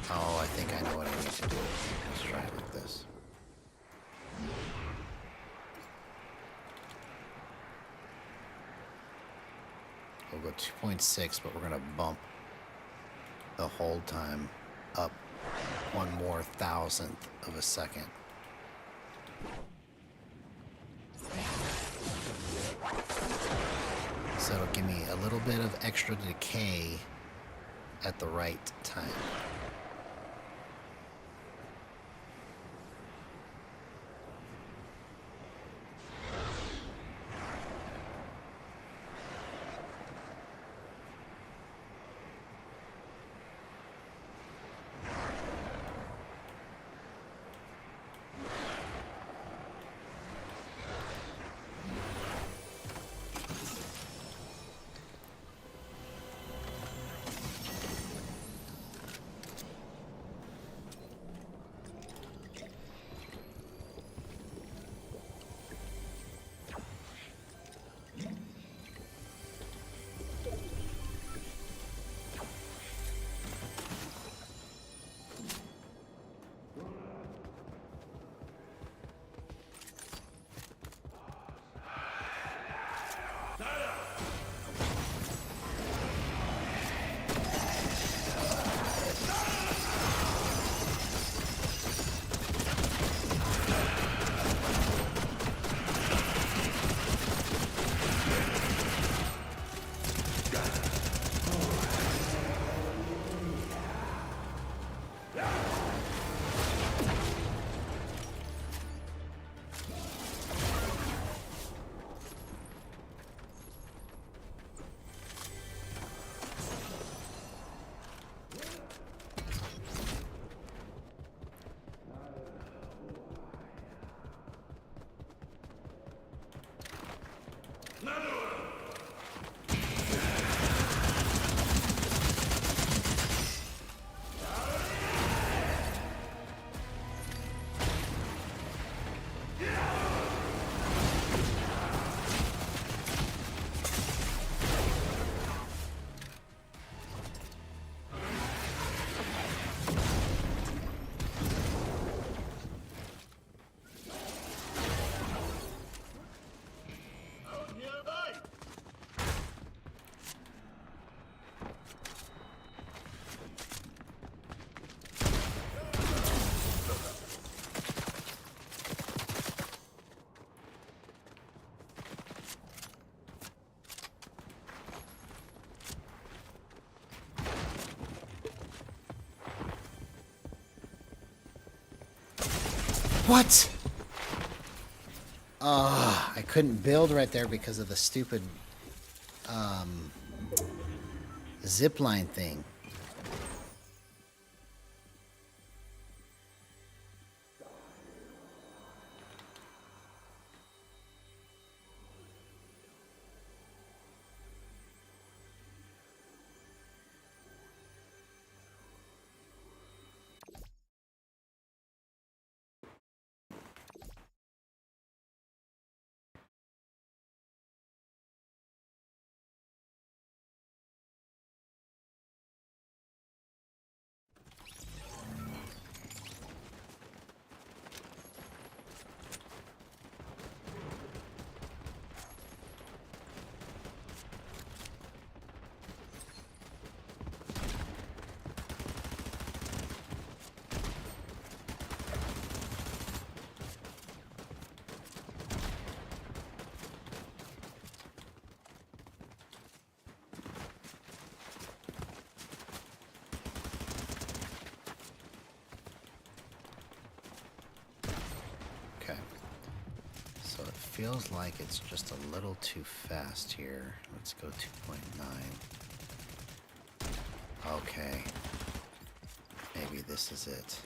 Oh, I think I know what I need to do. Let's try it like this. We'll go 2.6, but we're going to bump the hold time up one more thousandth of a second. So it'll give me a little bit of extra decay at the right time. What? I couldn't build right there because of the stupid zip line thing. Feels like it's just a little too fast here. Let's go 2.9. Okay. Maybe this is it.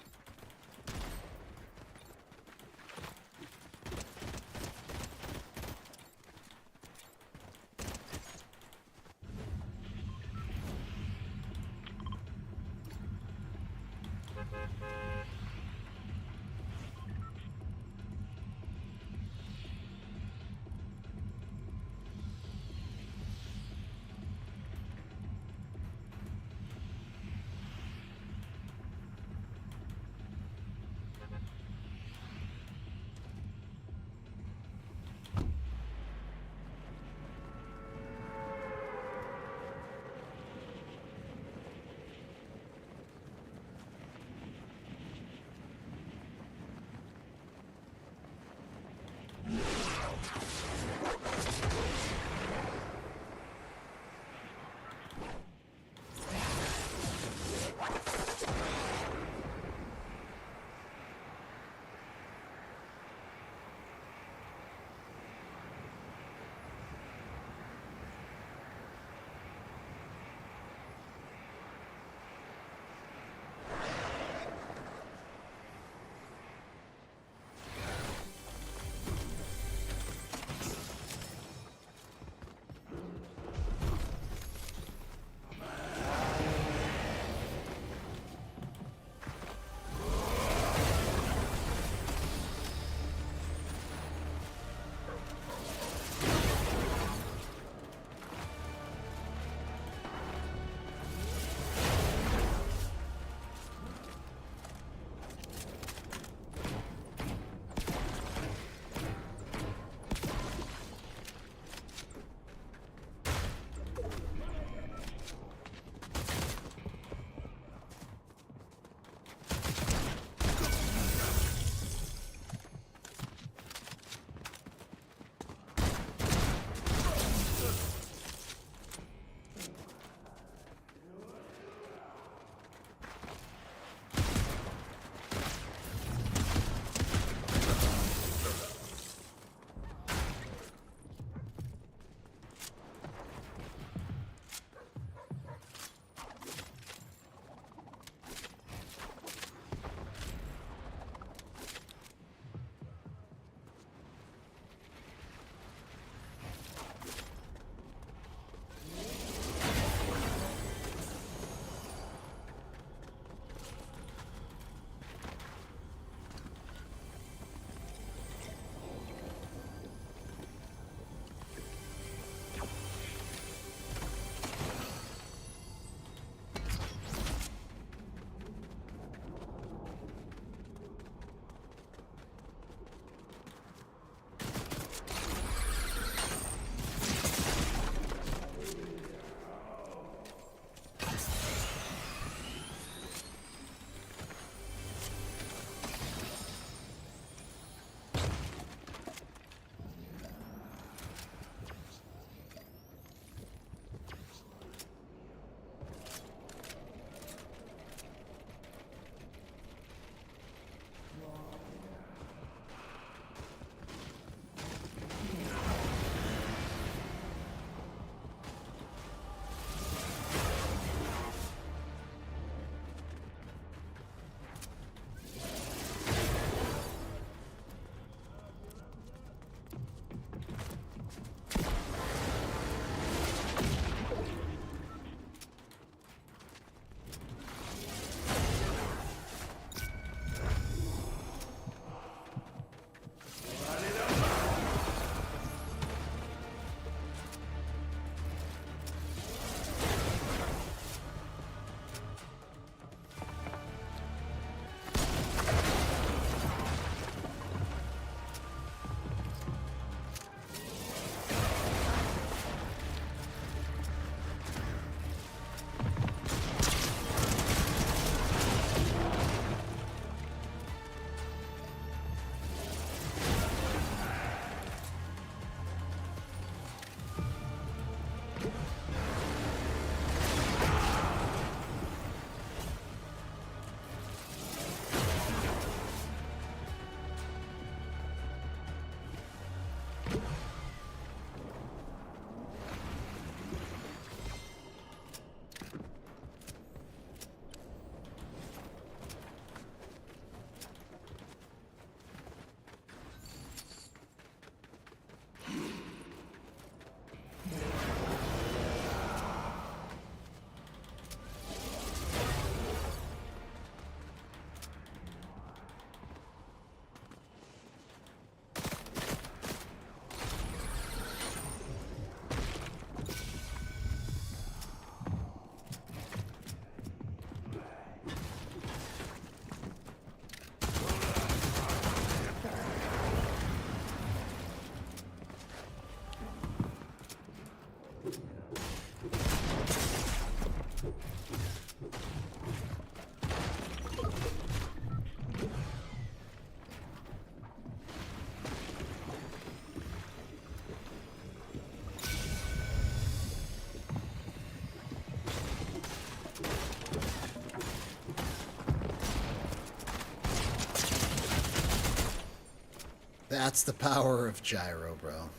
That's the power of gyro, bro.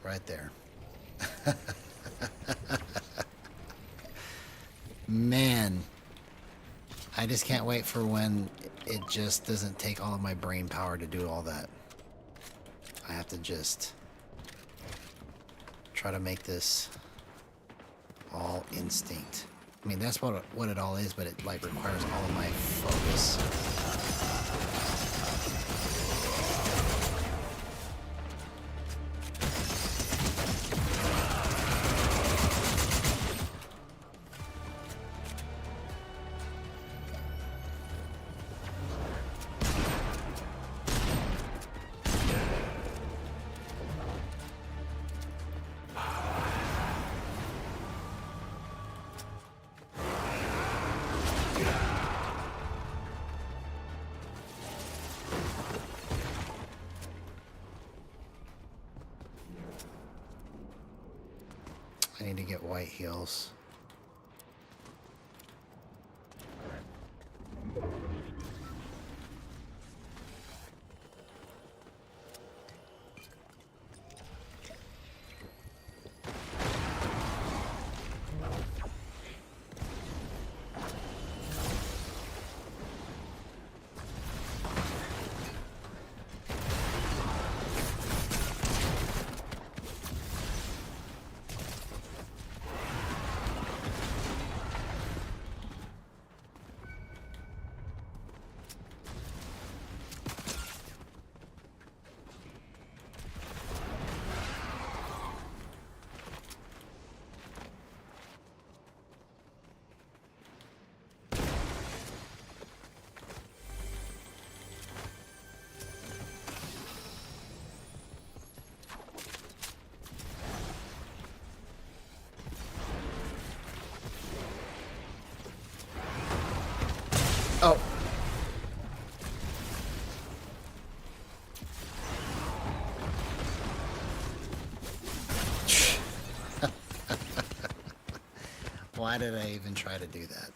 Right there. Man, I just can't wait for when it just doesn't take all of my brain power to do all that. I have to just try to make this all instinct. I mean, that's what it all is, but it like requires all of my focus. I need to get white heels. Oh. Why did I even try to do that?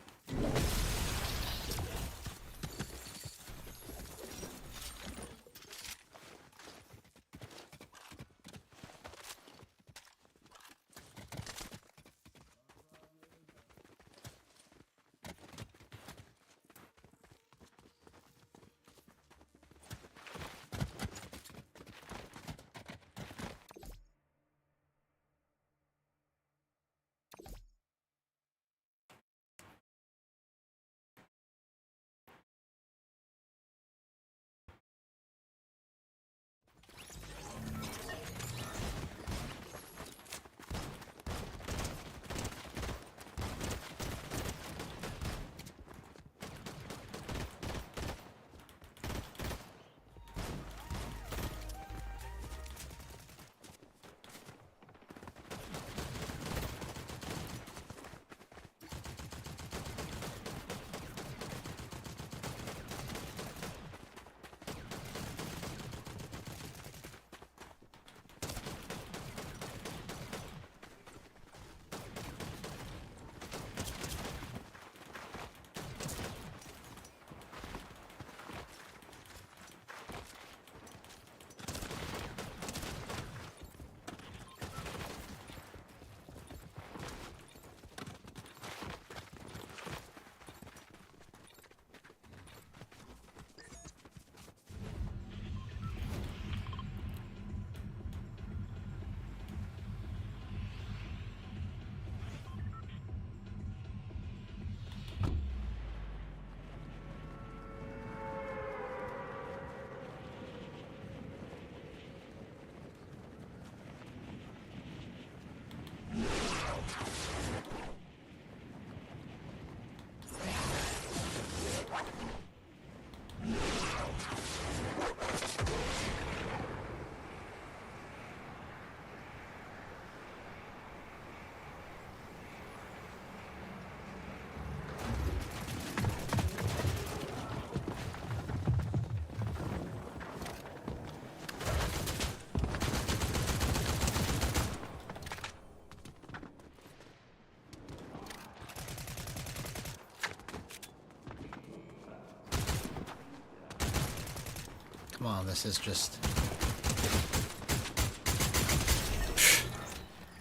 Come on, this is just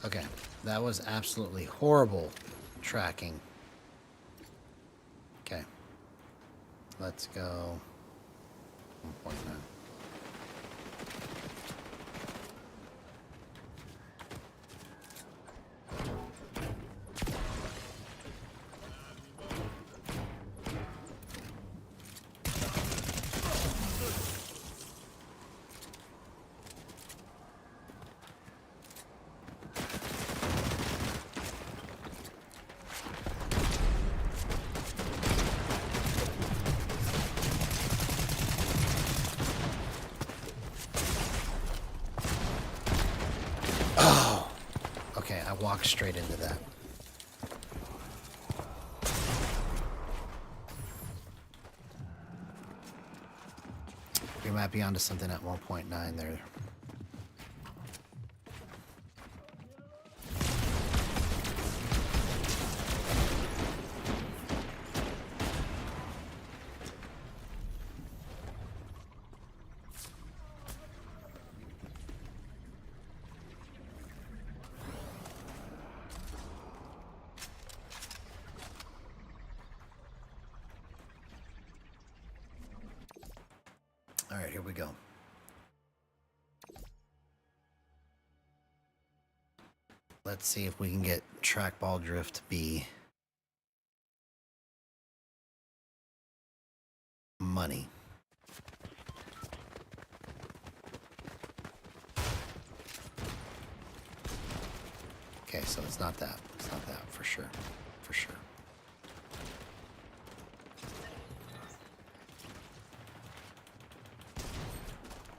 Okay, that was absolutely horrible tracking. Okay, let's go 1.9. Okay, I walked straight into that. We might be onto something at 1.9 there. All right, here we go. Let's see if we can get trackball drift to be money. Okay, so it's not that. It's not that for sure. For sure.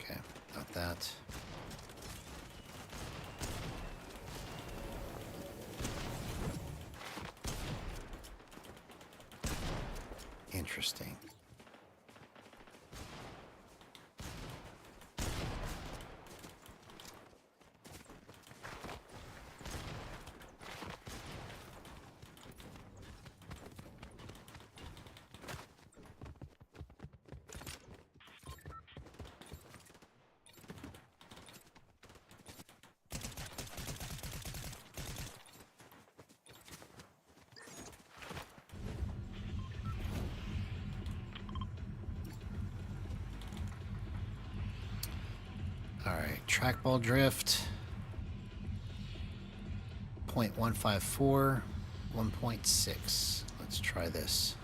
Okay, not that. Interesting. Alright, trackball drift 0.154, 1.6. Let's try this.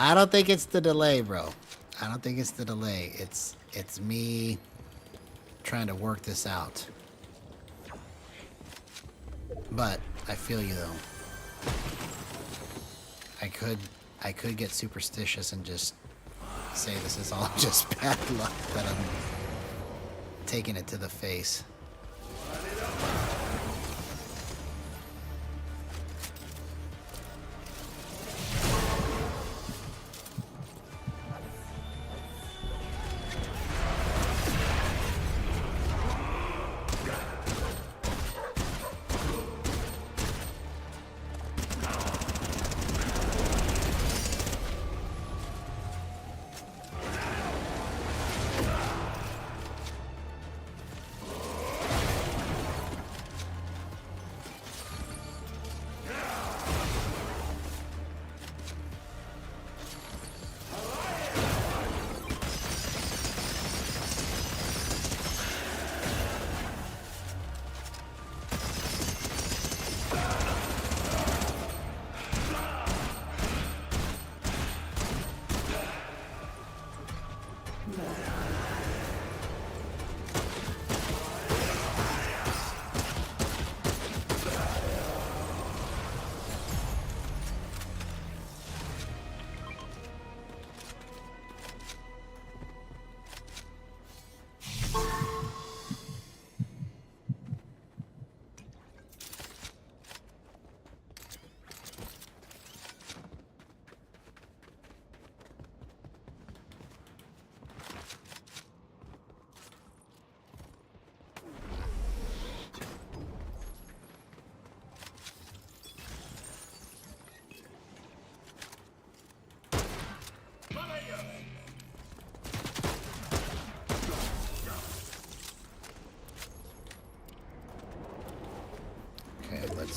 I don't think it's the delay, bro. I don't think it's the delay. It's me trying to work this out. But I feel you though. I could get superstitious and just say this is all just bad luck that I'm taking it to the face.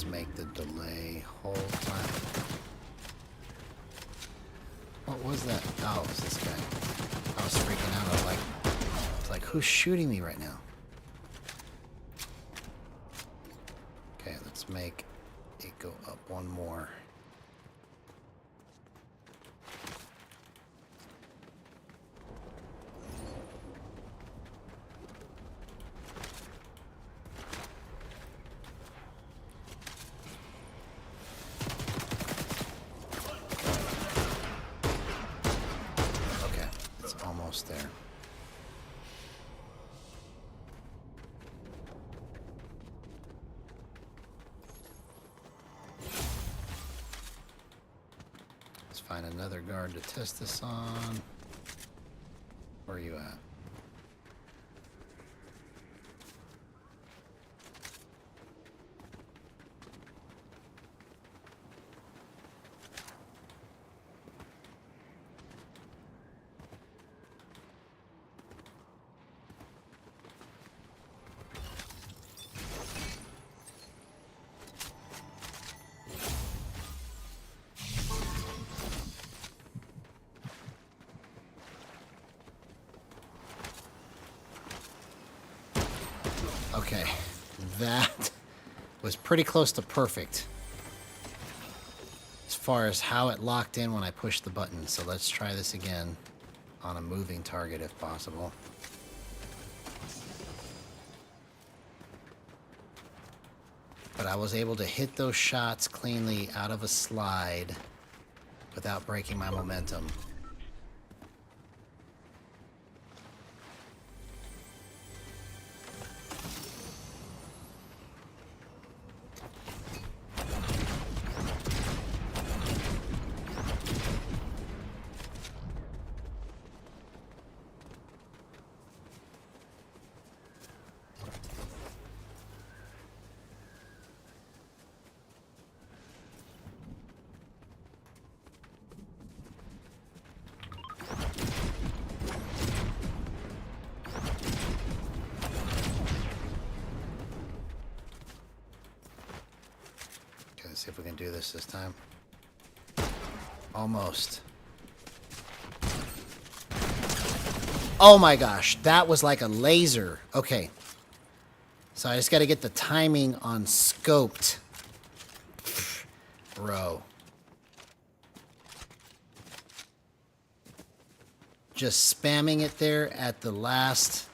Let's make the delay whole time. What was that? Oh, it was this guy. I was freaking out. I was like, who's shooting me right now? Okay, let's make it go up one more. There. Let's find another guard to test this on. Where are you at? Okay, that was pretty close to perfect as far as how it locked in when I pushed the button. So let's try this again on a moving target if possible. But I was able to hit those shots cleanly out of a slide without breaking my momentum. See if we can do this time. Almost. Oh my gosh, that was like a laser. Okay. So I just got to get the timing on scoped. Bro. Just spamming it there at the last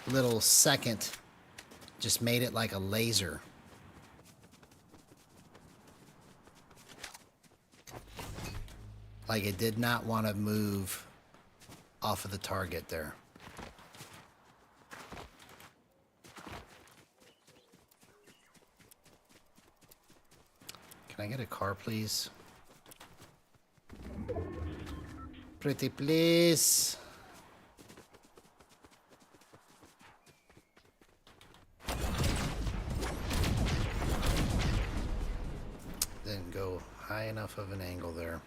little second just made it like a laser. Like it did not want to move off of the target there. Can I get a car, please? Pretty please. Didn't go high enough of an angle there.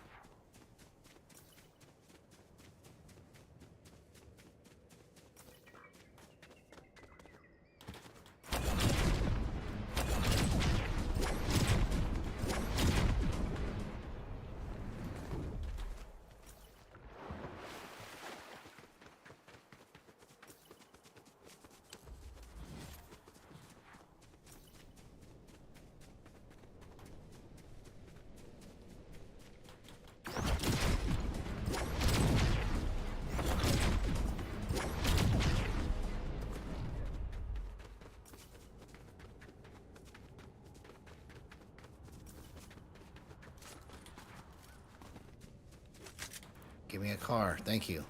Give me a car. Thank you.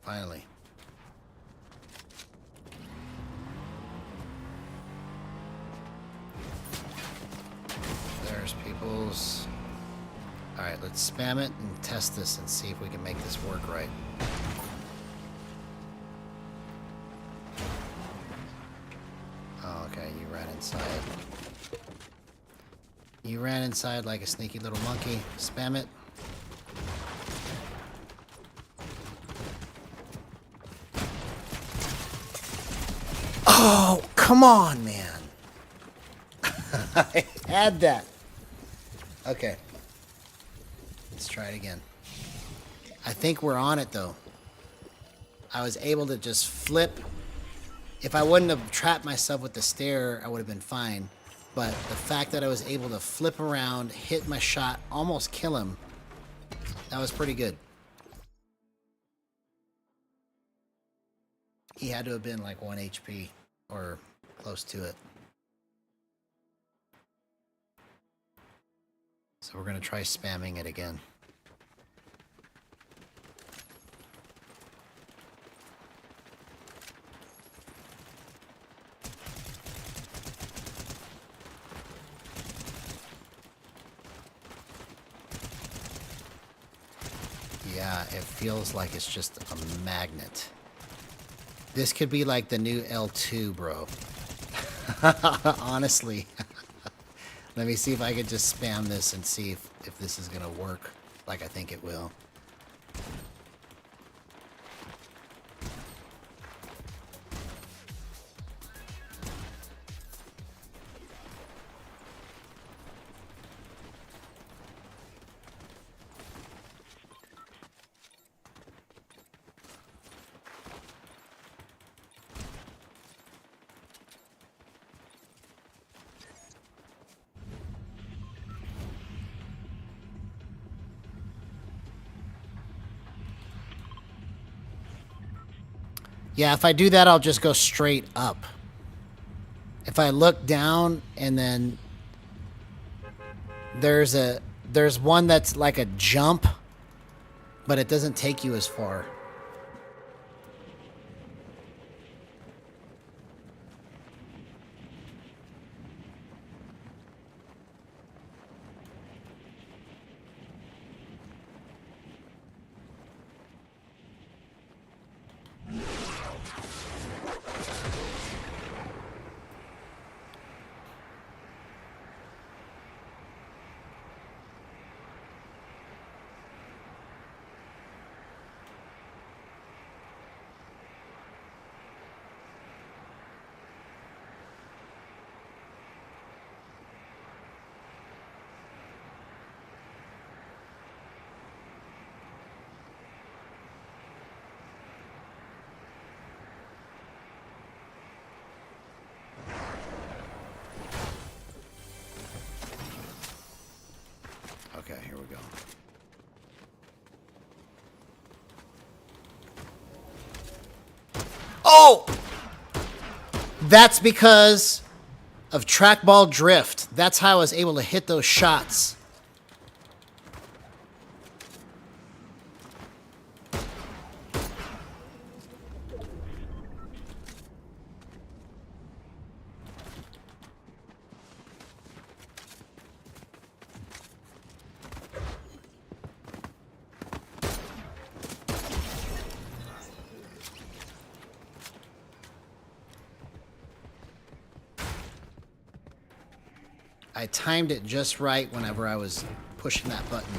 Finally. There's people's. Alright, let's spam it and test this and see if we can make this work right. Oh, okay, you ran inside. You ran inside like a sneaky little monkey. Spam it. Oh, come on, man. I had that. Okay. Let's try it again. I think we're on it, though. I was able to just flip. If I wouldn't have trapped myself with the stair, I would have been fine. But the fact that I was able to flip around, hit my shot, almost kill him, that was pretty good. He had to have been like 1 HP or close to it. So we're going to try spamming it again. Yeah, it feels like it's just a magnet. This could be like the new L2, bro. Honestly. Let me see if I could just spam this and see if this is going to work like I think it will. Yeah, if I do that, I'll just go straight up. If I look down and then there's one that's like a jump, but it doesn't take you as far. Okay, here we go. Oh! That's because of trackball drift. That's how I was able to hit those shots. I timed it just right whenever I was pushing that button.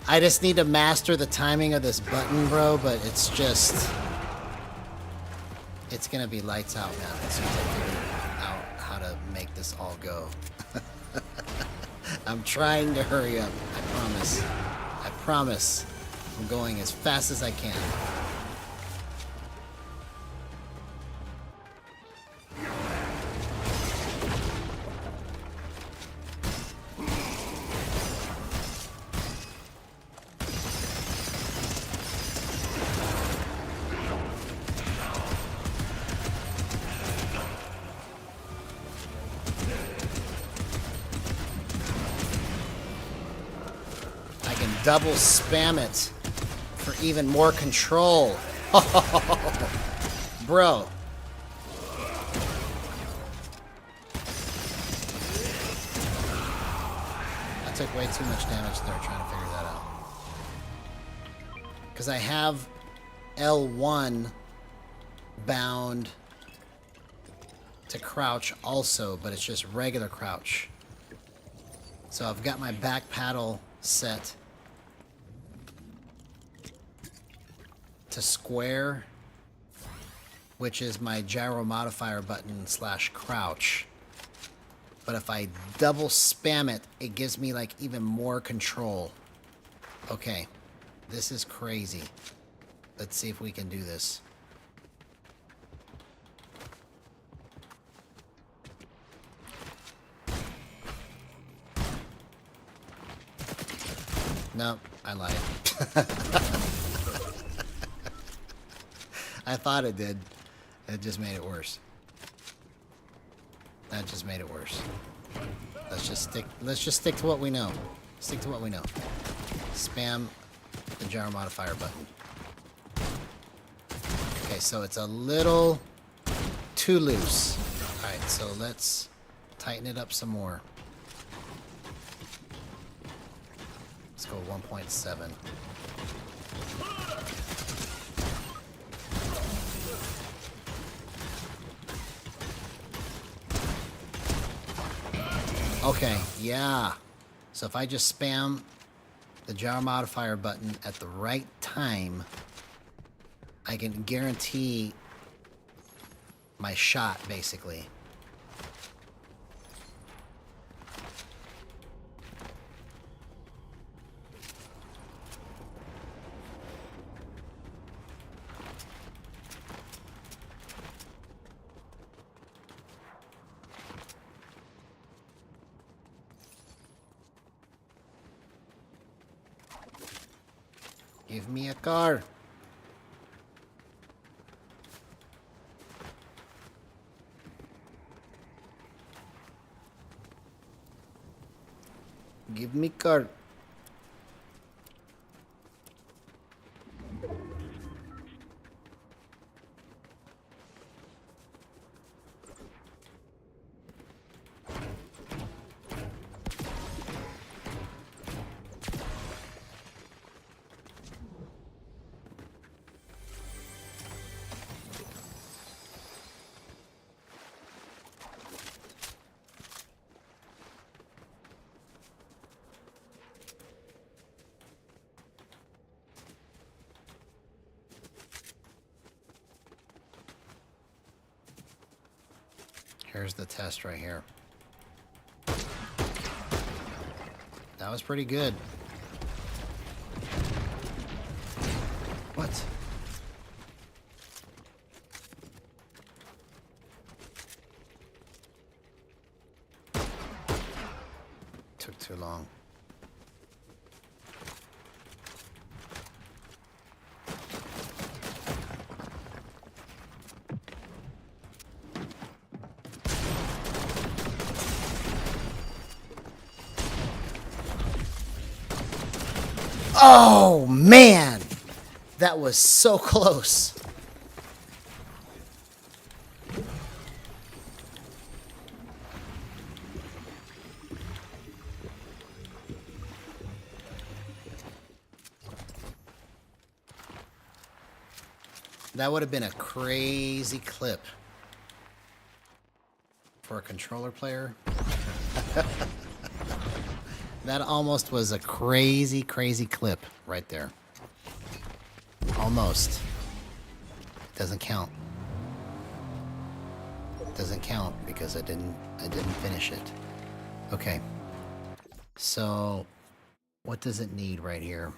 I just need to master the timing of this button, bro, but it's just... It's gonna be lights out, man, as soon as I figure out how to make this all go. I'm trying to hurry up, I promise. I promise. I'm going as fast as I can. Double spam it for even more control. Bro. I took way too much damage there trying to figure that out. Because I have L1 bound to crouch also, but it's just regular crouch. So I've got my back paddle set to square, which is my gyro modifier button / crouch. But if I double spam it, it gives me like even more control. Okay, this is crazy. Let's see if we can do this. Nope, I lied. I thought it did. It just made it worse. That just made it worse. Let's just stick to what we know. Stick to what we know. Spam the gyro modifier button. Okay, so it's a little too loose. Alright, so let's tighten it up some more. Let's go 1.7. Okay, yeah. So if I just spam the gyro modifier button at the right time, I can guarantee my shot, basically. Give me a car. Give me car. Here's the test right here. That was pretty good. What? Took too long. Oh, man! That was so close. That would have been a crazy clip for a controller player. That almost was a crazy, crazy clip right there. Almost. Doesn't count. Doesn't count because I didn't finish it. Okay. So, what does it need right here?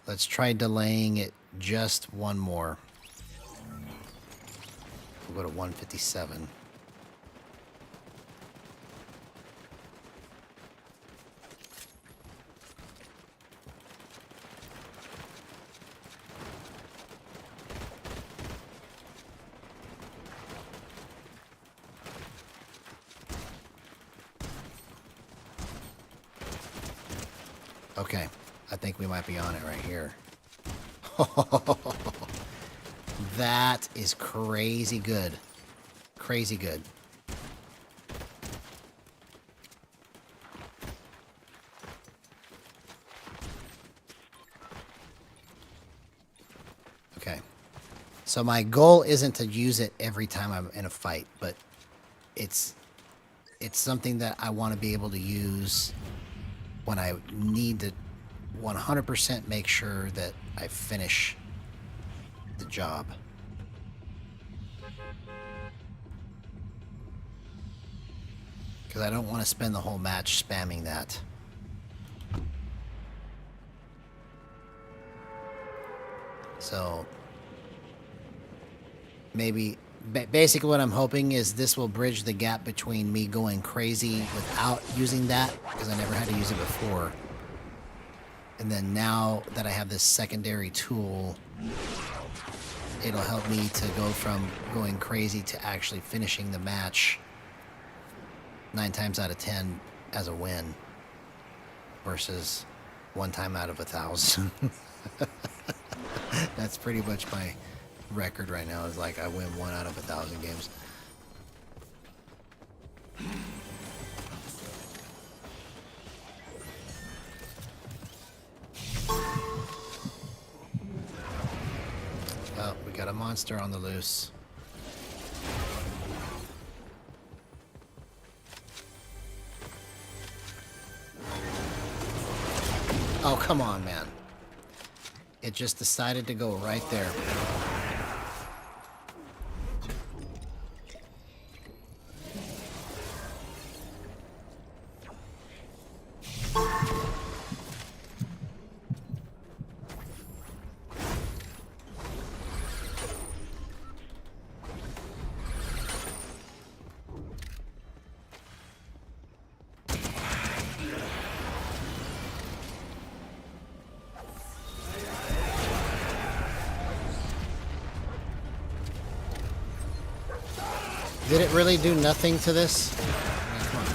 Let's try delaying it just one more. We'll go to 157. Okay, I think we might be on it right here. That is crazy good. Crazy good. Okay. So my goal isn't to use it every time I'm in a fight, but it's something that I want to be able to use when I need to 100% make sure that I finish the job. Because I don't want to spend the whole match spamming that. So maybe basically what I'm hoping is this will bridge the gap between me going crazy without using that, because I never had to use it before, and then now that I have this secondary tool, it'll help me to go from going crazy to actually finishing the match 9 times out of 10 as a win versus 1 time out of 1,000. That's pretty much my record right now, is like I win 1 out of 1,000 games. Oh, we got a monster on the loose. Oh, come on, man. It just decided to go right there. Did it really do nothing to this? I mean, come on.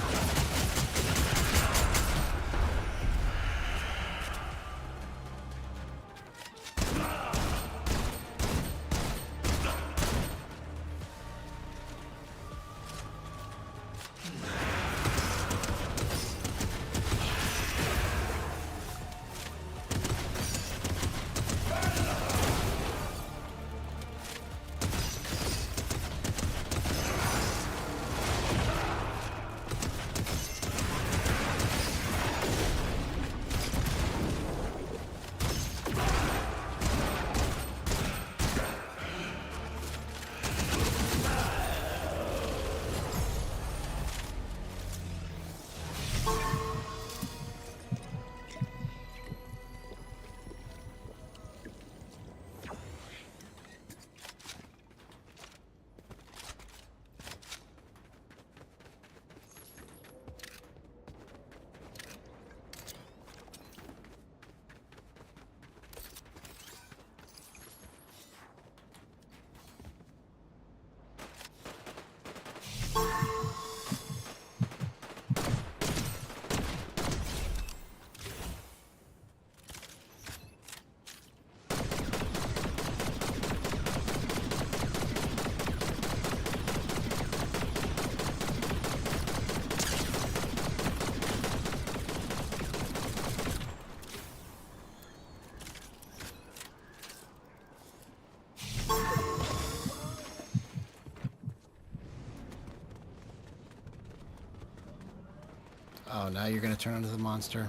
Oh, now you're gonna turn into the monster.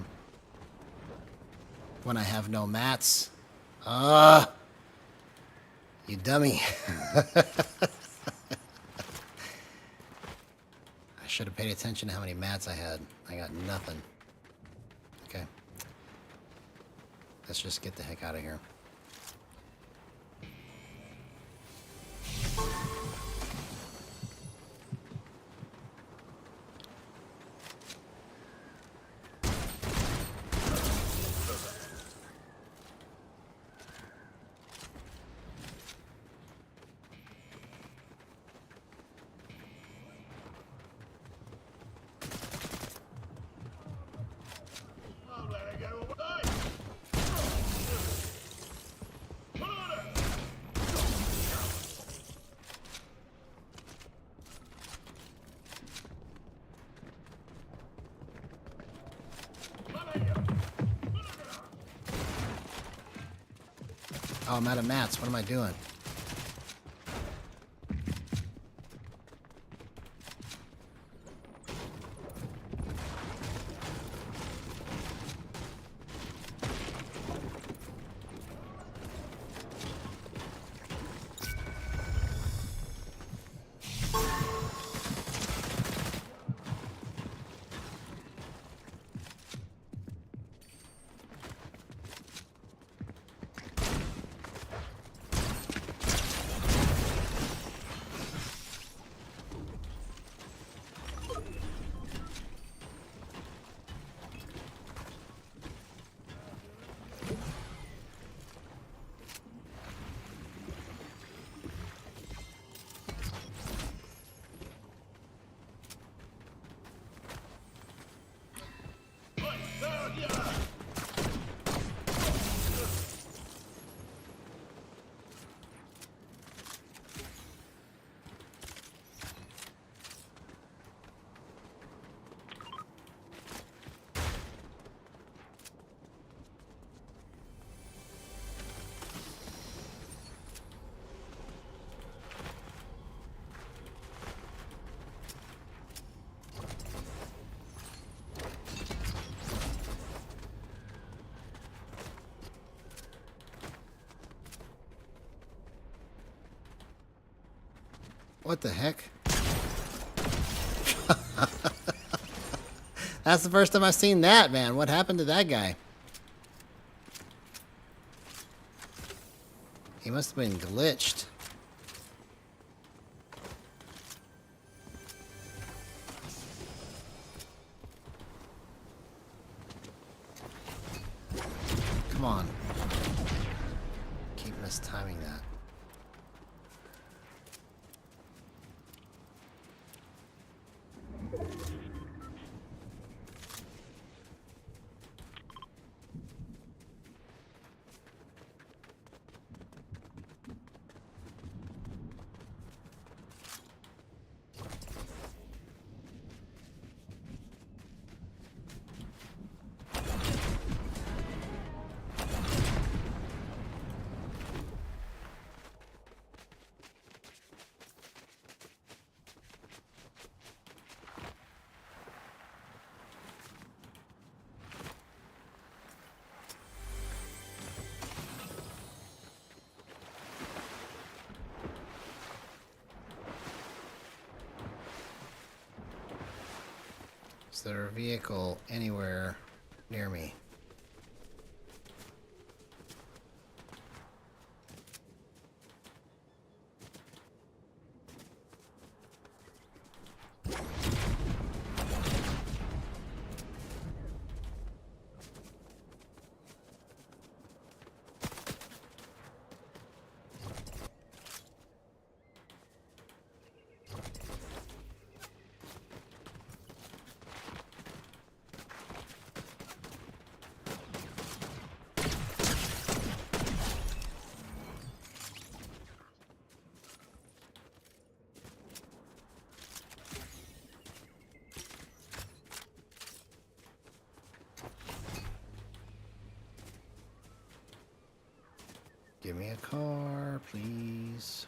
When I have no mats. Ah! You dummy. I should have paid attention to how many mats I had. I got nothing. Okay. Let's just get the heck out of here. Oh, I'm out of mats. What am I doing? What the heck? That's the first time I've seen that, man. What happened to that guy? He must have been glitched. Come on. Keep mistiming that. Is there a vehicle anywhere near me? Give me a car, please.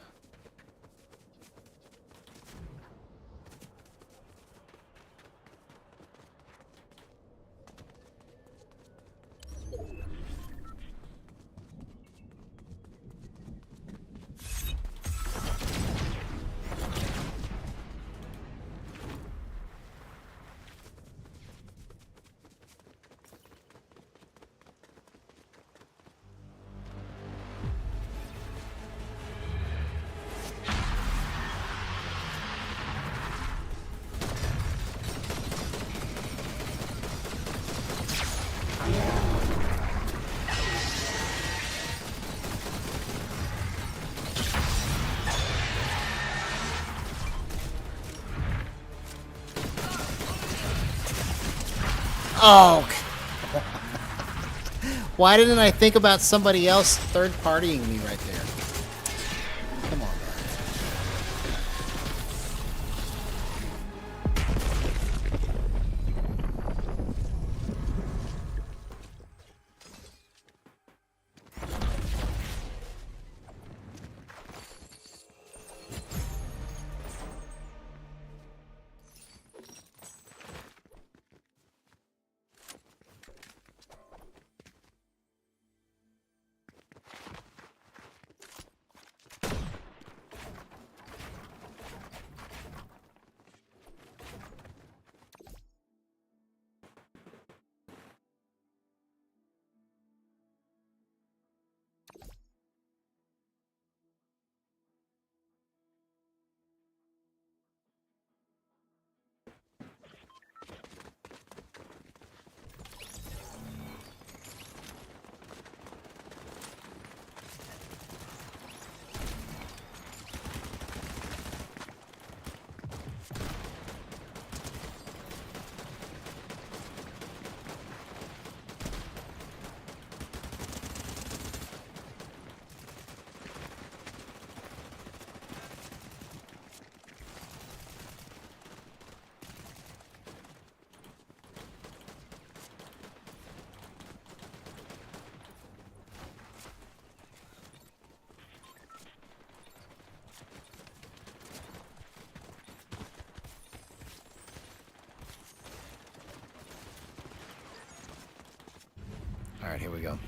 Oh, why didn't I think about somebody else third-partying me right there? Come on, man. All right, here we go.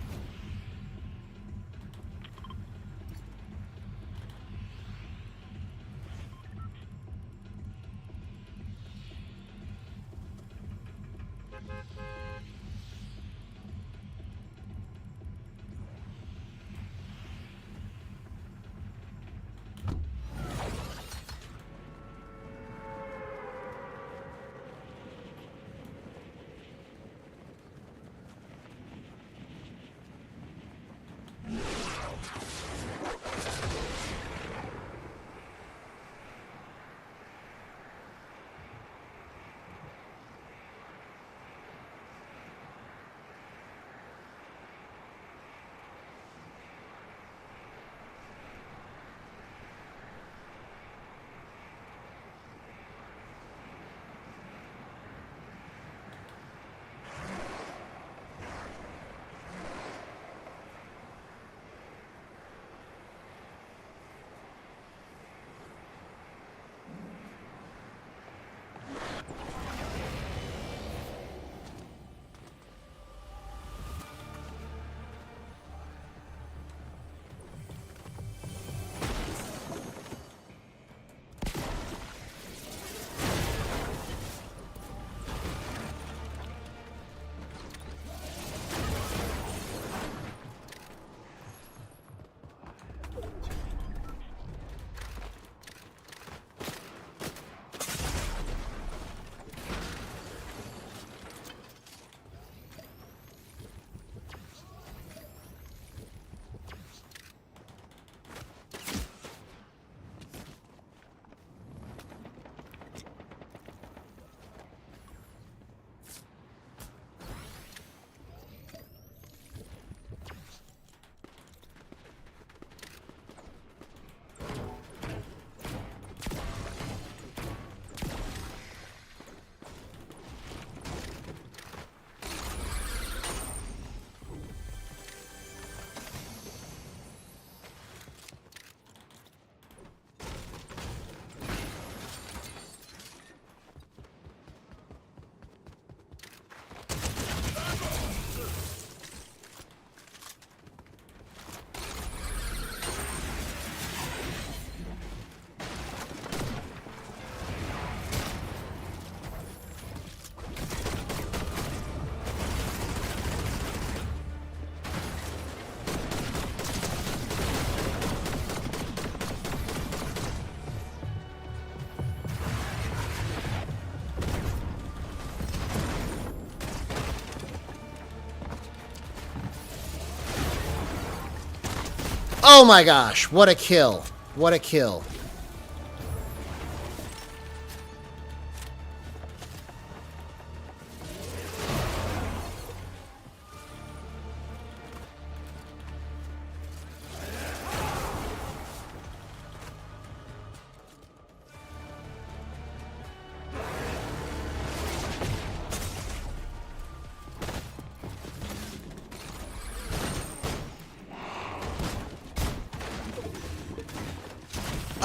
Oh my gosh, what a kill. What a kill.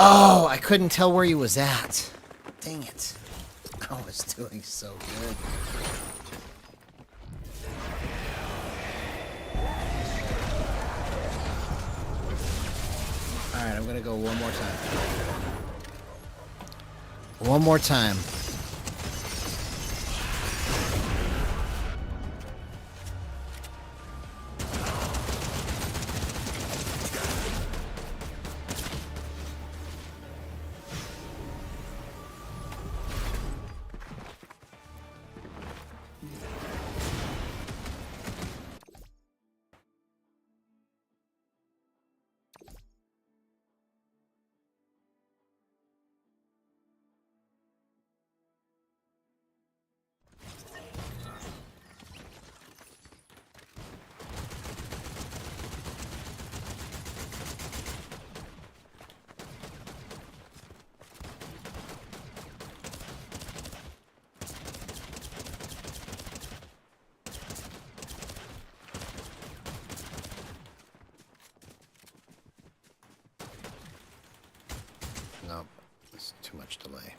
Oh, I couldn't tell where he was at. Dang it. I was doing so good. Alright, I'm gonna go one more time. One more time. Nope, it's too much delay.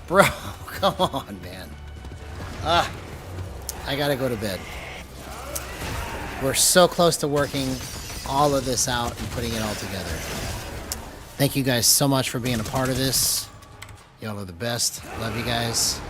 Bro, come on, man. I gotta go to bed. We're so close to working all of this out and putting it all together. Thank you guys so much for being a part of this. Y'all are the best. Love you guys.